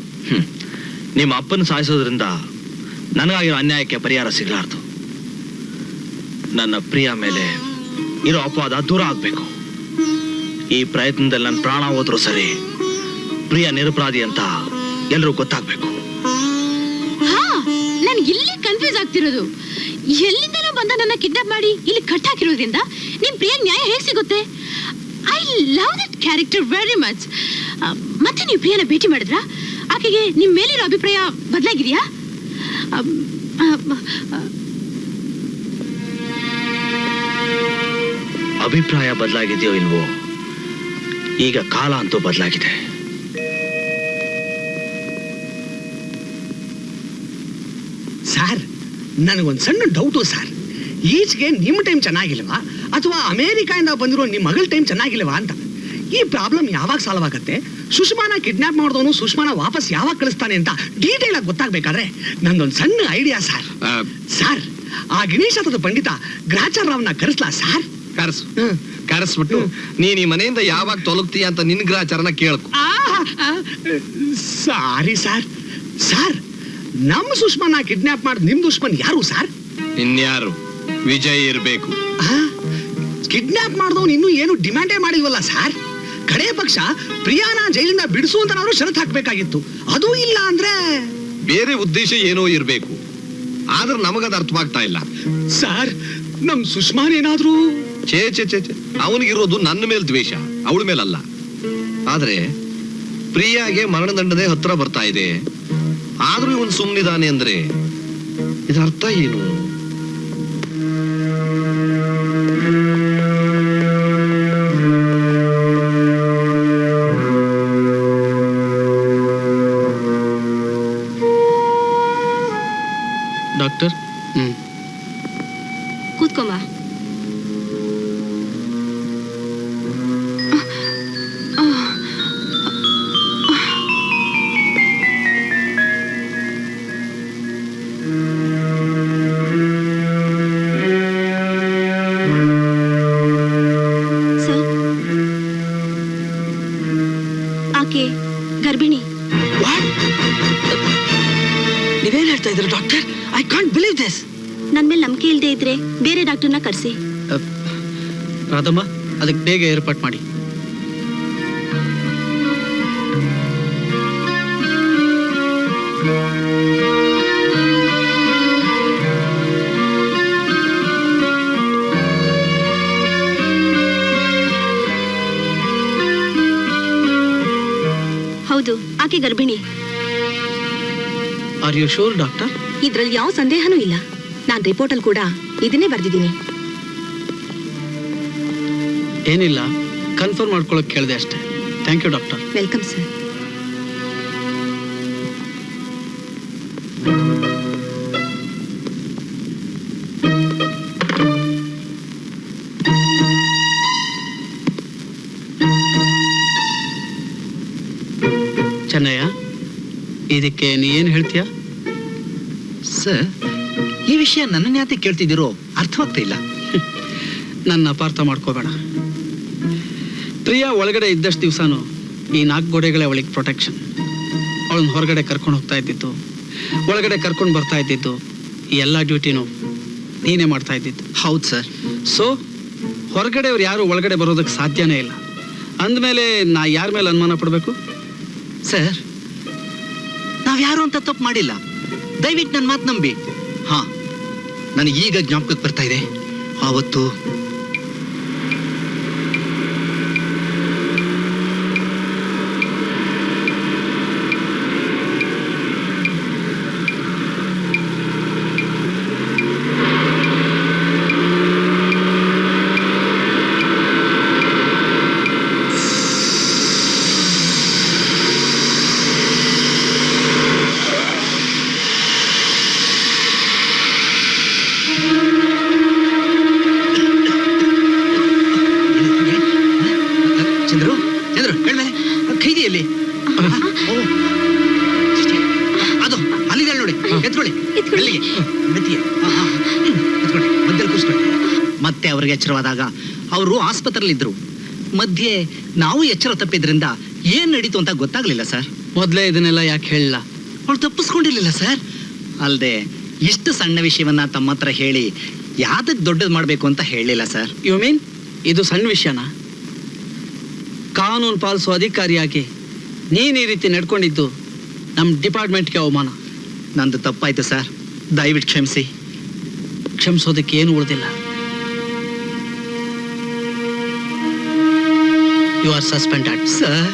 ನಿಮ್ಮ ಅಪ್ಪನ ಸಾಯಿಸೋದ್ರಿಂದ ನನಗಾಗಿರೋ ಅನ್ಯಾಯಕ್ಕೆ ಪರಿಹಾರ ಸಿಗ್ಲಾರ್ದು. ನನ್ನ ಪ್ರಿಯ ಮೇಲೆ ಇರೋ ಅಪವಾದ ದೂರ ಆಗ್ಬೇಕು. ಈ ಪ್ರಯತ್ನದಲ್ಲಿ ನನ್ನ ಪ್ರಾಣ ಹೋದ್ರೂ ಸರಿ, ಪ್ರಿಯ ನಿರಪರಾಧಿ ಅಂತ ಎಲ್ರೂ ಗೊತ್ತಾಗ್ಬೇಕು. ಹಾ, ನನ್ಗೆ ಇಲ್ಲೇ ಕನ್ಫ್ಯೂಸ್ ಆಗ್ತಿರೋದು. ಎಲ್ಲಿಂದಲೂ ಬಂದ ನನ್ನ ಕಿಡ್ನಾಪ್ ಮಾಡಿ ಇಲ್ಲಿ ಕಟ್ ಹಾಕಿರೋದ್ರಿಂದ ನಿಮ್ ಪ್ರಿಯ ನ್ಯಾಯ ಹೇಗೆ ಸಿಗುತ್ತೆ? I love that character very much. ಮತ್ತೆ ನೀವು ಪ್ರಿಯನ ಭೇಟಿ ಮಾಡಿದ್ರಾ? ಆಕೆಗೆ ನಿಮ್ ಮೇಲಿರೋ ಅಭಿಪ್ರಾಯ ಬದಲಾಗಿದೆಯಾ? ಅಭಿಪ್ರಾಯ ಬದಲಾಗಿದೆಯೋ ಇಲ್ವೋ, ಈಗ ಕಾಲ ಅಂತೂ ಬದಲಾಗಿದೆ. ಸರ್, ನನಗೊಂದು ಸಣ್ಣ ಡೌಟು ಸರ್. ಈಚೆಗೆ ನಿಮ್ಮ ಟೈಮ್ ಚೆನ್ನಾಗಿಲ್ವಾ ಅಥವಾ ಅಮೇರಿಕಾಯಿಂದ ಬಂದಿರೋ ನಿಮ್ಮ ಮಗಳ ಟೈಮ್ ಚೆನ್ನಾಗಿಲ್ವಾ ಅಂತ. ಈ ಪ್ರಾಬ್ಲಮ್ ಯಾವಾಗ ಸಾಲ್ವ್ ಆಗತ್ತೆ? ಸುಷ್ಮಾನ ಕಿಡ್ನಾಪ್ ಮಾಡಿದವನು ಸುಷ್ಮಾನ ವಾಪಸ್ ಯಾವಾಗ ಕಳಿಸ್ತಾನೆ ಅಂತ ಡೀಟೇಲ್ ಆಗಿ ಗೊತ್ತಾಗ್ಬೇಕಾದ್ರೆ ನಂದೊಂದು ಸಣ್ಣ ಐಡಿಯಾ ಸರ್. ಸರ್, ಆ ಗಣೇಶದ ಪಂಡಿತ ಗ್ರಾಚಾರ್ ರಾವ್ನ ಕರೆಸ್ಲಾ ಸರ್? ಕರೆಸ್ಬಿಟ್ಟು ನೀನ್ ಈ ಮನೆಯಿಂದ ಯಾವಾಗ ತೊಲಗ್ತೀಯ ಅಂತ ನಿನ್ ಗ್ರಾಚಾರನ ಕೇಳ್ಕೊ. Sorry sir. ಸರ್, ನಮ್ಮ ಸುಷ್ಮಾನ ಕಿಡ್ನಾಪ್ ಮಾಡಿದ ನಿಮ್ ದುಶ್ಮನ್ ಯಾರು ಸರ್? ಇನ್ಯಾರು? ವಿಜಯ್ ಇರ್ಬೇಕು. ಕಿಡ್ನಾಪ್ ಮಾಡಿದವನು ಇನ್ನೂ ಏನು ಡಿಮ್ಯಾಂಡೇ ಮಾಡಿಲ್ವಲ್ಲ ಸರ್. ಕಡೆ ಪಕ್ಷ ಪ್ರಿಯಾನ ಜೈಲಿಂದ ಬಿಡಿಸು ಅಂತ ನಾವು ಷರತ್ತು ಹಾಕ್ಬೇಕಾಗಿತ್ತು. ಅದು ಇಲ್ಲ ಅಂದ್ರೆ ಬೇರೆ ಉದ್ದೇಶ ಏನೋ ಇರ್ಬೇಕು. ಆದ್ರೆ ನಮಗದ ಅರ್ಥವಾಗ್ತಾ ಇಲ್ಲ ಸರ್. ನಮ್ ಸುಷ್ಮಾನ್ ಏನಾದ್ರೂ ಛೇ ಛೇ ಛೇ ಛೇ, ಅವನಿಗಿರೋದು ನನ್ನ ಮೇಲೆ ದ್ವೇಷ, ಅವಳ ಮೇಲಲ್ಲ. ಆದ್ರೆ ಪ್ರಿಯಾಗೆ ಮರಣದಂಡನೆ ಹತ್ರ ಬರ್ತಾ ಇದೆ. ಆದ್ರೂ ಇವನ್ ಸುಮ್ಮನಿದಾನೆ ಅಂದ್ರೆ ಇದರ ಅರ್ಥ ಏನು? ಡಾಕ್ಟರ್, ಕೂತ್ಕೊಂಬ. ಸರ್, ಆಕೆ ಗರ್ಭಿಣಿ. ನೀವೇನ್ ಹೇಳ್ತಾ ಇದ್ದೀರಾ doctor? I can't believe this. ನನ್ ಮೇಲೆ ನಂಬಿಕೆ ಇಲ್ಲದೆ ಇದ್ರೆ ಬೇರೆ ಡಾಕ್ಟರ್ನ ಕರೆಸಿ. ರಾಧಮ್ಮ, ಅದಕ್ಕೆ ಬೇಗ ಏರ್ಪಾಟ್ ಮಾಡಿ. ಹೌದು, ಆಕೆ ಗರ್ಭಿಣಿ. Are you sure doctor? ಇದ್ರಲ್ಲಿ ಯಾವ ಸಂದೇಹನೂ ಇಲ್ಲ. ನಾನ್ ರಿಪೋರ್ಟ್ ಅಲ್ಲಿ ಕೂಡ ಇದನ್ನೇ ಬರ್ದಿದ್ದೀನಿ. ಏನಿಲ್ಲ, ಕನ್ಫರ್ಮ್ ಮಾಡ್ಕೊಳಕ್ ಕೇಳಿದೆ ಅಷ್ಟೇ. Thank you doctor. Welcome sir. Chennayya, ಇದಕ್ಕೆ ನೀ ಏನ್ ಹೇಳ್ತೀಯ? ಸರ್, ಈ ವಿಷಯ ನನ್ನನ್ನು ಯಾಕೆ ಕೇಳ್ತಿದ್ದೀರೋ ಅರ್ಥವಾಗ್ತಾ ಇಲ್ಲ. ನನ್ನ ಅಪಾರ್ಥ ಮಾಡ್ಕೋಬೇಡ. ಪ್ರಿಯಾ ಒಳಗಡೆ ಇದ್ದಷ್ಟು ದಿವಸನೂ ಈ 4 ಗೋಡೆಗಳೇ ಅವಳಿಗೆ ಪ್ರೊಟೆಕ್ಷನ್. ಅವಳನ್ನ ಹೊರಗಡೆ ಕರ್ಕೊಂಡು ಹೋಗ್ತಾ ಇದ್ದಿದ್ದು, ಒಳಗಡೆ ಕರ್ಕೊಂಡು ಬರ್ತಾ ಇದ್ದಿದ್ದು, ಈ ಎಲ್ಲ ಡ್ಯೂಟಿನೂ ನೀನೇ ಮಾಡ್ತಾ ಇದ್ದಿದ್ದು. ಹೌದು ಸರ್. ಸೊ ಹೊರಗಡೆ ಅವ್ರು ಯಾರು ಒಳಗಡೆ ಬರೋದಕ್ಕೆ ಸಾಧ್ಯನೇ ಇಲ್ಲ. ಅಂದಮೇಲೆ ನಾ ಯಾರ ಮೇಲೆ ಅನುಮಾನ ಪಡಬೇಕು? ಸರ್, ನಾವ್ಯಾರು ಅಂತ ತಪ್ಪು ಮಾಡಿಲ್ಲ. ದಯವಿಟ್ಟು ನನ್ನ ಮಾತು ನಂಬಿ. ಹಾ, ನನಗೆ ಈಗ ಜ್ಞಾಪಕಕ್ಕೆ ಬರ್ತಾ ಇದೆ. ಆವತ್ತು ಎತ್ಕೊಳ್ಳಿ ಎತ್ಕೊಳ್ಳಿ. ಮೆಲ್ಲಿಗೆ. ಮೆತ್ತಿಗೆ. ಎತ್ಕೊಳ್ಳಿ ಮಧ್ಯದಲ್ಲಿ ಕೂರಿಸ್ಕೊಳ್ಳಿ. ಮತ್ತೆ ಅವ್ರಿಗೆ ಎಚ್ಚರವಾದಾಗ ಅವರು ಆಸ್ಪತ್ರೆಯಲ್ಲಿದ್ದರು. ಮಧ್ಯೆ ನಾವು ಎಚ್ಚರ ತಪ್ಪಿದ್ರಿಂದ ಏನ್ ನಡೀತು ಅಂತ ಗೊತ್ತಾಗ್ಲಿಲ್ಲ ಸರ್. ಮೊದಲೇ ಇದನ್ನೆಲ್ಲ ಯಾಕೆ ಹೇಳಲ್ಲ? ಅವಳು ತಪ್ಪಿಸ್ಕೊಂಡಿರ್ಲಿಲ್ಲ ಸರ್. ಅಲ್ಲದೆ ಇಷ್ಟು ಸಣ್ಣ ವಿಷಯವನ್ನ ತಮ್ಮ ಹತ್ರ ಹೇಳಿ ಯಾವ್ದಕ್ಕೆ ದೊಡ್ಡದು ಮಾಡಬೇಕು ಅಂತ ಹೇಳಿಲ್ಲ ಸರ್. ಯು ಮೀನ್ ಇದು ಸಣ್ಣ ವಿಷಯನಾ? ಕಾನೂನು ಪಾಲಿಸುವ ಅಧಿಕಾರಿಯಾಗಿ ನೀನು ಈ ರೀತಿ ನಡ್ಕೊಂಡಿದ್ದು ನಮ್ಮ ಡಿಪಾರ್ಟ್ಮೆಂಟ್ಗೆ ಅವಮಾನ. ನಂದು ತಪ್ಪಾಯ್ತು ಸರ್, ದಯವಿಟ್ಟು ಕ್ಷಮಿಸಿ. ಕ್ಷಮಿಸೋದಕ್ಕೆ ಏನು ಉಳಿದಿಲ್ಲ. You are suspended sir.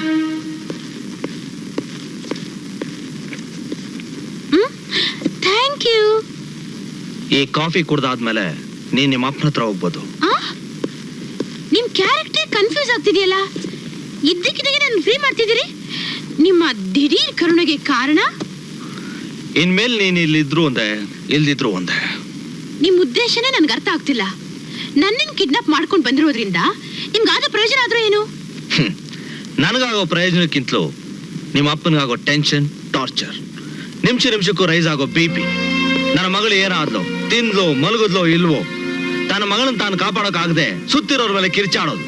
Thank you. ಈ ಕಾಫಿ ಕುಡ್ದಾದ್ಮೇಲೆ ನೀನ್ ನಿಮ್ಮ ಅಪ್ಪನ ಹತ್ರ ಹೋಗ್ಬೋದು. ನಿಮ್ ಕ್ಯಾರೆಕ್ಟರ್ ಕನ್ಫ್ಯೂಸ್ ಆಗ್ತಿದೆಯಲ್ಲ. ಇದ್ದಕ್ಕಿದ್ದಾಗೆ ನಾನು ಫ್ರೀ ಮಾಡ್ತಿದ್ದೀರಿ. ನಿಮ್ಮ ದಿಢೀರ್ ಕರುಣೆಗೆ ಕಾರಣ? ಇನ್ಮೇಲೆ ನೀನ್ ಇಲ್ಲಿದ್ರು ಒಂದೇ ಇಲ್ದಿದ್ರು ಒಂದೇ. ನಿಮ್ ಉದ್ದೇಶನೇ ನನ್ಗೆ ಅರ್ಥ ಆಗ್ತಿಲ್ಲ. ನನ್ನನ್ನು ಕಿಡ್ನಾಪ್ ಮಾಡ್ಕೊಂಡು ಬಂದಿರೋದ್ರಿಂದ ನಿಮ್ಗಾದ ಪ್ರಯೋಜನ ಆದ್ರೂ ಏನು? ನನಗಾಗೋ ಪ್ರಯೋಜನಕ್ಕಿಂತಲೂ ನಿಮ್ಮ ಅಪ್ಪನಿಗಾಗೋ ಟೆನ್ಷನ್, ಟಾರ್ಚರ್, ನಿಮಿಷಕ್ಕೂ ರೈಸ್ ಆಗೋ BP. ನನ್ನ ಮಗಳು ಏನಾದ್ಲು, ತಿಂದ್ಲು, ಮಲಗಿದ್ಲೋ ಇಲ್ವೋ, ತನ್ನ ಮಗಳನ್ನ ತಾನು ಕಾಪಾಡೋಕ್ಕಾಗದೆ ಸುತ್ತಿರೋರ್ ಮೇಲೆ ಕಿರ್ಚಾಡೋದು.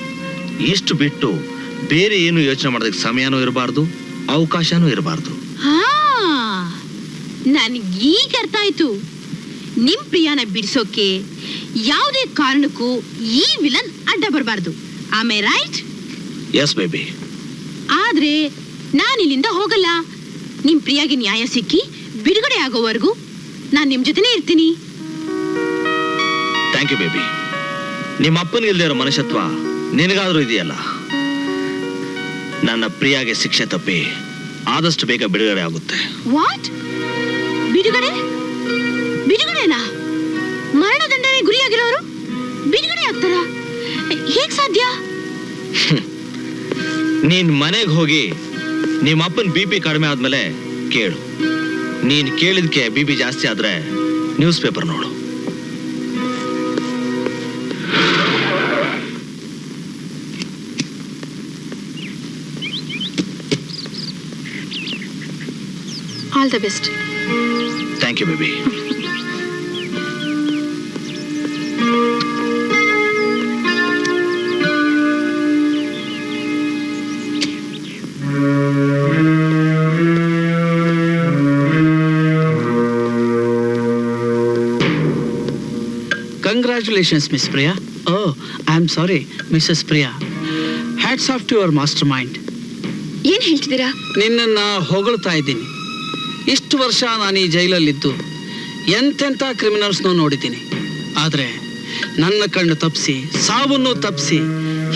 ಇಷ್ಟು ಬಿಟ್ಟು ಬೇರೆ ಏನು ಯೋಚನೆ ಮಾಡೋದಕ್ಕೆ ಸಮಯನೂ ಇರಬಾರ್ದು, ಅವಕಾಶನೂ ಇರಬಾರ್ದು. ಹಾ, ನನಗೀಗ ಅರ್ಥ ಆಯ್ತು. ನಿಮ್ ಪ್ರಿಯಾನ ಬಿಡಿಸೋಕೆ ಯಾವುದೇ ಕಾರಣಕ್ಕೂ ಈ ವಿಲನ್ ಅಡ್ಡ ಬರಬಾರ್ದು. ಆಮೇ ರೈಟ್? S baby. ಆದ್ರೆ ನಾನಿಲ್ಲಿಂದ ಹೋಗಲ್ಲ. ನಿಮ್ ಪ್ರಿಯಾಗೆ ನ್ಯಾಯ ಸಿಕ್ಕಿ ಬಿಡುಗಡೆ ಆಗೋವರೆಗೂ ನಾನ್ ನಿಮ್ ಜೊತೆನೇ ಇರ್ತೀನಿ. Thank you baby. ನಿಮ್ಮ ಅಪ್ಪನಿಗಿಲ್ದೇ ಇರೋ ಮನುಷ್ಯತ್ವ ನಿನಗಾದ್ರೂ ಇದೆಯಲ್ಲ. ನನ್ನ ಪ್ರಿಯಾಗೆ ಶಿಕ್ಷೆ ತಪ್ಪಿ ಆದಷ್ಟು ಬೇಗ ಬಿಡುಗಡೆ ಆಗುತ್ತೆ. ವಾಟ್? ಬಿಡುಗಡೆ? ಬಿಡುಗಡೆನಾ? ಮರಣದಂಡನೆ ಗುರಿಯಾಗಿರೋರು ಬಿಡುಗಡೆ ಆಗ್ತಾರ? ಹೇಗ್ ಸಾಧ್ಯ? ನೀನ್ ಮನೆಗೆ ಹೋಗಿ ನಿಮ್ಮ ಅಪ್ಪನ BP ಕಡಿಮೆ ಆದ್ಮೇಲೆ ಕೇಳು. ನೀನ್ ಕೇಳಿದ್ಕೆ BP ಜಾಸ್ತಿ ಆದ್ರೆ ನ್ಯೂಸ್ ಪೇಪರ್ ನೋಡು. All the best. Thank you baby. Congratulations miss Priya. Oh, I am sorry Mrs Priya. Hats off to your mastermind. ಏನ್ ಹೇಳ್ತಿದ್ದೀರಾ? ನಿನ್ನನ್ನ ಹೊಗಳ್ತಾ ಇದ್ದೀನಿ. ಇಷ್ಟು ವರ್ಷ ನಾನು ಈ ಜೈಲಲ್ಲಿದ್ದು ಎಂತೆಂಥ ಕ್ರಿಮಿನಲ್ಸ್ನೂ ನೋಡಿದ್ದೀನಿ. ಆದರೆ ನನ್ನ ಕಣ್ಣು ತಪ್ಪಿಸಿ, ಸಾವನ್ನು ತಪ್ಪಿಸಿ,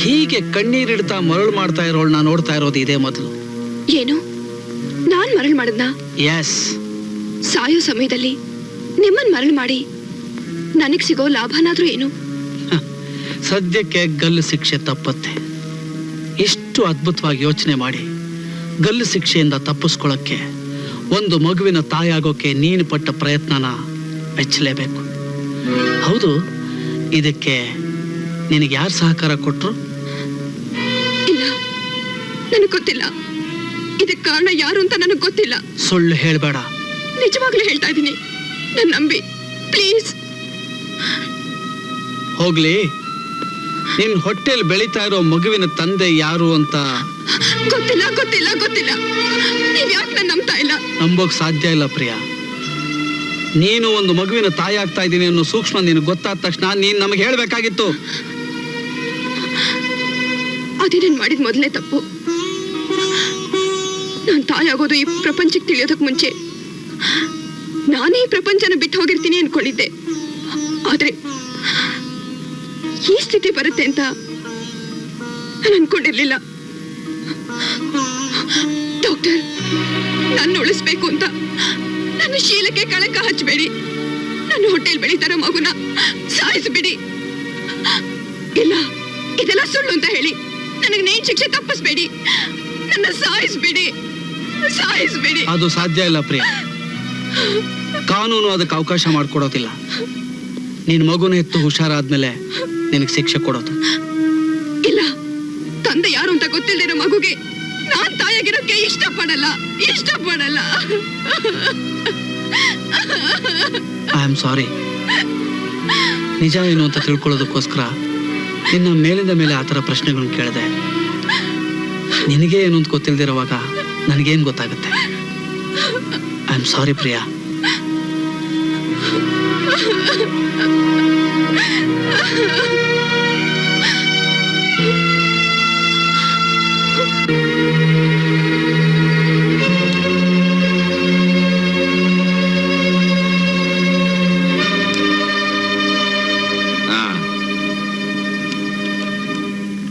ಹೀಗೆ ಕಣ್ಣೀರಿಡ್ತಾ ಮರಳು ಮಾಡ್ತಾ ಇರೋಳನ್ನ ನೋಡ್ತಾ ಇರೋದು ಇದೇ ಮೊದಲು. ಏನು? ನಾನ್ ಮರಳು ಮಾಡದ್ನ? ಎಸ್. ಸಾಯೋ ಸಮಯದಲ್ಲಿ ನಿಮ್ಮನ್ ಮರಳು ಮಾಡಿ ನನಗ್ ಸಿಗೋ ಲಾಭನಾದ್ರೂ ಏನು? ಸದ್ಯಕ್ಕೆ ಗಲ್ಲು ಶಿಕ್ಷೆ ತಪ್ಪತ್ತೆ. ಇಷ್ಟು ಅದ್ಭುತವಾಗಿ ಯೋಚನೆ ಮಾಡಿ ಗಲ್ಲು ಶಿಕ್ಷೆಯಿಂದ ತಪ್ಪಿಸ್ಕೊಳ್ಳೋಕ್ಕೆ, ಒಂದು ಮಗುವಿನ ತಾಯಾಗೋಕೆ ನೀನು ಪಟ್ಟ ಪ್ರಯತ್ನನ ಮೆಚ್ಚಲೇಬೇಕು. ಹೌದು, ಇದಕ್ಕೆ ನಿನಗೆ ಯಾರು ಸಹಕಾರ ಕೊಟ್ರು? ಇಲ್ಲ, ನನಗೆ ಗೊತ್ತಿಲ್ಲ. ಇದಕ್ಕೆ ಕಾರಣ ಯಾರು ಅಂತ ನನಗೆ ಗೊತ್ತಿಲ್ಲ. ಸುಳ್ಳು ಹೇಳ್ಬೇಡ. ನಿಜವಾಗ್ಲೂ ಹೇಳ್ತಾ ಇದ್ದೀನಿ, ನನ್ನ ನಂಬಿ ಪ್ಲೀಸ್. ಹೋಗ್ಲಿ, ನಿನ್ ಹೊಟ್ಟೆಲ್ ಬೆಳೀತಾ ಇರೋ ಮಗುವಿನ ತಂದೆ ಯಾರು ಅಂತ ಗೊತ್ತಿಲ್ಲ ಗೊತ್ತಿಲ್ಲ ಗೊತ್ತಿಲ್ಲ. ನೀವ್ ಯಾಕೆ ನನ್ನ ನಂಬ್ತಾ ಇಲ್ಲ? ನಂಬೋಕ್ ಸಾಧ್ಯ ಇಲ್ಲ ಪ್ರಿಯಾ. ನೀನು ಒಂದು ಮಗುವಿನ ತಾಯಿ ಆಗ್ತಾ ಇದ್ದೀನಿ ಅನ್ನೋ ಸೂಕ್ಷ್ಮ ನಿನಗೆ ಗೊತ್ತಾದ ತಕ್ಷಣ ನೀನ್ ನಮಗೆ ಹೇಳ್ಬೇಕಾಗಿತ್ತು. ಅದೇ ನಾನು ಮಾಡಿದ ಮೊದಲನೇ ತಪ್ಪು. ನಾನು ತಾಯಾಗೋದು ಈ ಪ್ರಪಂಚಕ್ಕೆ ತಿಳಿಯೋದಕ್ಕೆ ಮುಂಚೆ ನಾನೇ ಈ ಪ್ರಪಂಚನ ಬಿಟ್ಟು ಹೋಗಿರ್ತೀನಿ ಅನ್ಕೊಂಡಿದ್ದೆ. ಆದ್ರೆ ಈ ಸ್ಥಿತಿ ಬರುತ್ತೆ ಅಂತ ನಾನು ಅನ್ಕೊಂಡಿರ್ಲಿಲ್ಲ. ಡಾಕ್ಟರ್, ನನ್ನ ಉಳಿಸ್ಬೇಕು ಅಂತ ನನ್ನ ಶೀಲಕ್ಕೆ ಕಳಂಕ ಹಚ್ಚಬೇಡಿ. ನನ್ನ ಹೊಟ್ಟೆಲ್ ಬೆಳೀತಾರ ಮಗುನ ಸಾಯಿಸ್ಬಿಡಿ. ಇಲ್ಲ, ಇದೆಲ್ಲ ಸುಳ್ಳು ಅಂತ ಹೇಳಿ ನನಗೆ ನೇನ್ ಶಿಕ್ಷೆ ತಪ್ಪಿಸ್ಬೇಡಿ. ನನ್ನ ಸಾಯಿಸ್ಬಿಡಿ, ಸಾಯಿಸ್ಬಿಡಿ. ಅದು ಸಾಧ್ಯ ಇಲ್ಲ ಪ್ರಿಯಾ. ಕಾನೂನು ಅದಕ್ಕೆ ಅವಕಾಶ ಮಾಡಿಕೊಡೋದಿಲ್ಲ. ನಿನ್ ಮಗುನ ಎತ್ತು ಹುಷಾರಾದ್ಮೇಲೆ ನಿನಗೆ ಶಿಕ್ಷೆ ಕೊಡೋದು. ಇಲ್ಲ, ತಂದೆ ಯಾರು ಅಂತ ಗೊತ್ತಿಲ್ಲದಿರೋ ಮಗುಗೆ ನಾನ್ ತಾಯಾಗಿರೋಕೆ ಇಷ್ಟಪಡಲ್ಲ. ಐ ಆಮ್ ಸಾರಿ. ನಿಜ ಏನು ಅಂತ ತಿಳ್ಕೊಳ್ಳೋದಕ್ಕೋಸ್ಕರ ನಿನ್ನ ಮೇಲಿಂದ ಮೇಲೆ ಆ ಥರ ಪ್ರಶ್ನೆಗಳನ್ನ ಕೇಳಿದೆ. ನಿನಗೆ ಏನು ಅಂತ ಗೊತ್ತಿಲ್ದಿರುವಾಗ ನನಗೇನು ಗೊತ್ತಾಗುತ್ತೆ? I am sorry Priya.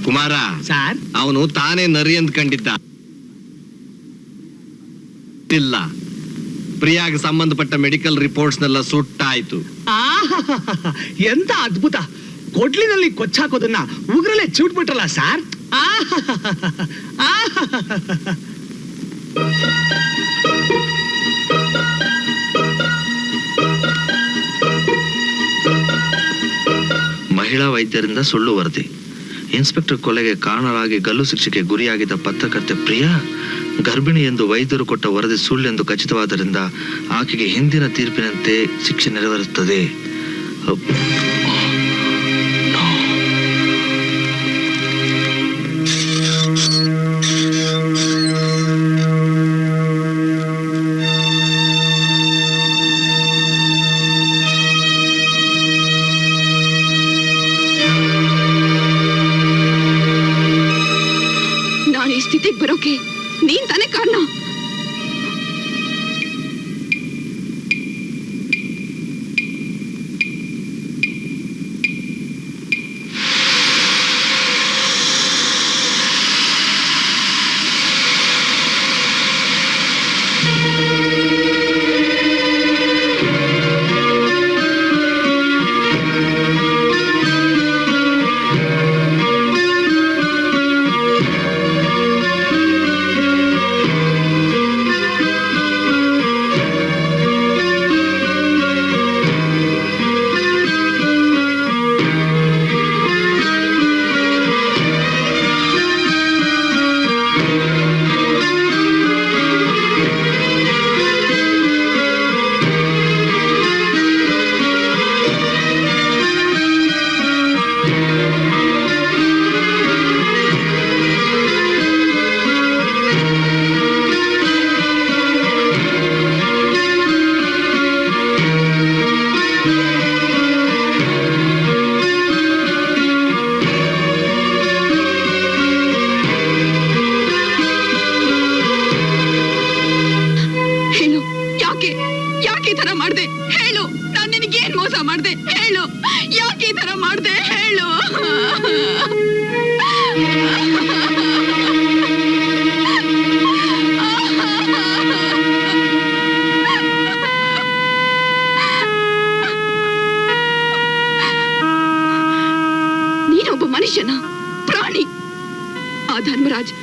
Kumara sir, ಅವನು ತಾನೇ ನರಿ ಅಂದ್ಕೊಂಡಿದ್ದ ಇಲ್ಲ. ಪ್ರಿಯಾಗೆ ಸಂಬಂಧಪಟ್ಟ ಮೆಡಿಕಲ್ ರಿಪೋರ್ಟ್ಸ್ನೆಲ್ಲ ಸುಟ್ಟಾಯ್ತು. ಎಂತ ಅದ್ಭುತ! ಕೊಡ್ಲಿನಲ್ಲಿ ಕೊಚ್ಚಾಕೋದನ್ನ ಉಗ್ರಲ್ಲೇ ಚಿಟ್ಬಿಟ್ರಲ್ಲ ಸರ್. ಮಹಿಳಾ ವೈದ್ಯರಿಂದ ಸುಳ್ಳು ವರದಿ. ಇನ್ಸ್ಪೆಕ್ಟರ್ ಕೊಲೆಗೆ ಕಾರಣರಾಗಿ ಗಲ್ಲು ಶಿಕ್ಷೆಗೆ ಗುರಿಯಾಗಿದ್ದ ಪತ್ರಕರ್ತೆ ಪ್ರಿಯಾ ಗರ್ಭಿಣಿ ಎಂದು ವೈದ್ಯರು ಕೊಟ್ಟ ವರದಿ ಸುಳ್ಳೆಂದು ಖಚಿತವಾದ್ದರಿಂದ ಆಕೆಗೆ ಹಿಂದಿನ ತೀರ್ಪಿನಂತೆ ಶಿಕ್ಷೆ ನೆರವೇರುತ್ತದೆ. ನಾನು ಈ ಸ್ಥಿತಿಗೆ ಬರೋಕೆ ನೀನ್ ತಾನೇ ಕಾರಣ. ಯಾಕೆ ಈ ತರ ಮಾಡ್ದೆ ಹೇಳು? ನಾನು ನಿನಗೇನ್ ಮೋಸ ಮಾಡ್ದೆ ಹೇಳು? ಯಾಕೆ ಈ ತರ ಮಾಡ್ದೆ ಹೇಳು? ನೀನೊಬ್ಬ ಮನುಷ್ಯನ ಪ್ರಾಣಿ. ಆ ಧರ್ಮರಾಜ್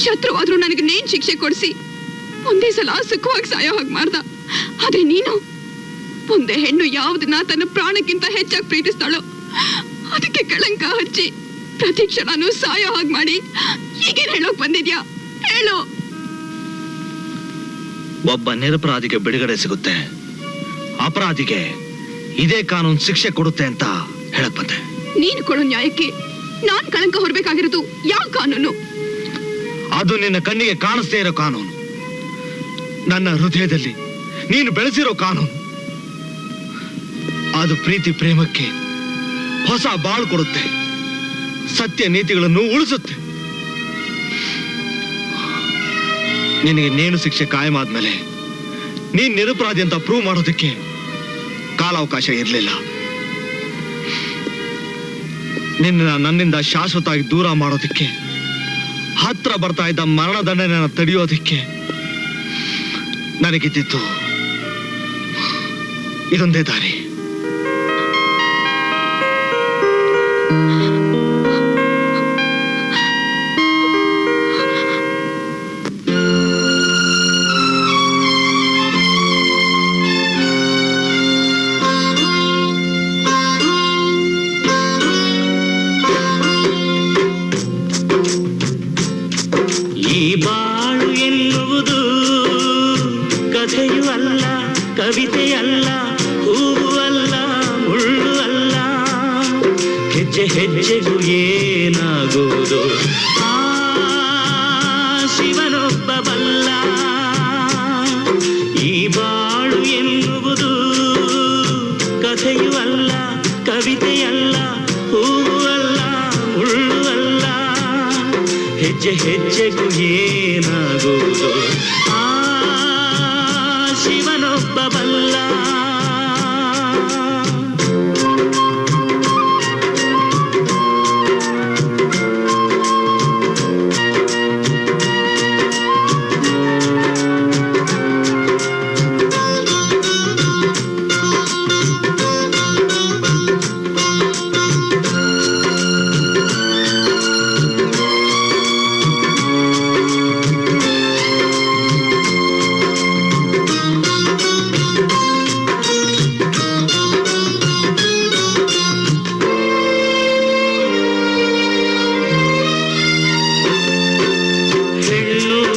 ಶತ್ರುವಾದ್ರೂ ನನಗೆ ನೇನ್ ಶಿಕ್ಷೆ ಕೊಡಿಸಿ ಒಂದೇ ಸಲ ಸುಖವಾಗಿ ಸಾಯೋ ಹಾಗೆ ಮಾಡ್ದ. ಆದ್ರೆ ನೀನು ಒಂದೇ ಹೆಣ್ಣು ಯಾವುದನ್ನ ತನ್ನ ಪ್ರಾಣಕ್ಕಿಂತ ಹೆಚ್ಚಾಗಿ ಪ್ರೀತಿಸ್ತಾಳೋ ಅದಕ್ಕೆ ಕಳಂಕ ಹಚ್ಚಿ ಪ್ರತಿ ಕ್ಷಣನೂ ಸಾಯೋ ಹಾಗೆ ಮಾಡಿ ಈಗೇನ್ ಹೇಳೋಕ್ ಬಂದಿದ್ಯಾ ಹೇಳು? ಒಬ್ಬ ನಿರಪರಾಧಿಗೆ ಬಿಡುಗಡೆ ಸಿಗುತ್ತೆ, ಅಪರಾಧಿಗೆ ಇದೇ ಕಾನೂನು ಶಿಕ್ಷೆ ಕೊಡುತ್ತೆ ಅಂತ ಹೇಳಕ್ ಬಂದೆ. ನೀನು ಕೊಡೋ ನ್ಯಾಯಕ್ಕೆ ನಾನ್ ಕಳಂಕ ಹೊರಬೇಕಾಗಿರೋದು ಯಾವ ಕಾನೂನು? ಅದು ನಿನ್ನ ಕಣ್ಣಿಗೆ ಕಾಣಿಸ್ದೇ ಇರೋ ಕಾನೂನು, ನನ್ನ ಹೃದಯದಲ್ಲಿ ನೀನು ಬೆಳೆಸಿರೋ ಕಾನೂನು. ಅದು ಪ್ರೀತಿ ಪ್ರೇಮಕ್ಕೆ ಹೊಸ ಬಾಳು ಕೊಡುತ್ತೆ, ಸತ್ಯ ನೀತಿಗಳನ್ನು ಉಳಿಸುತ್ತೆ. ನಿನಗೆ ನೇಣು ಶಿಕ್ಷೆ ಕಾಯಮಾದ್ಮೇಲೆ ನೀನ್ ನಿರಪರಾಧಿ ಅಂತ ಪ್ರೂವ್ ಮಾಡೋದಕ್ಕೆ ಕಾಲಾವಕಾಶ ಇರಲಿಲ್ಲ. ನಿನ್ನ ನನ್ನಿಂದ ಶಾಶ್ವತವಾಗಿ ದೂರ ಮಾಡೋದಕ್ಕೆ, ಹತ್ರ ಬರ್ತಾ ಇದ್ದ ಮರಣದಂಡನೆಯನ್ನು ತಡೆಯೋದಕ್ಕೆ ನನಗಿದ್ದಿತ್ತು ಇದೊಂದೇ ದಾರಿ. ಈ ಬಾಳು ಎನ್ನುವುದು ಕಥೆಯೂ ಅಲ್ಲ, ಕವಿತೆಯಲ್ಲ, ಹೂವು ಅಲ್ಲ ಮುಳ್ಳು ಅಲ್ಲ ಹೆಜ್ಜೆ ಹೆಜ್ಜೆಗೂ ಏನಾಗುವುದು ಆ ಶಿವನೊಬ್ಬ ಬಲ್ಲ ಈ ಬಾಳು ಎನ್ನುವುದು ಕಥೆಯೂ ಅಲ್ಲ ಕವಿತೆಯಲ್ಲ ಹೂವು ಅಲ್ಲ ಮುಳ್ಳು ಅಲ್ಲ ಹೆಜ್ಜೆ ಹೆಜ್ಜೆಗೂ ಏನಾಗುವುದು ಆ ಶಿವನೊಬ್ಬ ಬಲ್ಲ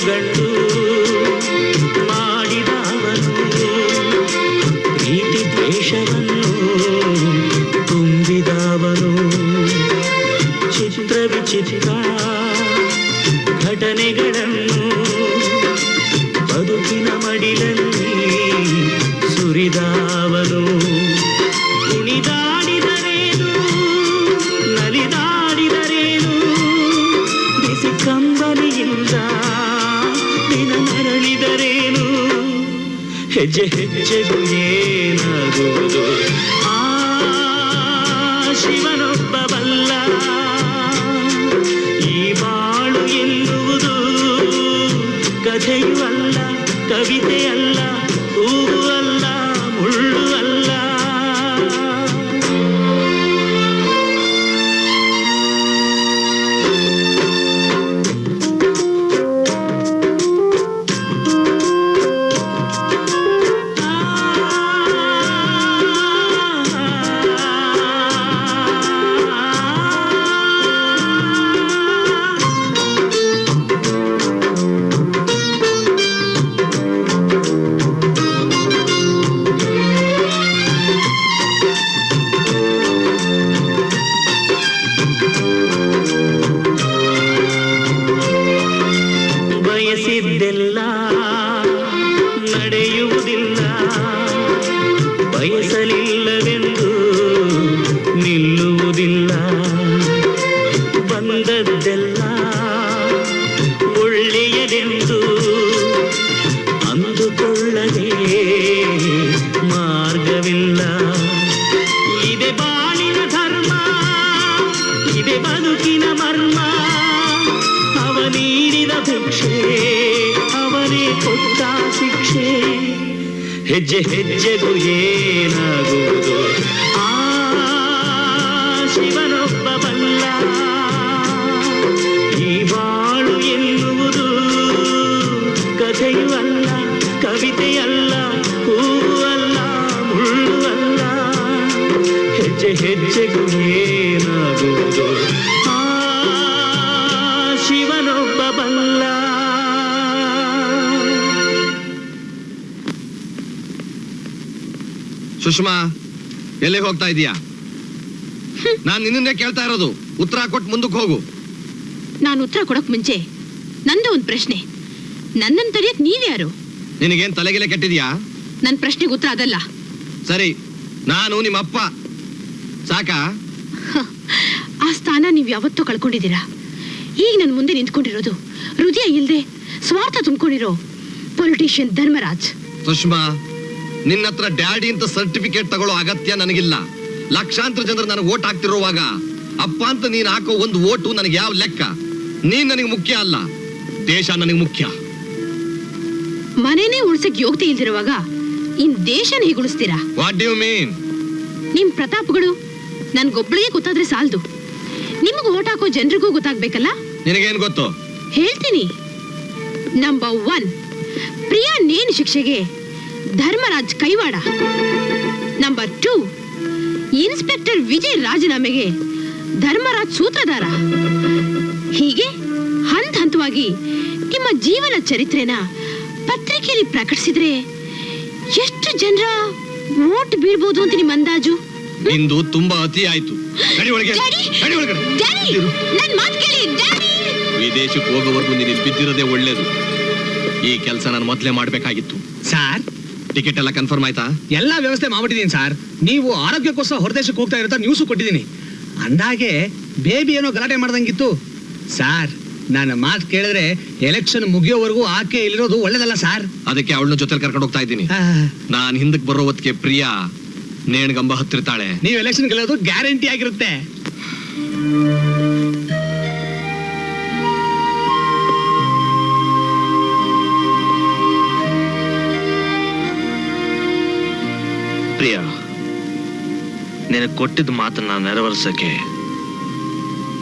ಗಂಡು ಮಾಡಿದವನು ಪ್ರೀತಿ ದ್ವೇಷವನ್ನು ತುಂಬಿದವನು ಚಿತ್ರ ವಿಚಿತ್ರ ಘಟನೆಗಳನ್ನು ಬದುಕಿನ ಮಡಿಲಲ್ಲಿ ಸುರಿದವನು ಕುಣಿದಾಡಿದರೇನು ನಲಿದಾಡಿದರೇನು ಬಿಸಿ ಕಂಬನಿಯಿಂದ ದಿನ ನರಳಿದರೇನು ಹೆಜ್ಜೆ ಹೆಜ್ಜೆಗೂ ಏನಾಗುವುದು ಆ ಶಿವನೊಬ್ಬ ಬಲ್ಲ ಈ ಬಾಳು ಎನ್ನುವುದು ಕಥೆಯೂ ಅಲ್ಲ ಕವಿತೆಯಲ್ಲ ಹೂವು ಅಲ್ಲ ಮುಳ್ಳು ಅಲ್ಲ ಬಯಸಿದ್ದೆಲ್ಲ ನಡೆಯುವುದಿಲ್ಲ ಬಯಸಲಿಲ್ಲವೆಂದು ನಿಲ್ಲುವುದಿಲ್ಲ ಬಂದದ್ದೆಲ್ಲ ಒಳ್ಳೆಯದೆಂದು ಅಂದುಕೊಳ್ಳದೆ ಮಾರ್ಗವಿಲ್ಲ ಇದೆ ಬಾಳಿನ ಧರ್ಮ ಇದೆ ಬದುಕಿನ ಮರ್ಮ ಅವ ನೀಡಿದ ಭಿಕ್ಷೆ ಅವನೇ ಕೊಟ್ಟ ಶಿಕ್ಷೆ ಹೆಜ್ಜೆ ಹೆಜ್ಜೆಗೂ ಏನಾಗುವುದು ಆ ಶಿವನೊಬ್ಬ ಬಲ್ಲ ಈ ಬಾಳು ಎನ್ನುವುದು ಕಥೆಯೂ ಅಲ್ಲ ಕವಿತೆಯಲ್ಲ ಹೂವು ಅಲ್ಲ ಮುಳ್ಳು ಅಲ್ಲ ಹೆಜ್ಜೆ ಹೆಜ್ಜೆಗೂ ಏನಾಗುವುದು ಆ ಶಿವನೊಬ್ಬ ಬಲ್ಲ ಸುಷ್ಮಾ ಎಲ್ಲಿ ಹೋಗ್ತಾ ಇದೀಯಾ? ನಾನ್ ನಿನ್ನೇ ಕೇಳ್ತಾ ಇರೋದು, ಉತ್ತರ ಕೊಟ್ಟು ಮುಂದಕ್ಕೆ ಹೋಗು. ನಾನು ಉತ್ತರ ಕೊಡಕ್ ಮುಂಚೆ ನಂದು ಒಂದ್ ಪ್ರಶ್ನೆ. ನನ್ನನ್ನು ತಡೆಯಕ್ ನೀವ್ಯಾರು? ನಿನಗೇನ್ ತಲೆಗೆಲೆ ಕೆಟ್ಟಿದ್ಯಾ? ನನ್ ಪ್ರಶ್ನೆಗೆ ಉತ್ತರ ಅದಲ್ಲ. ಸರಿ, ನಾನು ನಿಮ್ಮ ಅಪ್ಪ. ಸಾಕಾ? ಆ ಸ್ಥಾನ ನೀವ್ ಯಾವತ್ತೂ ಕಳ್ಕೊಂಡಿದ್ದೀರಾ. ಈಗ ನನ್ ಮುಂದೆ ನಿಂತ್ಕೊಂಡಿರೋದು ಹೃದಯ ಇಲ್ದೆ ಸ್ವಾರ್ಥ ತುಂಬಿಕೊಂಡಿರೋ ಪೊಲಿಟಿಷಿಯನ್ ಧರ್ಮರಾಜ್. ಸುಷ್ಮಾ, ನಿನ್ನ ಹತ್ರ ಡ್ಯಾಡಿ ಅಂತ ಸರ್ಟಿಫಿಕೇಟ್ ತಗೊಳ್ಳೋ ಅಗತ್ಯ ನನಗಿಲ್ಲ. ಲಕ್ಷಾಂತರ ಜನರು ನನಗೆ ಓಟ್ ಹಾಕ್ತಿರುವಾಗ ಅಪ್ಪ ಅಂತ ನೀನ್ ಹಾಕೋ ಒಂದು ಓಟು ನನಗೆ ಯಾವ ಲೆಕ್ಕ? ನೀನ್ ನನಗೆ ಮುಖ್ಯ ಅಲ್ಲ, ದೇಶ ನನಗೆ ಮುಖ್ಯ. ಮನೇನೆ ಉಳ್ಸಕ್ ಯೋಗ್ಯತೆ ಇಲ್ದಿರುವಾಗ ಇನ್ ದೇಶನ ಹೇಗೆ ಉಳಿಸ್ತೀರಾ? What do you mean? ನಿಮ್ ಪ್ರತಾಪ್ಗಳು ನನ್ಗೊಬ್ಳಿಗೆ ಗೊತ್ತಾದ್ರೆ ಸಾಲದು, ನಿಮಗ್ ಓಟ್ ಹಾಕೋ ಜನರಿಗೂ ಗೊತ್ತಾಗ್ಬೇಕಲ್ಲ. ನಿನಗೇನ್ ಗೊತ್ತು? ಹೇಳ್ತೀನಿ. ನಂಬರ್ 1, ಪ್ರಿಯಾ ನೇಣು ಶಿಕ್ಷೆಗೆ ಧರ್ಮರಾಜ್ ಕೈವಾಡ. ನಂಬರ್ 2, ಇನ್ಸ್ಪೆಕ್ಟರ್ ವಿಜಯ್ ರಾಜೀನಾಮೆಗೆ ಧರ್ಮರಾಜ್ ಸೂತ್ರಧಾರ. ಹೀಗೆ ಹಂತ ಹಂತವಾಗಿ ನಿಮ್ಮ ಜೀವನ ಚರಿತ್ರೆನ ಪತ್ರಿಕೆಯಲ್ಲಿ ಪ್ರಕಟಿಸಿದ್ರೆ ಎಷ್ಟು ಜನರ ವೋಟ್ ಬೀಳ್ಬೋದು ಅಂತ ನಿಮ್ ಅಂದಾಜು? ನಿಂದು ತುಂಬಾ ಅತಿ ಆಯ್ತು. ನಡಿ ಒಳಗೆ, ನಡಿ ಒಳಗಡೆ. ಡ್ಯಾಡಿ, ನನ್ ಮಾತ್ ಕೇಳಿ ಡ್ಯಾಡಿ. ವಿದೇಶಕ್ಕೆ ಹೋಗೋವರೆಗೂ ನೀನು ಇಲ್ಲಿ ಬಿದ್ದಿರೋದೇ ಒಳ್ಳೇದು. ಈ ಕೆಲಸ ನಾನು ಮೊದಲೇ ಮಾಡ್ಬೇಕಾಗಿತ್ತು. ಸಾರ್, ಟಿಕೆಟ್ ಎಲ್ಲ ಕನ್ಫರ್ಮ್ ಆಯ್ತಾ? ಎಲ್ಲಾ ವ್ಯವಸ್ಥೆ ಮಾಡ್ಬಿಟ್ಟಿದೀನಿ ಸರ್. ನೀವು ಆರೋಗ್ಯಕ್ಕೋಸ್ಕರ ಹೊರದೇಶಕ್ಕೆ ಹೋಗ್ತಾ ಇರೋ ನ್ಯೂಸು ಕೊಟ್ಟಿದ್ದೀನಿ. ಅಂದಾಗೆ ಬೇಬಿ ಏನೋ ಗಲಾಟೆ ಮಾಡ್ದಂಗಿತ್ತು ಸಾರ್. ನನ್ನ ಮಾತು ಕೇಳಿದ್ರೆ ಎಲೆಕ್ಷನ್ ಮುಗಿಯೋವರೆಗೂ ಆಕೆ ಇಲ್ಲಿರೋದು ಒಳ್ಳೇದಲ್ಲ ಸಾರ್. ಅದಕ್ಕೆ ಅವಳನ್ನ ಜೊತೆಲಿ ಕರ್ಕೊಂಡು ಹೋಗ್ತಾ ಇದ್ದೀನಿ. ನಾನ್ ಹಿಂದಕ್ಕೆ ಬರೋ ಹೊತ್ತಿಗೆ ಪ್ರಿಯಾ ನೇಣ್ಗಂಬ ಹತ್ತಿರ್ತಾಳೆ. ನೀವು ಎಲೆಕ್ಷನ್ ಗೆಲ್ಲೋದು ಗ್ಯಾರಂಟಿ ಆಗಿರುತ್ತೆ. ಪ್ರಿಯಾ, ನಿನಗೆ ಕೊಟ್ಟಿದ್ದ ಮಾತನ್ನ ನೆರವೇರಿಸಕ್ಕೆ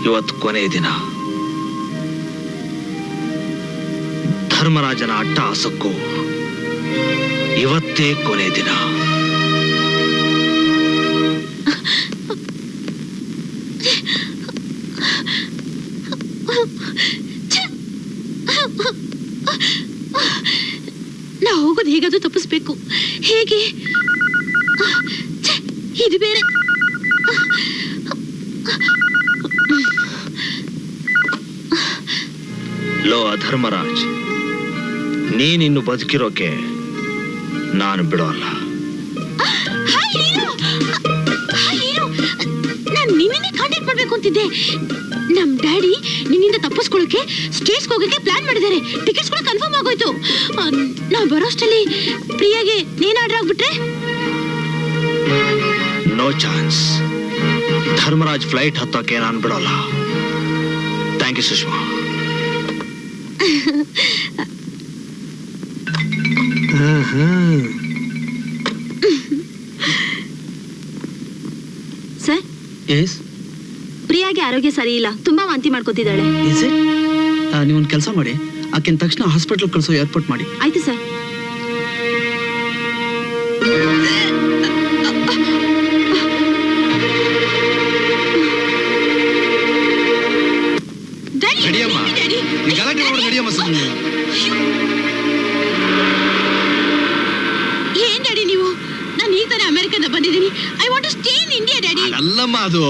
ಇವತ್ತು ಕೊನೆಯ ದಿನ. ಧರ್ಮರಾಜನ ಅಟ್ಟಹಾಸಕ್ಕೂ ಇವತ್ತೇ ಕೊನೆಯ ದಿನ. ನಾ ಹೋಗೋದು ಹೇಗಾದ್ರೂ ತಪ್ಪಿಸ್ಬೇಕು. ಹೇಗೆ? ಇದು ಬೇರೆ. ಲೋ ಅಧರ್ಮರಾಜ್, ನೀನಿನ್ನು ಬದುಕಿರೋಕೆ ನಾನು ಬಿಡೋಲ್ಲ. ನಾನು ನಿನ್ನೆ ಕಾಂಟ್ಯಾಕ್ಟ್ ಮಾಡ್ಬೇಕು ಅಂತಿದ್ದೆ. ನಮ್ ಡ್ಯಾಡಿ ನಿನ್ನಿಂದ ತಪ್ಪಿಸ್ಕೊಳ್ಳೋಕೆ ಸ್ಟೇಟ್ಸ್ಗೆ ಹೋಗೋಕೆ ಪ್ಲಾನ್ ಮಾಡಿದ್ದಾರೆ. ಟಿಕೆಟ್ಸ್ ಕೂಡ ಕನ್ಫರ್ಮ್ ಆಗೋಯ್ತು. ನಾವು ಬರೋಷ್ಟಲ್ಲಿ ಪ್ರಿಯಾಗೆ ನೇನ್ ಆರ್ಡರ್ ಆಗ್ಬಿಟ್ರೆ? No chance. ಧರ್ಮರಾಜ್ ಫ್ಲೈಟ್ ಹತ್ತೋಕೆ ನಾನು ಬಿಡೋಲ್ಲ. Thank you Sushma. Sir, yes, ಪ್ರಿಯಾಗೆ ಆರೋಗ್ಯ ಸರಿ ಇಲ್ಲ, ತುಂಬಾ ವಾಂತಿ ಮಾಡ್ಕೋತಿದ್ದಾಳೆ. Is it? ನೀವೊಂದು ಕೆಲಸ ಮಾಡಿ, ಆಕೆನ ತಕ್ಷಣ ಹಾಸ್ಪಿಟಲ್ ಕಳಿಸೋ ಏರ್ಪೋರ್ಟ್ ಮಾಡಿ. ಆಯ್ತು ಸರ್. ನಡಿಯಮ್ಮ, ಈ ಗಲಾಟೆ ಮಾಡಿ ನಡಿಯಮ್ಮ. ಸುಮ್ಮನೆ ಏನ್ ಡ್ಯಾಡಿ ನೀವು? ನಾನು ಈಗ ತಾನೇ ಅಮೆರಿಕದ ಬಂದಿದ್ದೀನಿ. I want to stay in India daddy. ಅಲ್ಲಮ್ಮ, ಅದು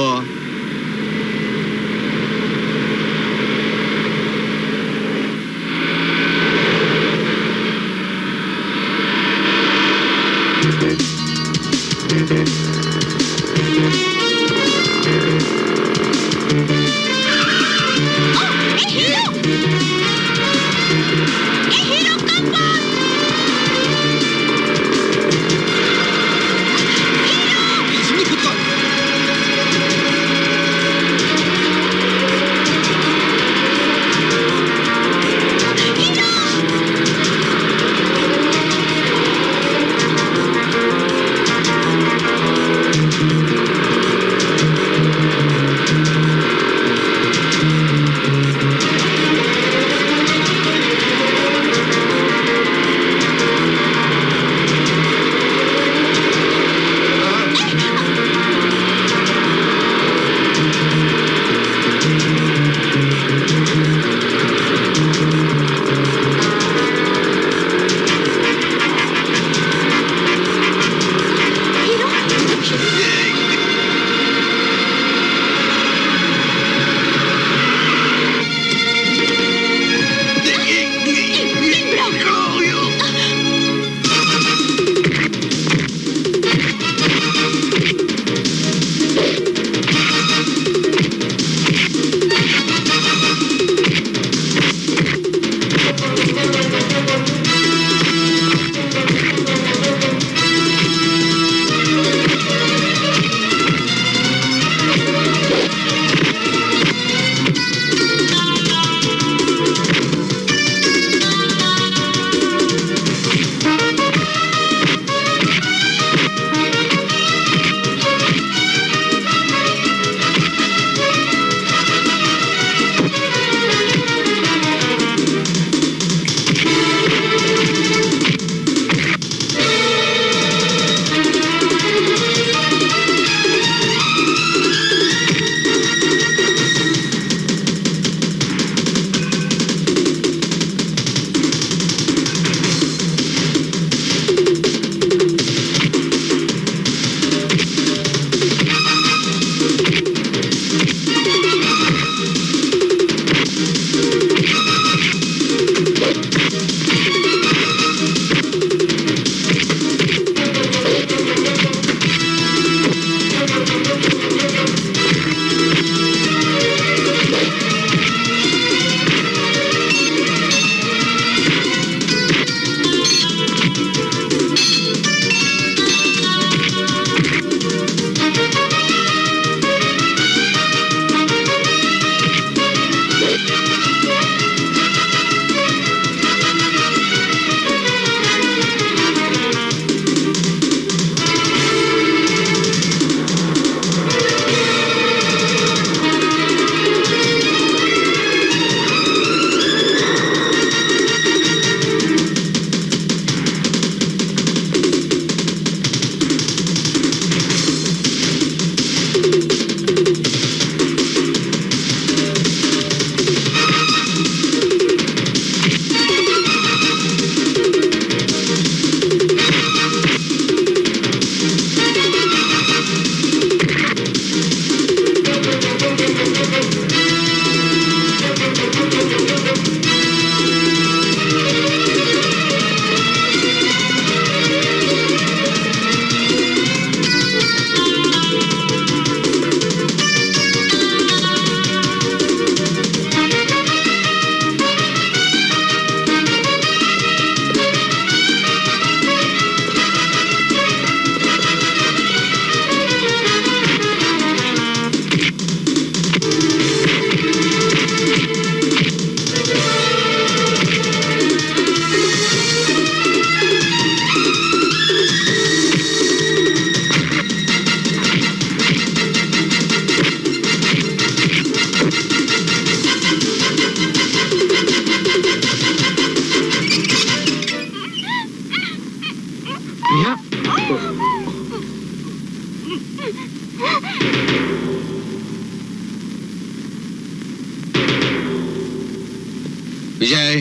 ವಿಜಯ್,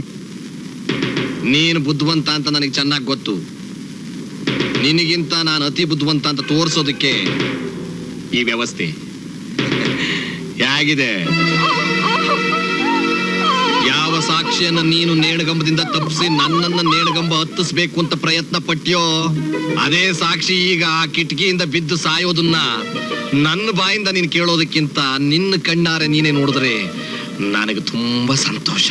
ನೀನು ಬುದ್ಧಿವಂತ ಅಂತ ನನಗೆ ಚೆನ್ನಾಗಿ ಗೊತ್ತು. ನಿನಗಿಂತ ನಾನು ಅತಿ ಬುದ್ಧಿವಂತ ಅಂತ ತೋರಿಸೋದಕ್ಕೆ ಈ ವ್ಯವಸ್ಥೆ ಹೇಗಿದೆ. ಯಾವ ಸಾಕ್ಷಿಯನ್ನ ನೀನು ನೇಣಗಂಬದಿಂದ ತಪ್ಪಿಸಿ ನನ್ನನ್ನ ನೇಣಗಂಬ ಹತ್ತಿಸ್ಬೇಕು ಅಂತ ಪ್ರಯತ್ನ ಪಟ್ಟ್ಯೋ, ಅದೇ ಸಾಕ್ಷಿ ಈಗ ಆ ಕಿಟಕಿಯಿಂದ ಬಿದ್ದು ಸಾಯೋದನ್ನ ನನ್ನ ಬಾಯಿಂದ ನೀನು ಕೇಳೋದಕ್ಕಿಂತ ನಿನ್ನ ಕಣ್ಣಾರೆ ನೀನೇ ನೋಡಿದ್ರೆ ನನಗೆ ತುಂಬಾ ಸಂತೋಷ.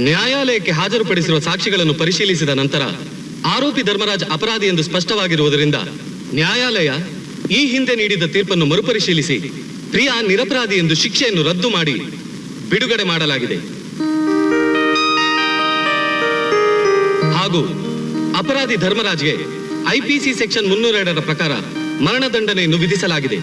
ನ್ಯಾಯಾಲಯಕ್ಕೆ ಹಾಜರುಪಡಿಸಿರುವ ಸಾಕ್ಷಿಗಳನ್ನು ಪರಿಶೀಲಿಸಿದ ನಂತರ ಆರೋಪಿ ಧರ್ಮರಾಜ್ ಅಪರಾಧಿ ಎಂದು ಸ್ಪಷ್ಟವಾಗಿರುವುದರಿಂದ ನ್ಯಾಯಾಲಯ ಈ ಹಿಂದೆ ನೀಡಿದ ತೀರ್ಪನ್ನು ಮರುಪರಿಶೀಲಿಸಿ ಪ್ರಿಯಾ ನಿರಪರಾಧಿ ಎಂದು ಶಿಕ್ಷೆಯನ್ನು ರದ್ದು ಮಾಡಿ ಬಿಡುಗಡೆ ಮಾಡಲಾಗಿದೆ. ಹಾಗೂ ಅಪರಾಧಿ ಧರ್ಮರಾಜ್ಗೆ ಐಪಿಸಿ ಸೆಕ್ಷನ್ 302 ಪ್ರಕಾರ ಮರಣದಂಡನೆಯನ್ನು ವಿಧಿಸಲಾಗಿದೆ.